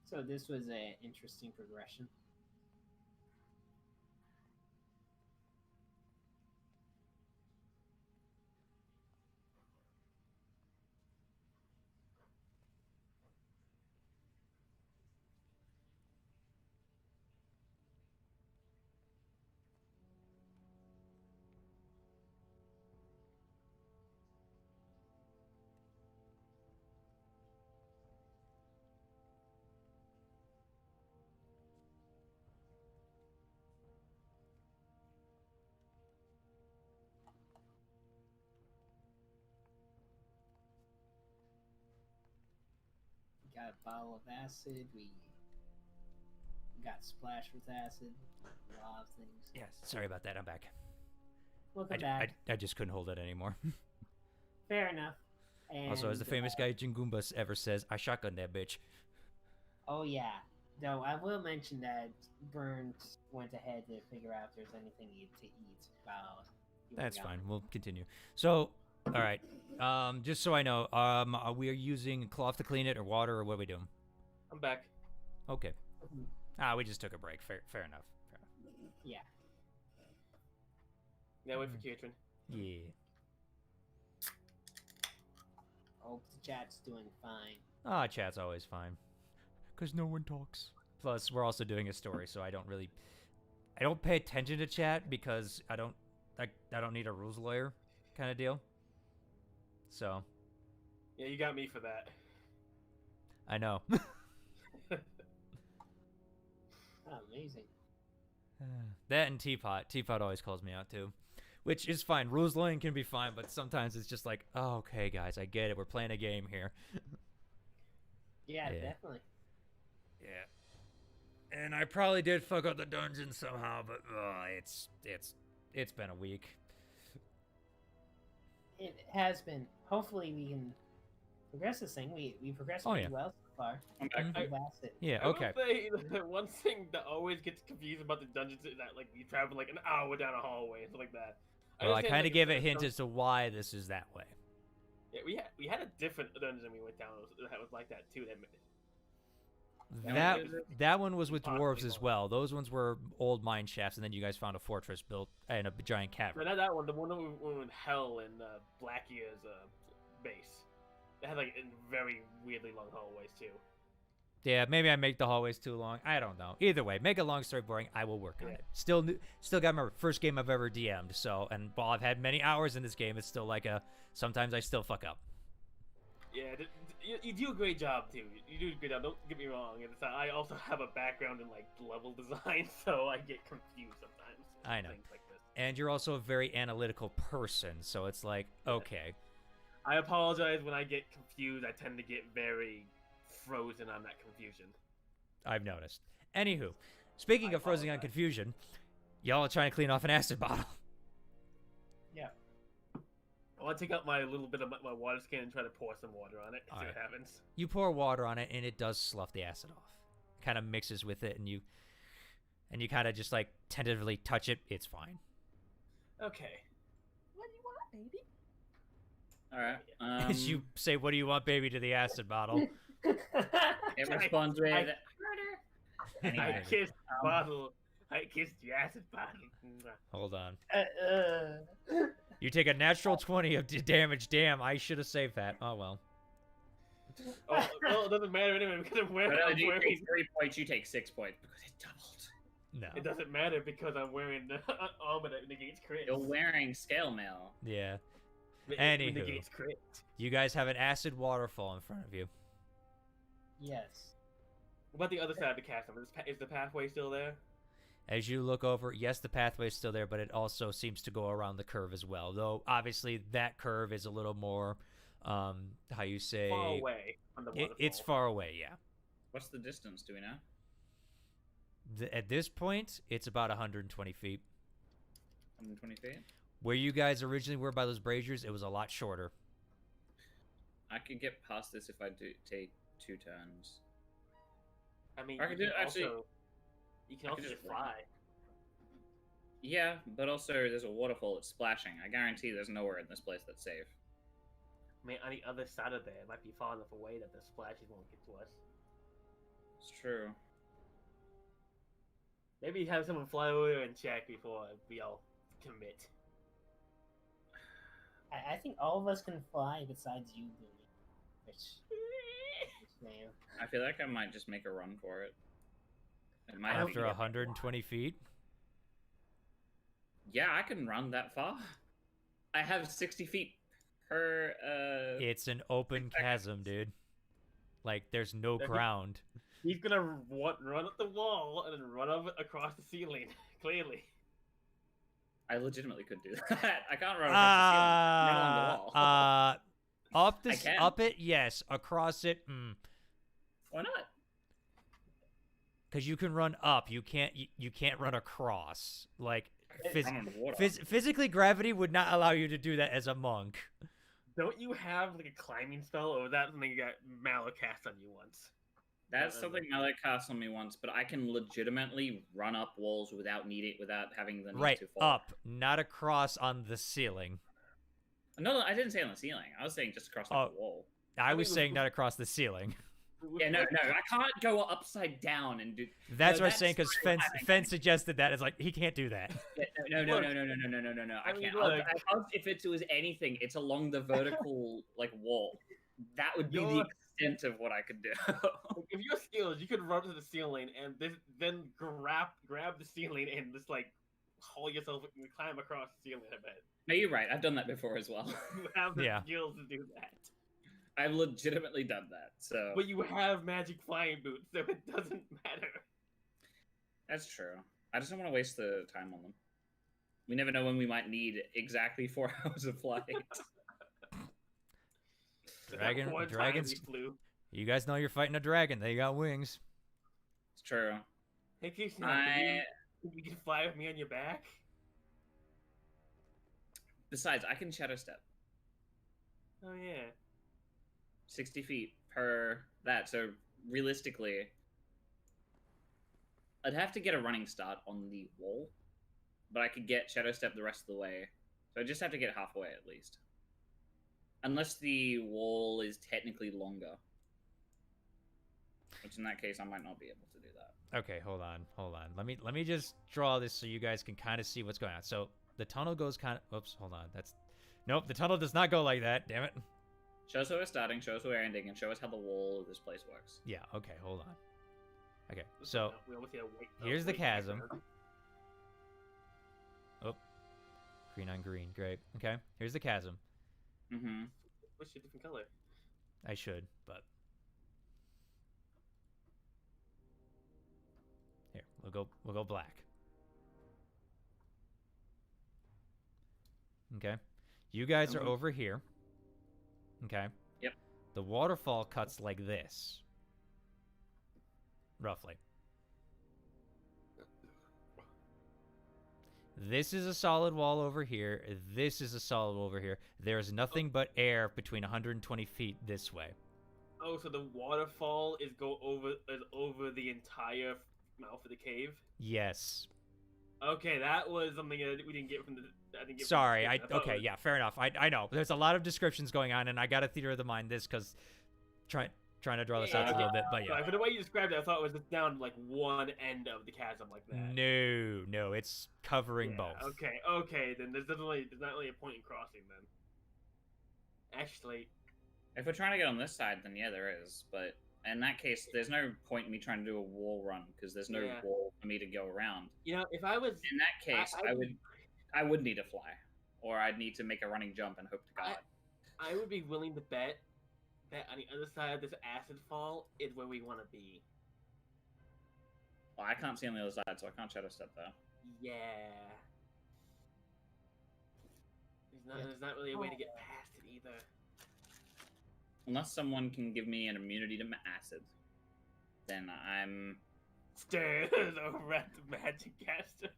So this was an interesting progression. We got a bottle of acid. We got splashed with acid. A lot of things. Yes, sorry about that. I'm back. Welcome back. I just couldn't hold it anymore. Fair enough. And, Also, as the famous guy Jingumbas ever says, I shotgun that bitch. Oh yeah. Though I will mention that Burnt went ahead to figure out if there's anything to eat while you were That's gone. fine. We'll continue. So, all right. Just so I know, are we using cloth to clean it or water or what are we doing? I'm back. Okay. Mhm. We just took a break. Fair enough. Fair enough. Yeah. Now wait for Katrin. Yeah. Hope the chat's doing fine. Chat's always fine. Because no one talks. Plus, we're also doing a story, so I don't pay attention to chat because I don't need a rules lawyer kind of deal. So. Yeah, you got me for that. I know. Oh, amazing. That and Teapot. Teapot always calls me out too. Which is fine. Rules lawyering can be fine, but sometimes it's just like, oh, okay, guys, I get it. We're playing a game here. Yeah, Yeah. definitely. Yeah. And I probably did fuck up the dungeon somehow, but it's been a week. It has been. Hopefully we can progress this thing. We progressed Oh, pretty yeah. well so far. I'm back. Mhm. We've lasted. Yeah, I will okay. say that one thing that always gets confused about the dungeons is that like you travel like an hour down a hallway and stuff like that. Well, I understand, kind of like, gave a some- hint as to why this is that way. Yeah, we had a different dungeon we went down that was like that too. That one was with Possibly dwarves as long. well. Those ones were old mine shafts, and then you guys found a fortress built in a giant No, cavern. not that one. The one that we went in Hell in Blackier's base. It had like in very weirdly long hallways too. Yeah, maybe I make the hallways too long. I don't know. Either way, make a long story boring. I will work on Yeah. it. Still got my first game I've ever DM'd. So, and while I've had many hours in this game, it's still like sometimes I still fuck up. Yeah, you do a great job too. You do a good job. Don't get me wrong. And I also have a background in like level design, so I get confused sometimes. with I know. Things like this. And you're also a very analytical person, so it's like, okay. I apologize when I get confused. I tend to get very frozen on that confusion. I've noticed. Anywho, speaking I of frozen on apologize. confusion, y'all are trying to clean off an acid bottle. Yeah. I want to take out my little bit of my water skin and try to pour some water on it and see Alright. what happens. You pour water on it, and it does slough the acid off. Kind of mixes with it, and you kind of just like tentatively touch it. It's fine. Okay. What do you want, baby? All right. As you say, "What do you want, baby?" to the acid bottle. It responds with I murder. I Anyway, kissed the bottle. I kissed the acid bottle. Hold on. uh, You take a natural 20 of damage. Damn, I should have saved that. Oh well. Oh, well, it doesn't matter anyway because I'm wearing. but I'm you wearing take 3 points, you take 6 points because it doubled. No. it doesn't matter because I'm wearing the armor that negates crit. You're wearing scale mail. Yeah. It Anywho. negates crit. You guys have an acid waterfall in front of you. yes. What about the other side of the chasm? Is the pathway still there? As you look over, yes, the pathway is still there, but it also seems to go around the curve as well. Though, obviously, that curve is a little more, how you say... Far away from the waterfall. It's far away, yeah. What's the distance, do we know? At this point, it's about 120 feet. 120 feet? Where you guys originally were by those braziers, it was a lot shorter. I could get past this if I do take 2 turns. I mean, I could you can also just fly. Yeah, but also there's a waterfall that's splashing. I guarantee there's nowhere in this place that's safe. I mean, on the other side of there, it might be far enough away that the splashes won't get to us. It's true. Maybe have someone fly over and check before we all commit. I think all of us can fly besides you, Boomy. Which man. I feel like I might just make a run for it. It might After be- 120 feet? Yeah, I can run that far. I have 60 feet per. It's an open chasm, dude. Like, there's no ground. He's gonna run up the wall and then run up across the ceiling. Clearly. I legitimately could do that. I can't run across the ceiling. Run on the wall. Up I can. up it, yes. Across it, Why not? Because you can run up. You can't run across. Like, I can run on the water. physically, gravity would not allow you to do that as a monk. Don't you have like a climbing spell, or was that something you got Mallow cast on you once? That's something Malik cast on me once, but I can legitimately run up walls without having the need to fall. Up, not across on the ceiling. No, I didn't say on the ceiling. I was saying just across the wall. I was saying not across the ceiling. Yeah, no, I can't go upside down and do. That's what I was saying, because Fen suggested that. It's like, he can't do that. No. I can't. If it was anything, it's along the vertical wall. That would be the extent of what I could do. If your skills, you could run to the ceiling and then grab the ceiling and just haul yourself and climb across the ceiling. I bet. No, you're right. I've done that before as well. You have the skills to do that. I've legitimately done that. So. But you have magic flying boots, so it doesn't matter. That's true. I just don't want to waste the time on them. We never know when we might need exactly 4 hours of flight. Dragons. You guys know you're fighting a dragon. They got wings. It's true. Hey, Keisha, you can fly with me on your back? Besides, I can shadow step. Oh, yeah. 60 feet per that. So realistically, I'd have to get a running start on the wall, but I could get shadow step the rest of the way. So I just have to get halfway at least. Unless the wall is technically longer. Which in that case, I might not be able to do that. Okay, hold on. Let me just draw this so you guys can kind of see what's going on. So the tunnel goes kind of... Oops, hold on. Nope, the tunnel does not go like that. Damn it. Show us where we're starting, show us where we're ending, and show us how the wall of this place works. Yeah, okay, hold on. Okay, so here's the chasm. Oh, green on green, great. Okay, here's the chasm. Mm-hmm. What's your different color? I should, but here we'll go black. Okay, you guys are over here. Okay. Yep. The waterfall cuts like this. Roughly. This is a solid wall over here. This is a solid wall over here. There's nothing but air between 120 feet this way. Oh, so the waterfall is over the entire mouth of the cave? Yes. Okay, that was something that we didn't get from the... Sorry, okay, yeah, fair enough. I know. There's a lot of descriptions going on, and I got a theater of the mind this because trying to draw this out a little bit, but yeah. For the way you described it, I thought it was just down one end of the chasm like that. No, it's covering both. Okay, then there's not really a point in crossing then. Actually, if we're trying to get on this side, then yeah, there is. But in that case, there's no point in me trying to do a wall run because there's no wall for me to go around. If I was in that case, I would need to fly, or I'd need to make a running jump and hope to God. I would be willing to bet that on the other side of this acid fall is where we want to be. Well, I can't see on the other side, so I can't shadow step there. Yeah. There's not really a way to get past it either. Unless someone can give me an immunity to acid, then I'm... Stay the rat magic caster.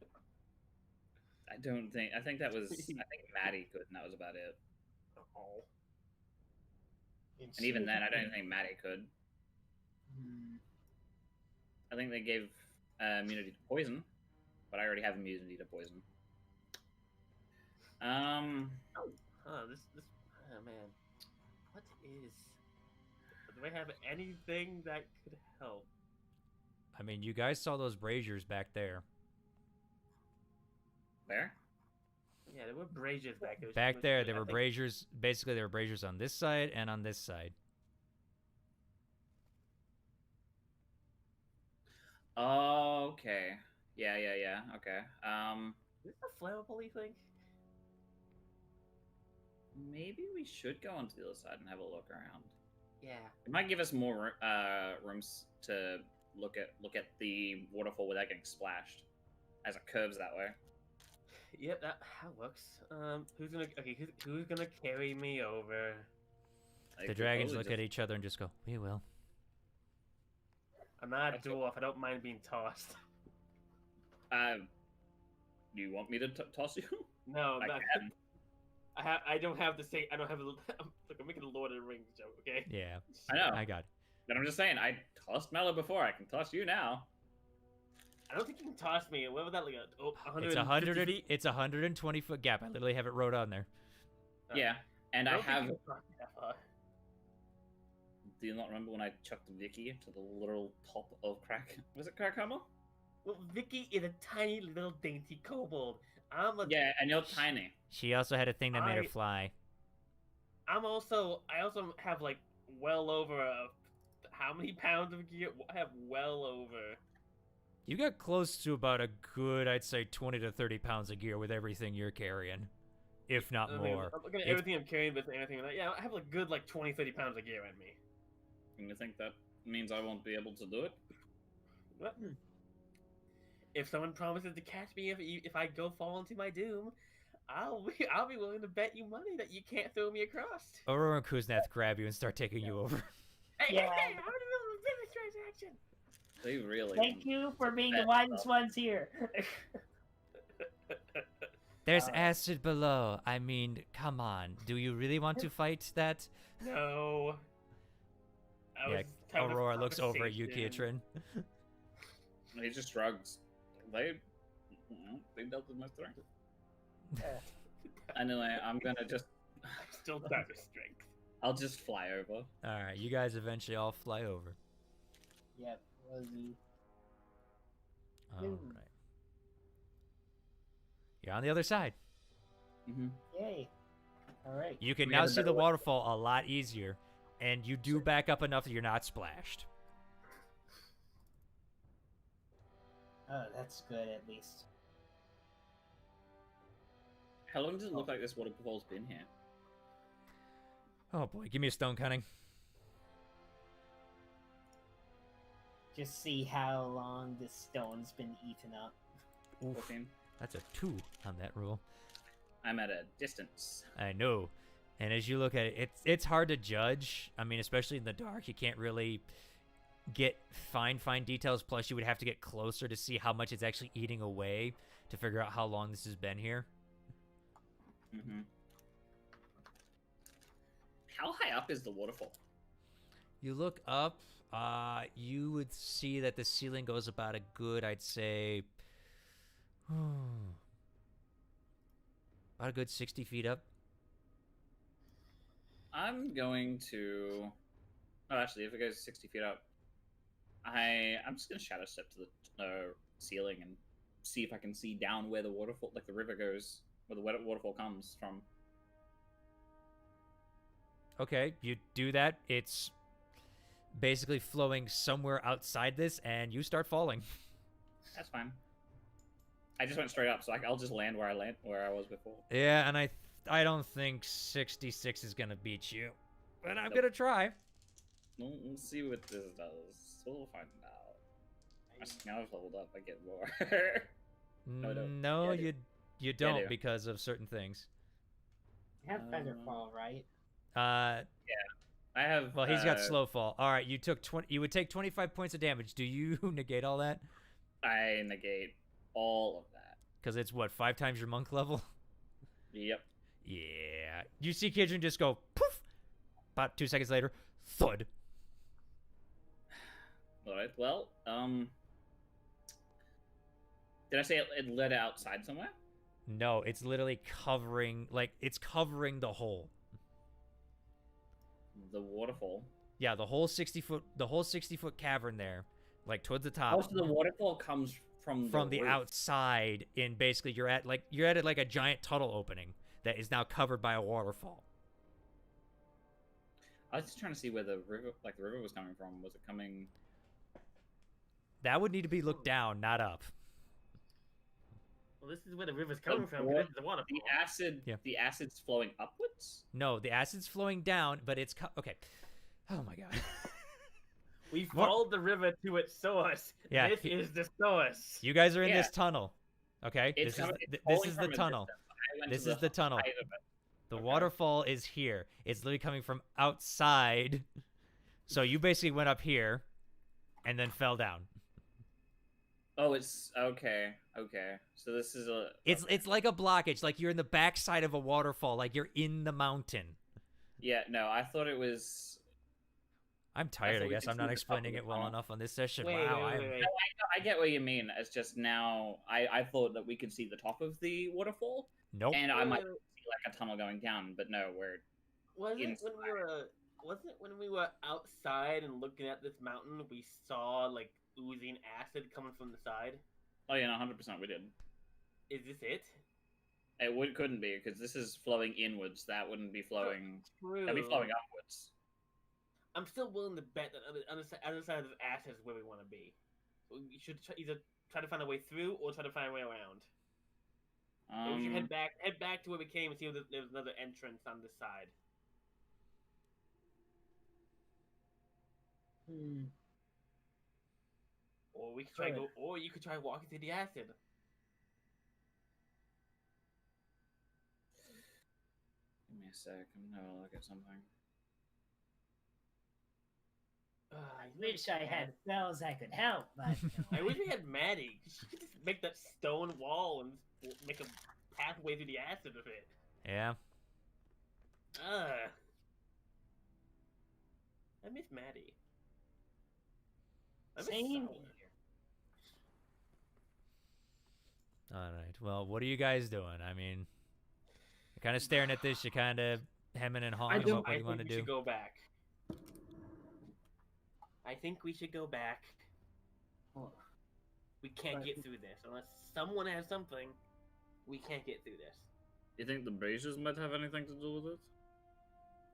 I think that was... I think Maddie could, and that was about it. Oh. And even then, I don't think Maddie could. I think they gave immunity to poison, but I already have immunity to poison. Oh, this. Oh man, what is? Do I have anything that could help? I mean, you guys saw those braziers back there. Where? Yeah, there were braziers back there. Back there, there were braziers. Basically, there were braziers on this side and on this side. Oh, okay. Yeah. Okay. Is this a flammable thing? Maybe we should go onto the other side and have a look around. Yeah. It might give us more rooms to look at the waterfall without getting splashed, as it curves that way. Yep, that works. Who's gonna carry me over? The dragons look at each other and just go, "We will." I'm not a dwarf. I don't mind being tossed. Do you want me to toss you? No, I can. I don't have the same. I don't have a. Look, I'm making a Lord of the Rings joke, okay? Yeah, I know. I got it. But I'm just saying, I tossed Mello before. I can toss you now. I don't think you can toss me. What was that like? It's 100. It's 120-foot gap. I literally have it wrote on there. Yeah, and I have. Think you can toss me that far. Do you not remember when I chucked Vicky to the literal top of Crack? Was it Crack Hammer? Well, Vicky is a tiny little dainty kobold. Yeah, and you're tiny. She also had a thing that made her fly. I also have like well over how many pounds of gear? I have well over. You got close to about a good, I'd say, 20 to 30 pounds of gear with everything you're carrying, if not more. I'm looking at everything I'm carrying with anything like that. Yeah, I have a good like 20, 30 pounds of gear on me. And you think that means I won't be able to do it? What? If someone promises to catch me if I go fall into my doom, I'll be willing to bet you money that you can't throw me across. Aurora and Kuznath grab you and start taking you over. Hey, Yeah. hey, I'm in the middle of a business transaction. They really. Thank you for being the wisest ones here. There's acid below. I mean, come on. Do you really want to fight that? No. Aurora looks over at you, Kiatrin. He just shrugs. They dealt with my strength. Anyway, I'm gonna just. Still down to strength. I'll just fly over. All right, you guys eventually all fly over. Yep, Rosie. All right. You're on the other side. Mm-hmm. Yay. All right. You can now see the waterfall a lot easier, and you do back up enough that you're not splashed. Oh, that's good at least. How long does it look like this waterfall's been here? Oh boy, give me a stone cunning. Just see how long this stone's been eaten up. Oof, 14. that's a 2 on that rule. I'm at a distance. I know. And as you look at it, it's hard to judge. I mean, especially in the dark, you can't really get fine details. Plus, you would have to get closer to see how much it's actually eating away to figure out how long this has been here. Mm-hmm. How high up is the waterfall? You look up, you would see that the ceiling goes about a good, I'd say, about a good 60 feet up. I'm going to... Oh, actually, if it goes 60 feet up, I'm just going to shadow step to the ceiling and see if I can see down where the waterfall, like the river goes, where the waterfall comes from. Okay, you do that. It's basically flowing somewhere outside this, and you start falling. That's fine. I just went straight up, so I'll just land where I was before. Yeah, and I don't think 66 is gonna beat you, but I'm gonna try. We'll see what this does. We'll find out. Now I've leveled up. I get more. No, I don't. No, Yeah, you don't I do. because of certain things. You have Featherfall, right? Uh, I have. well, he's got slow fall. All right, you took 20. You would take 25 points of damage. Do you negate all that? I negate all of that. Because it's what, 5 times your monk level? Yep. Yeah. You see Kidron just go poof. About 2 seconds later, thud. All right. Well, did I say it led outside somewhere? No, it's literally covering, like, it's covering the hole. The waterfall. Yeah, the whole 60-foot cavern there, like towards the top. Most of the waterfall comes from the roof. outside, and basically you're at like a giant tunnel opening that is now covered by a waterfall. I was just trying to see where the river was coming from. Was it coming? That would need to be looked down, not up. Well, this is where the river's coming from. This is the waterfall. The acid. Yeah. The acid's flowing upwards. No, the acid's flowing down, but it's okay. Oh my god. We followed the river to its source. Yeah, This is the source. You guys are in this tunnel. Okay? It's this falling is from the a tunnel. distance. This is the tunnel. height of it. The Okay. waterfall is here. It's literally coming from outside. So you basically went up here and then fell down. Oh, it's okay. Okay, so this is a. It's like a blockage, like you're in the backside of a waterfall, like you're in the mountain. Yeah, no, I thought it was. I'm tired, so I we guess. can I'm see not the explaining top it of the well tunnel. enough on this session. Wait, Wow. wait. No, I get what you mean. It's just now I thought that we could see the top of the waterfall, Nope. and I might see like a tunnel going down, but no, we're Wasn't inside. when we were outside and looking at this mountain, we saw like oozing acid coming from the side? Oh yeah, no, 100% we did. Is this it? Couldn't be because this is flowing inwards. That wouldn't be flowing. True. That'd be flowing upwards. I'm still willing to bet that other side of this acid is where we want to be. We should either try to find a way through or try to find a way around. Maybe we should head back to where we came and see if there's another entrance on this side. Or we could try or you could try walking through the acid. Give me a sec. I'm gonna have a look at something. I wish I had spells that could help, but I wish we had Maddie. She could just make that stone wall and make a pathway through the acid of it. Yeah. I miss Maddie. same here. All right. Well, what are you guys doing? I mean, you're kind of staring at this. You're kind of hemming and hawing. What do you want to do? Should go back. I think we should go back. We can't get through this unless someone has something. We can't get through this. You think the braziers might have anything to do with it?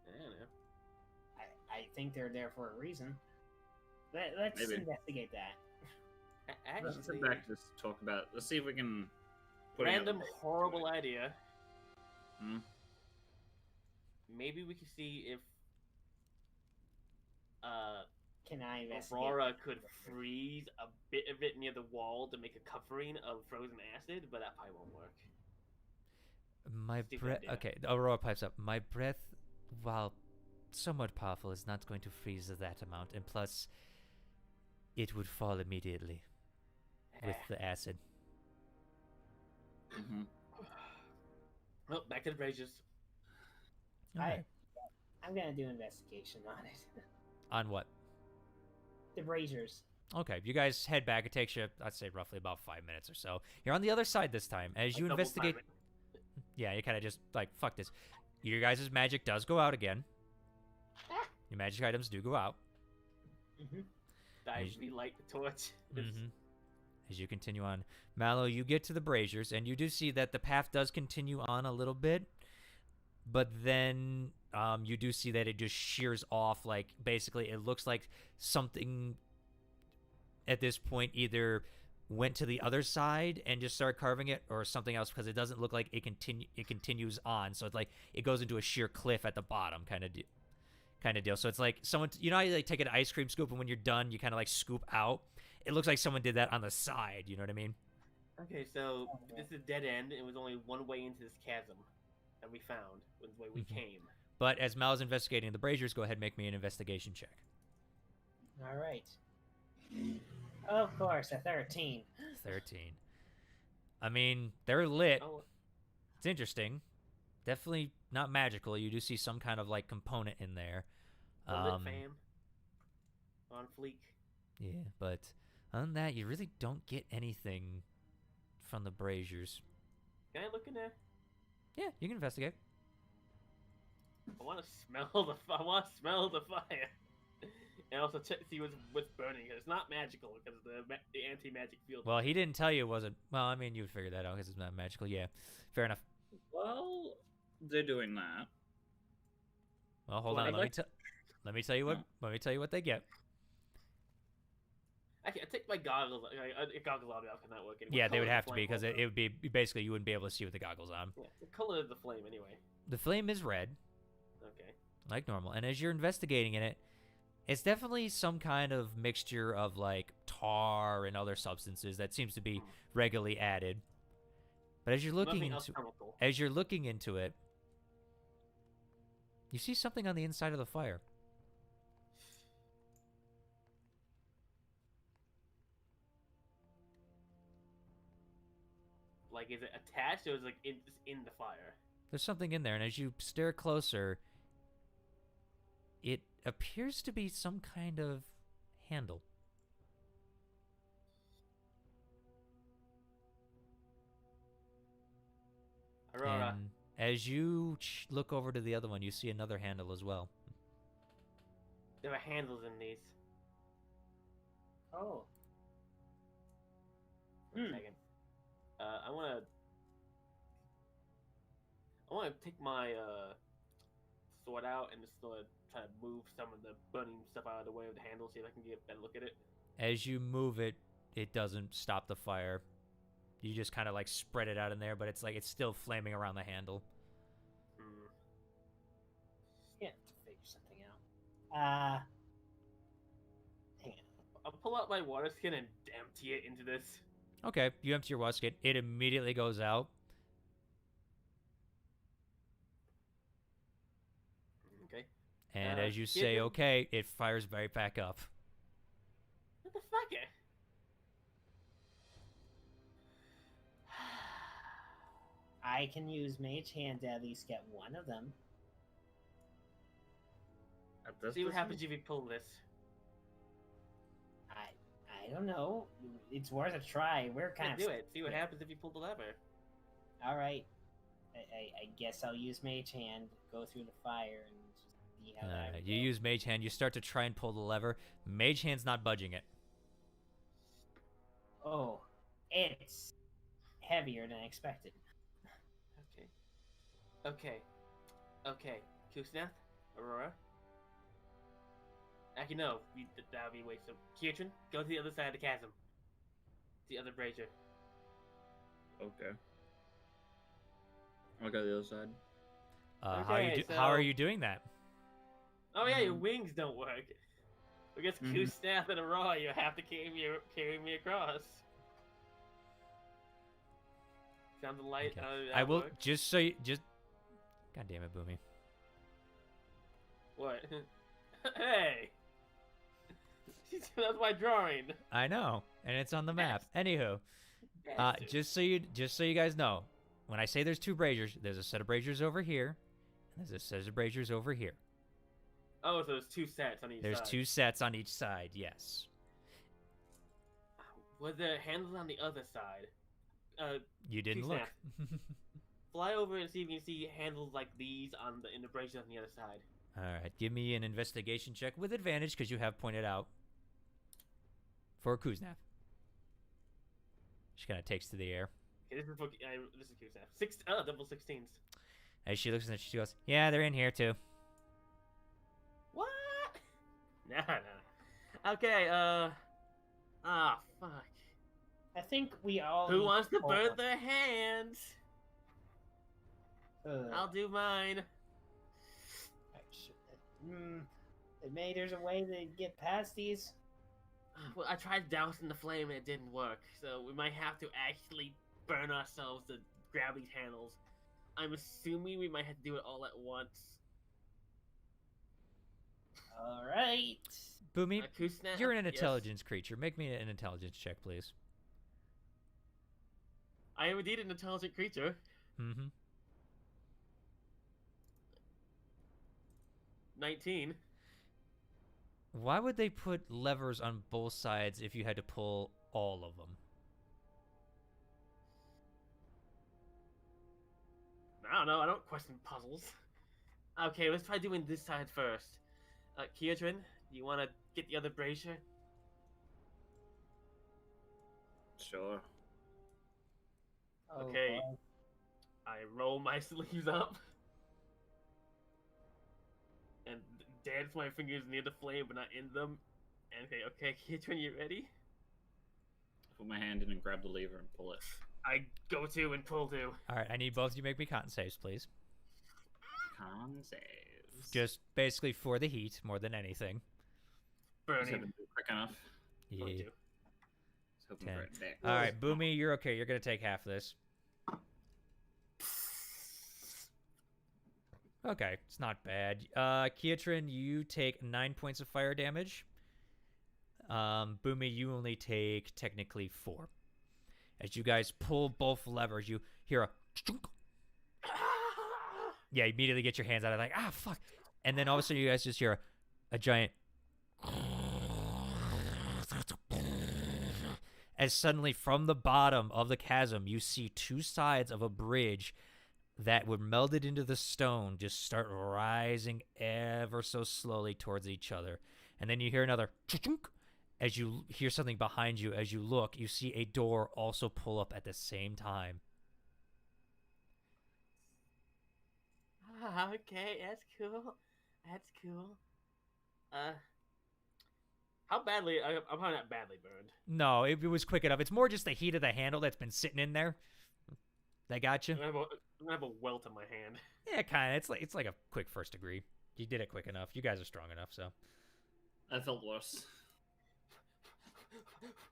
I don't know. I think they're there for a reason. Let's Maybe. investigate that. Let's Actually, sit back and just talk about. Let's see if we can. put another random brazier horrible to it. idea. Hmm? Maybe we could see if Can I investigate? Aurora could freeze a bit of it near the wall to make a covering of frozen acid, but that probably won't work. My Stupid breath. idea. Okay, Aurora pipes up. My breath, while somewhat powerful, is not going to freeze that amount, and plus, it would fall immediately with the acid. Mm-hmm. Well, back to the braziers. Alright. I'm gonna do investigation on it. On what? The braziers. Okay, you guys head back. It takes you, I'd say, roughly about 5 minutes or so. You're on the other side this time. As you Double investigate, time yeah, you kind of just like, fuck this. Your guys' magic does go out again. Your magic items do go out. Mm-hmm. We light the torch. Mm-hmm. As you continue on, Mallow, you get to the braziers, and you do see that the path does continue on a little bit, but then you do see that it just shears off. Like, basically, it looks like something at this point either went to the other side and just started carving it, or something else, because it doesn't look like it continues on. So it's like it goes into a sheer cliff at the bottom, kind of deal. So it's like someone, you know how you like take an ice cream scoop, and when you're done, you kind of like scoop out. it looks like someone did that on the side. You know what I mean? Okay, so this is a dead end. It was only one way into this chasm that we found. Was the way we came. But as Mal's investigating the braziers, go ahead and make me an investigation check. All right. Of course, a 13. 13. I mean, they're lit. Oh, It's interesting. Definitely not magical. You do see some kind of like component in there. lit fam. On fleek. Yeah, but other than that, you really don't get anything from the braziers. Can I look in there? Yeah, you can investigate. I want to smell the fire, and also check see what's burning. It's not magical because of the anti-magic field. Well, he didn't tell you it wasn't. Well, I mean, you would figure that out because it's not magical. Yeah, fair enough. Well, they're doing that. Well, hold on. Let me tell you what they get. Actually, I take my goggles. Goggles obviously not working. Yeah, they would have to be because it would be basically you wouldn't be able to see with the goggles on. Yeah, the color of the flame anyway. The flame is red. Okay. Like normal. And as you're investigating in it, it's definitely some kind of mixture of like tar and other substances that seems to be regularly added. But as you're looking into it, you see something on the inside of the fire. Like, is it attached or is it like in the fire? There's something in there, and as you stare closer, it appears to be some kind of handle. Aurora. And as you look over to the other one, you see another handle as well. There are handles in these. Oh. Wait a second. I wanna take my sword out and just sort of try to move some of the burning stuff out of the way of the handle, see if I can get a better look at it. As you move it, it doesn't stop the fire. You just kind of like spread it out in there, but it's like it's still flaming around the handle. Yeah, to figure something out. Hang on. I'll pull out my water skin and empty it into this. Okay, you empty your water skin. It immediately goes out. Okay. And as you say, okay, it fires right back up. What the fuck? I can use Mage Hand to at least get one of them. See what happens if you pull this. I don't know. It's worth a try. We're kind of... do it. See what happens if you pull the lever. All right. I guess I'll use Mage Hand, go through the fire, and just see how that you use Mage Hand. You start to try and pull the lever. Mage Hand's not budging it. Oh, it's heavier than I expected. Okay. Kusnath? Aurora? Actually, no. That would be a waste of... Kietrin, go to the other side of the chasm. The other brazier. Okay. I'll go to the other side. How are you doing that? Oh yeah, your wings don't work. I guess Kusnath and Aurora, you have to carry me across. Sound the light. Okay. I will work? just so you God damn it, Boomy. What? Hey! That's my drawing. I know, and it's on the map. Anywho, just so you guys know, when I say there's two braziers, there's a set of braziers over here, and there's a set of braziers over here. Oh, so there's two sets on each side. There's two sets on each side, yes. Were there handles on the other side? You didn't look. Fly over and see if you can see handles like these in the braziers on the other side. All right, give me an investigation check with advantage because you have pointed out for Kusnath. She kind of takes to the air. Okay, this is Kusnath. Double 16s. As she looks at it, she goes, "Yeah, they're in here too." What? No. Okay. Fuck. I think we all... Who wants to burn their hands? I'll do mine. Maybe there's a way to get past these. Well, I tried dousing the flame and it didn't work, so we might have to actually burn ourselves to grab these handles. I'm assuming we might have to do it all at once. Alright. Boomy, Kusna, you're an yes. intelligence creature. Make me an intelligence check, please. I am indeed an intelligent creature. Mm-hmm. 19. Why would they put levers on both sides if you had to pull all of them? I don't know. I don't question puzzles. Okay, let's try doing this side first. Kiedrin, you want to get the other brazier? Sure. Okay. boy. I roll my sleeves up and dance my fingers near the flame, but not in them. And okay, Kiedrin, you ready? Put my hand in and grab the lever and pull it. I go to and pull to. All right, I need both of you to make me con saves, please. Con saves. Just basically for the heat more than anything. Just Burning. haven't been quick enough. Yeah. 22. Just hoping for it back. All right, Boomy, you're okay. You're gonna take half of this. Okay, it's not bad. Kietrin, you take 9 points of fire damage. Boomy, you only take technically 4. As you guys pull both levers, you hear a chunk. Yeah, you immediately get your hands out of like, ah, fuck. And then all of a sudden you guys just hear a giant as suddenly from the bottom of the chasm, you see two sides of a bridge that were melded into the stone just start rising ever so slowly towards each other. And then you hear another chunk. As you hear something behind you, as you look, you see a door also pull up at the same time. Okay, that's cool. That's cool. How badly? I'm probably not badly burned. No, it was quick enough. It's more just the heat of the handle that's been sitting in there. That got you? I'm gonna have a welt in my hand. Yeah, kind of. It's like a quick first degree. You did it quick enough. You guys are strong enough, so. I felt worse.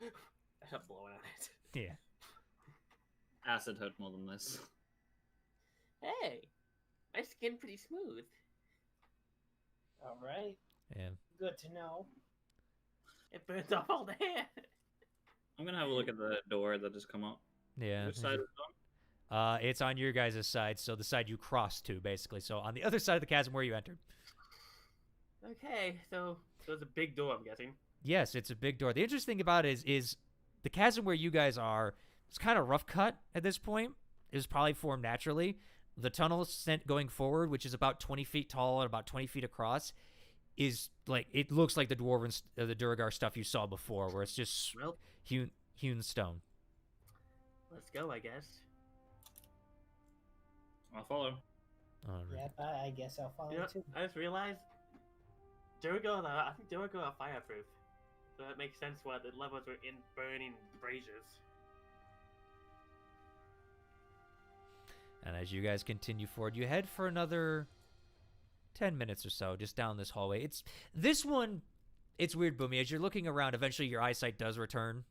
I stopped blowing on it. Yeah. Acid hurt more than this. Hey, my skin pretty smooth. Alright. Yeah. Good to know. It burns off all the hair. I'm gonna have a look at the door that just come up. Yeah. Which side is it on? It's on your guys' side, so the side you crossed to, basically. So on the other side of the chasm where you entered. Okay, so it's a big door, I'm guessing. Yes, it's a big door. The interesting thing about it is the chasm where you guys are, it's kind of rough cut at this point. It was probably formed naturally. The tunnel sent going forward, which is about 20 feet tall and about 20 feet across, is like, it looks like the dwarven, the Duragar stuff you saw before, where it's just Well, hewn stone. let's go, I guess. I'll follow. Yep, I guess I'll follow You know, too. I just realized Duragar, I think Duragar are fireproof. So that makes sense why the levels were in burning braziers. And as you guys continue forward, you head for another 10 minutes or so, just down this hallway. This one, it's weird, Boomy. As you're looking around, eventually your eyesight does return.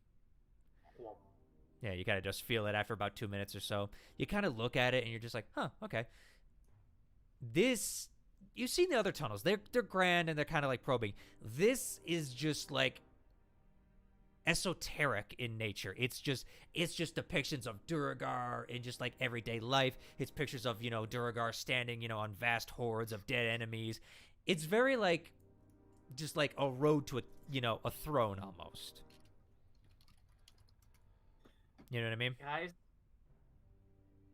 Yeah, you kind of just feel it after about 2 minutes or so. You kind of look at it and you're just like, huh, okay. This, you've seen the other tunnels. They're grand and they're kind of like probing. This is just like esoteric in nature. It's just depictions of Duragar in just like everyday life. It's pictures of, Duragar standing, on vast hordes of dead enemies. It's very like, just like a road to a throne almost. You know what I mean? Guys,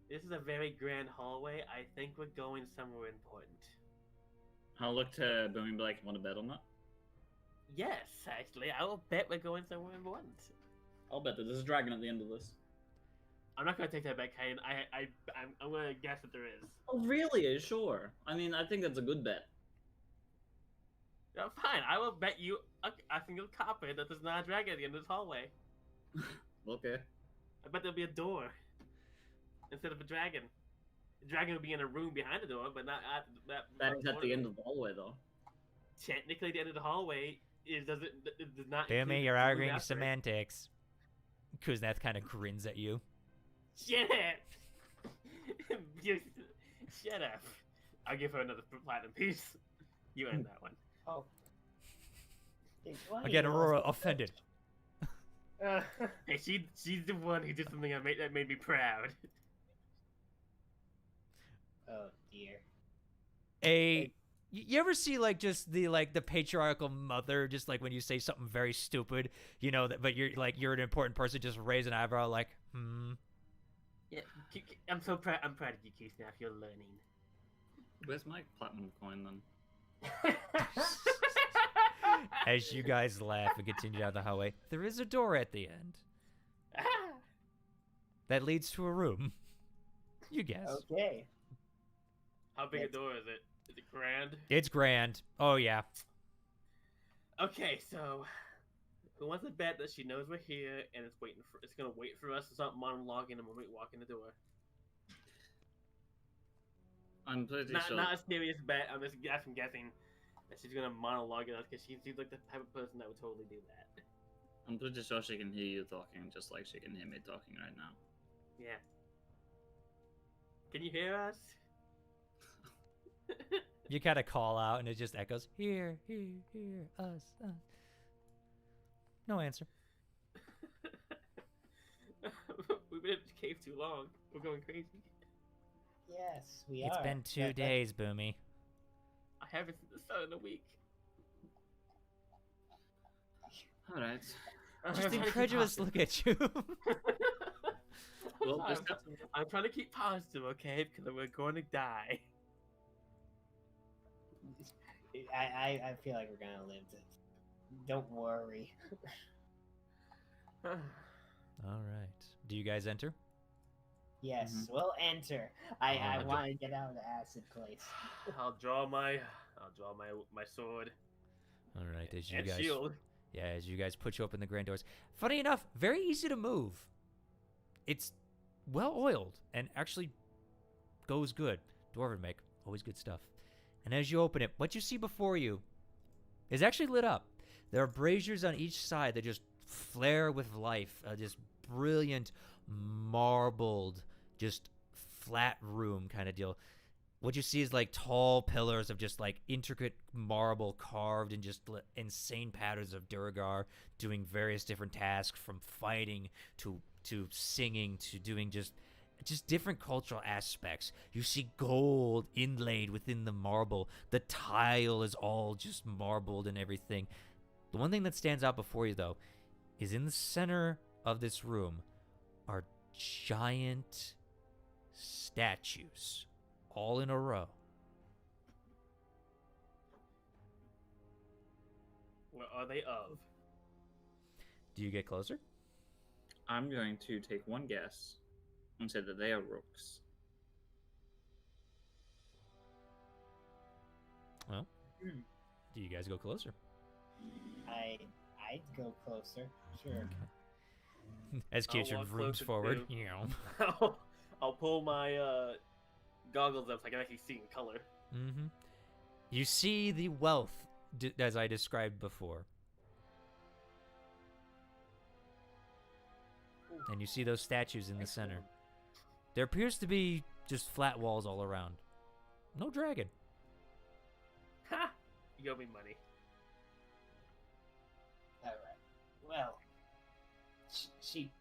this is a very grand hallway. I think we're going somewhere important. I'll look to Boom and be like, want to bet on that? Yes, actually, I will bet we're going somewhere important. I'll bet that there's a dragon at the end of this. I'm not gonna take that bet, Kane. I'm gonna guess that there is. Oh, really? Sure. I mean, I think that's a good bet. No, fine. I will bet you a single copper that there's not a dragon at the end of this hallway. Okay. I bet there'll be a door instead of a dragon. The dragon will be in a room behind the door, but not at that. That is at the end of the hallway, though. Technically, the end of the hallway it does not. Boomy, include you're the arguing master. semantics. Kuzneth kind of grins at you. Shut up! Shut up! I'll give her another platinum piece. You earned that one. Oh. Again, Aurora offended. Hey, she's the one who did something that made me proud. Oh dear. You ever see like just the patriarchal mother, just like when you say something very stupid, you know that, but you're an important person, just raise an eyebrow like, Yeah, I'm so proud. I'm proud of you, Keith. Now you're learning. Where's my platinum coin then? As you guys laugh and continue down the hallway, there is a door at the end that leads to a room. You guess. Okay. How big a door is it? Is it grand? It's grand. Oh yeah. Okay, so who wants to bet that she knows we're here and it's gonna wait for us to start monologuing and when we walk in the door? I'm pretty sure. Not a serious bet. I'm guessing that she's gonna monologue at us because she seems like the type of person that would totally do that. I'm pretty sure she can hear you talking just like she can hear me talking right now. Yeah. Can you hear us? You kind of call out and it just echoes, here, us. No answer. We've been in the cave too long. We're going crazy. Yes, we It's are. been 2 days, Boomy. I haven't seen the sun in a week. Alright. Just incredulous look at you. Well, I'm trying to keep positive, okay? Because we're going to die. I feel like we're gonna live this. Don't worry. All right. Do you guys enter? Yes, we'll enter. I want to get out of the acid place. I'll draw my sword. All right. As you And guys, shield. yeah, as you guys push open the grand doors. Funny enough, very easy to move. It's well oiled and actually goes good. Dwarven make always good stuff. And as you open it, what you see before you is actually lit up. There are braziers on each side that just flare with life. Just brilliant, marbled, just flat room kind of deal. What you see is like tall pillars of just like intricate marble carved in just insane patterns of Duragar, doing various different tasks, from fighting to singing to doing just different cultural aspects. You see gold inlaid within the marble. The tile is all just marbled and everything. The one thing that stands out before you, though, is in the center of this room are giant statues, all in a row. What are they of? Do you get closer? I'm going to take one guess and say that they are rooks. Well, do you guys go closer? I'd go closer. Sure. Okay. As Kitchen walk rooms closer forward. too. I'll pull my goggles up so I can actually see in color. Mm-hmm. You see the wealth, as I described before. And you see those statues in the center. There appears to be just flat walls all around. No dragon. Ha! You owe me money. All right. Well, she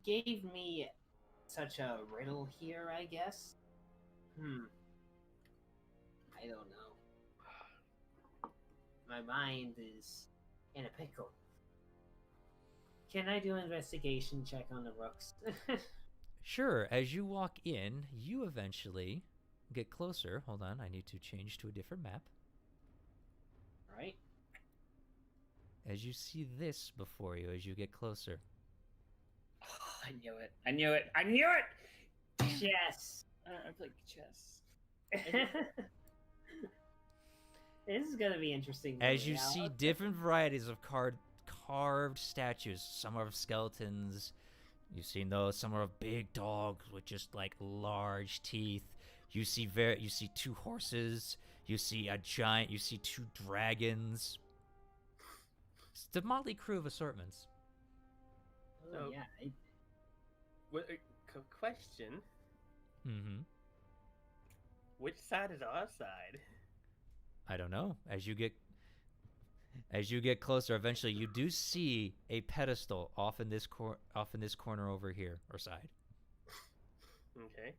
gave me such a riddle here, I guess. I don't know. My mind is in a pickle. Can I do an investigation check on the rooks? Sure. As you walk in, you eventually get closer. Hold on. I need to change to a different map. Right. As you see this before you, as you get closer. Oh, I knew it. I knew it. I knew it! Chess. I play chess. This is gonna be interesting. As you see different varieties of carved statues. Some are of skeletons. You've seen those. Some are of big dogs with just like large teeth. You see two horses. You see a giant. You see two dragons. It's the motley crew of assortments. Oh, yeah. Question. Mm-hmm. Which side is our side? I don't know. As you get closer, eventually you do see a pedestal off in this corner over here or side. Okay.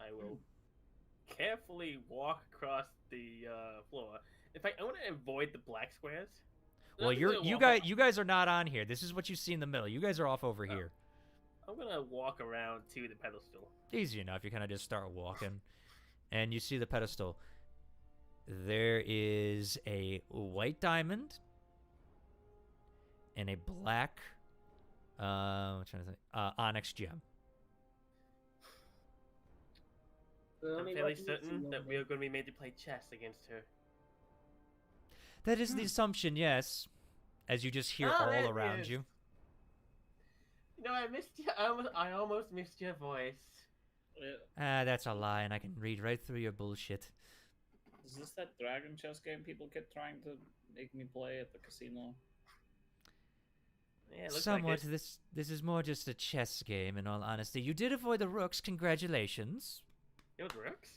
I will carefully walk across the floor. In fact, I want to avoid the black squares. Well, you guys are not on here. This is what you see in the middle. You guys are off over here. I'm gonna walk around to the pedestal. Easy enough. You kind of just start walking, and you see the pedestal. There is a white diamond and a black, I'm trying to think, onyx gem. I'm fairly certain that we are going to be made to play chess against her. That is the assumption, yes. As you just hear all around you. You know, I missed you. I almost missed your voice. That's a lie, and I can read right through your bullshit. Is this that dragon chess game people kept trying to make me play at the casino? Yeah, it looks somewhat. like this is more just a chess game, in all honesty. You did avoid the rooks. Congratulations. It was rooks?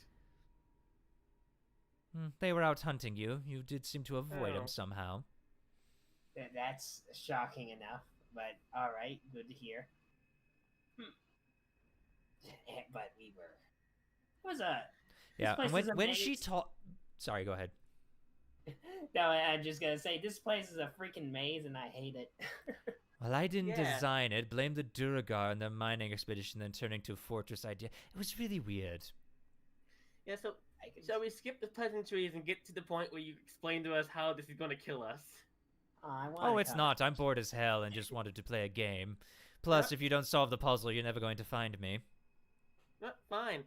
They were out hunting you. You did seem to avoid them somehow. That's shocking enough, but alright, good to hear. But we were... It was a... Yeah, when she taught... Sorry, go ahead. No, I'm just gonna say, this place is a freaking maze and I hate it. Well, I didn't design it. Blame the Duragar and their mining expedition, then turning to a fortress idea. It was really weird. Yeah, so shall we skip the pleasantries and get to the point where you explain to us how this is going to kill us? Oh, it's not. I'm bored as hell and just wanted to play a game. Plus, if you don't solve the puzzle, you're never going to find me. Fine.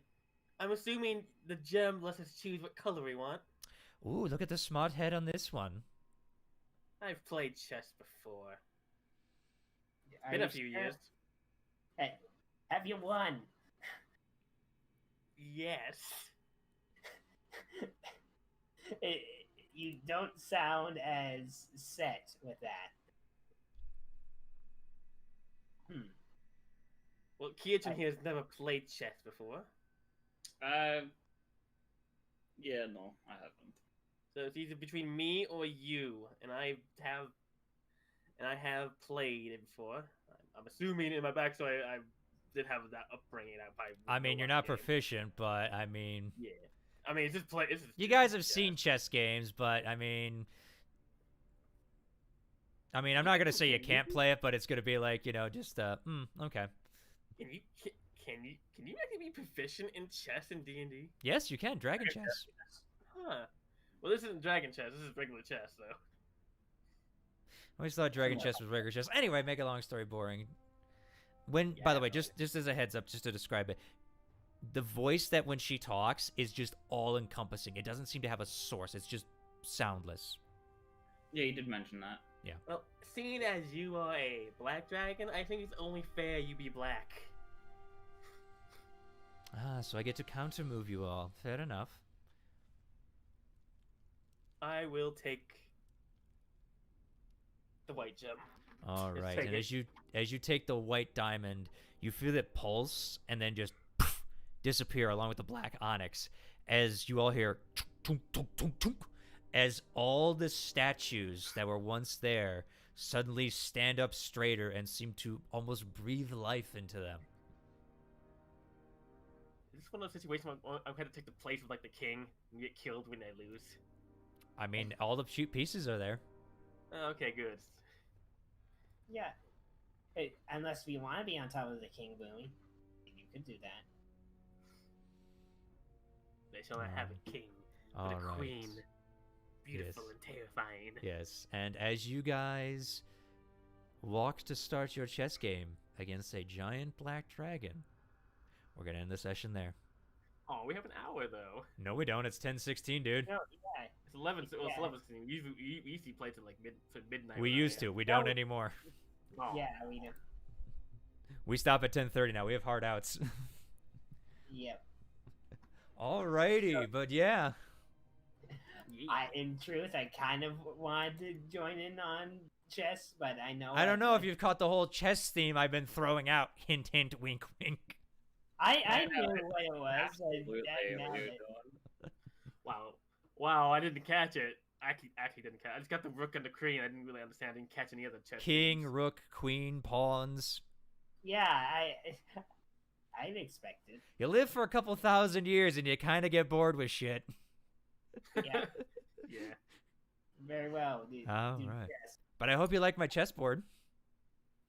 I'm assuming the gem lets us choose what color we want. Ooh, look at the smart head on this one. I've played chess before. Been a few years. Hey, have you won? Yes. You don't sound as set with that. Well, Kiachin here has never played chess before. Yeah, no, I haven't. So it's either between me or you, and I have played it before. I'm assuming in my backstory I did have that upbringing. I mean, you're not proficient, but I mean... Yeah. I mean, it's just play... You guys have seen chess games, but I mean... I'm not gonna say you can't play it, but it's gonna be like, just, okay. Can you actually be proficient in chess in D&D? Yes, you can. Dragon chess. Huh. Well, this isn't dragon chess. This is regular chess, though. I always thought dragon chess was regular chess. Anyway, make a long story boring. By the way, just as a heads up, just to describe it, the voice that when she talks is just all-encompassing. It doesn't seem to have a source. It's just soundless. Yeah, you did mention that. Yeah. Well, seeing as you are a black dragon, I think it's only fair you be black. So I get to counter-move you all. Fair enough. I will take the white gem. All right, and as you take the white diamond, you feel it pulse and then just disappear along with the black onyx. As you all hear, as all the statues that were once there suddenly stand up straighter and seem to almost breathe life into them. Is this one of those situations where I'm going to take the place of like the king and get killed when I lose? I mean, all the cheap pieces are there. Okay, good. Yeah. Hey, unless we want to be on top of the king, Boomy, you could do that. They shall not have a king, but a queen. Beautiful and terrifying. Yes, and as you guys walk to start your chess game against a giant black dragon, we're going to end the session there. Oh, we have an hour, though. No, we don't. It's 10:16, dude. No, yeah. It's 11. Well, it's 11:16. We usually play to like midnight. We used to. We don't anymore. Oh. Yeah, we do. We stop at 10:30 now. We have hard outs. Yep. Alrighty, but yeah. in truth, I kind of wanted to join in on chess, but I know I don't know if you've caught the whole chess theme I've been throwing out. Hint, hint, wink, wink. I knew what it was. Absolutely what you're doing. Wow, I didn't catch it. Actually didn't catch. I just got the rook and the queen. I didn't really understand. I didn't catch any other chess. King, moves. rook, queen, pawns. Yeah, I'd expected. You live for a couple thousand years and you kind of get bored with shit. Yeah. Yeah. Very well. All right. But I hope you like my chessboard.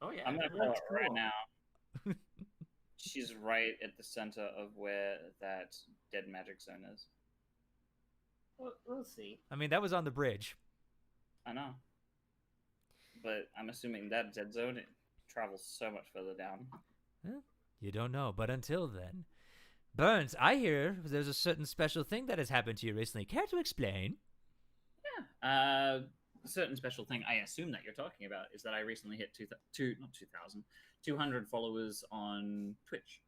Oh yeah. I'm gonna it call looks it right cool. now. She's right at the center of where that dead magic zone is. We'll see. I mean, that was on the bridge. I know. But I'm assuming that dead zone travels so much further down. You don't know, but until then. Burns, I hear there's a certain special thing that has happened to you recently. Care to explain? Yeah. A certain special thing I assume that you're talking about is that I recently hit 200 followers on Twitch.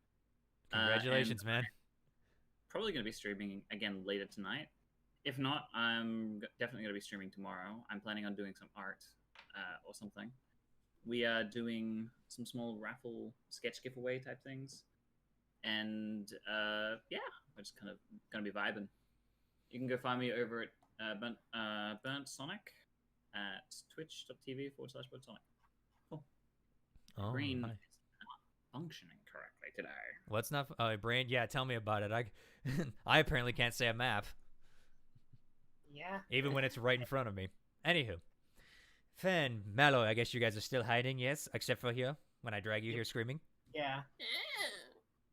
Congratulations, man. Probably going to be streaming again later tonight. If not, I'm definitely going to be streaming tomorrow. I'm planning on doing some art or something. We are doing some small raffle sketch giveaway type things. And yeah, we're just kind of going to be vibing. You can go find me over at Burnt Sonic at twitch.tv/BurnSonic. Cool. Oh, Brain hi. is not functioning correctly today. What's not? Brain? Yeah, tell me about it. I apparently can't say a map, Yeah. even when it's right in front of me. Anywho, Fen, Mallow, I guess you guys are still hiding, yes? Except for here, when I drag you here screaming. Yeah.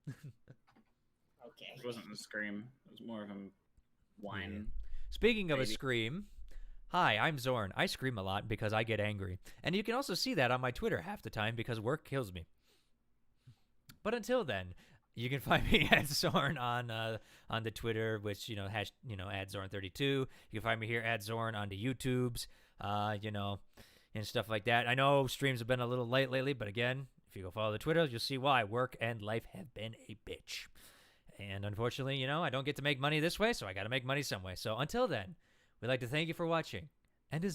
Okay. It wasn't a scream. It was more of a whine. Speaking of a Maybe. scream, hi, I'm Zorn. I scream a lot because I get angry. And you can also see that on my Twitter half the time because work kills me. But until then, you can find me at Zorn on the Twitter, which, at Zorn32. You can find me here at Zorn on the YouTubes, and stuff like that. I know streams have been a little late lately, but again, if you go follow the Twitter, you'll see why. Work and life have been a bitch. And unfortunately, I don't get to make money this way, so I got to make money some way. So until then, we'd like to thank you for watching. And as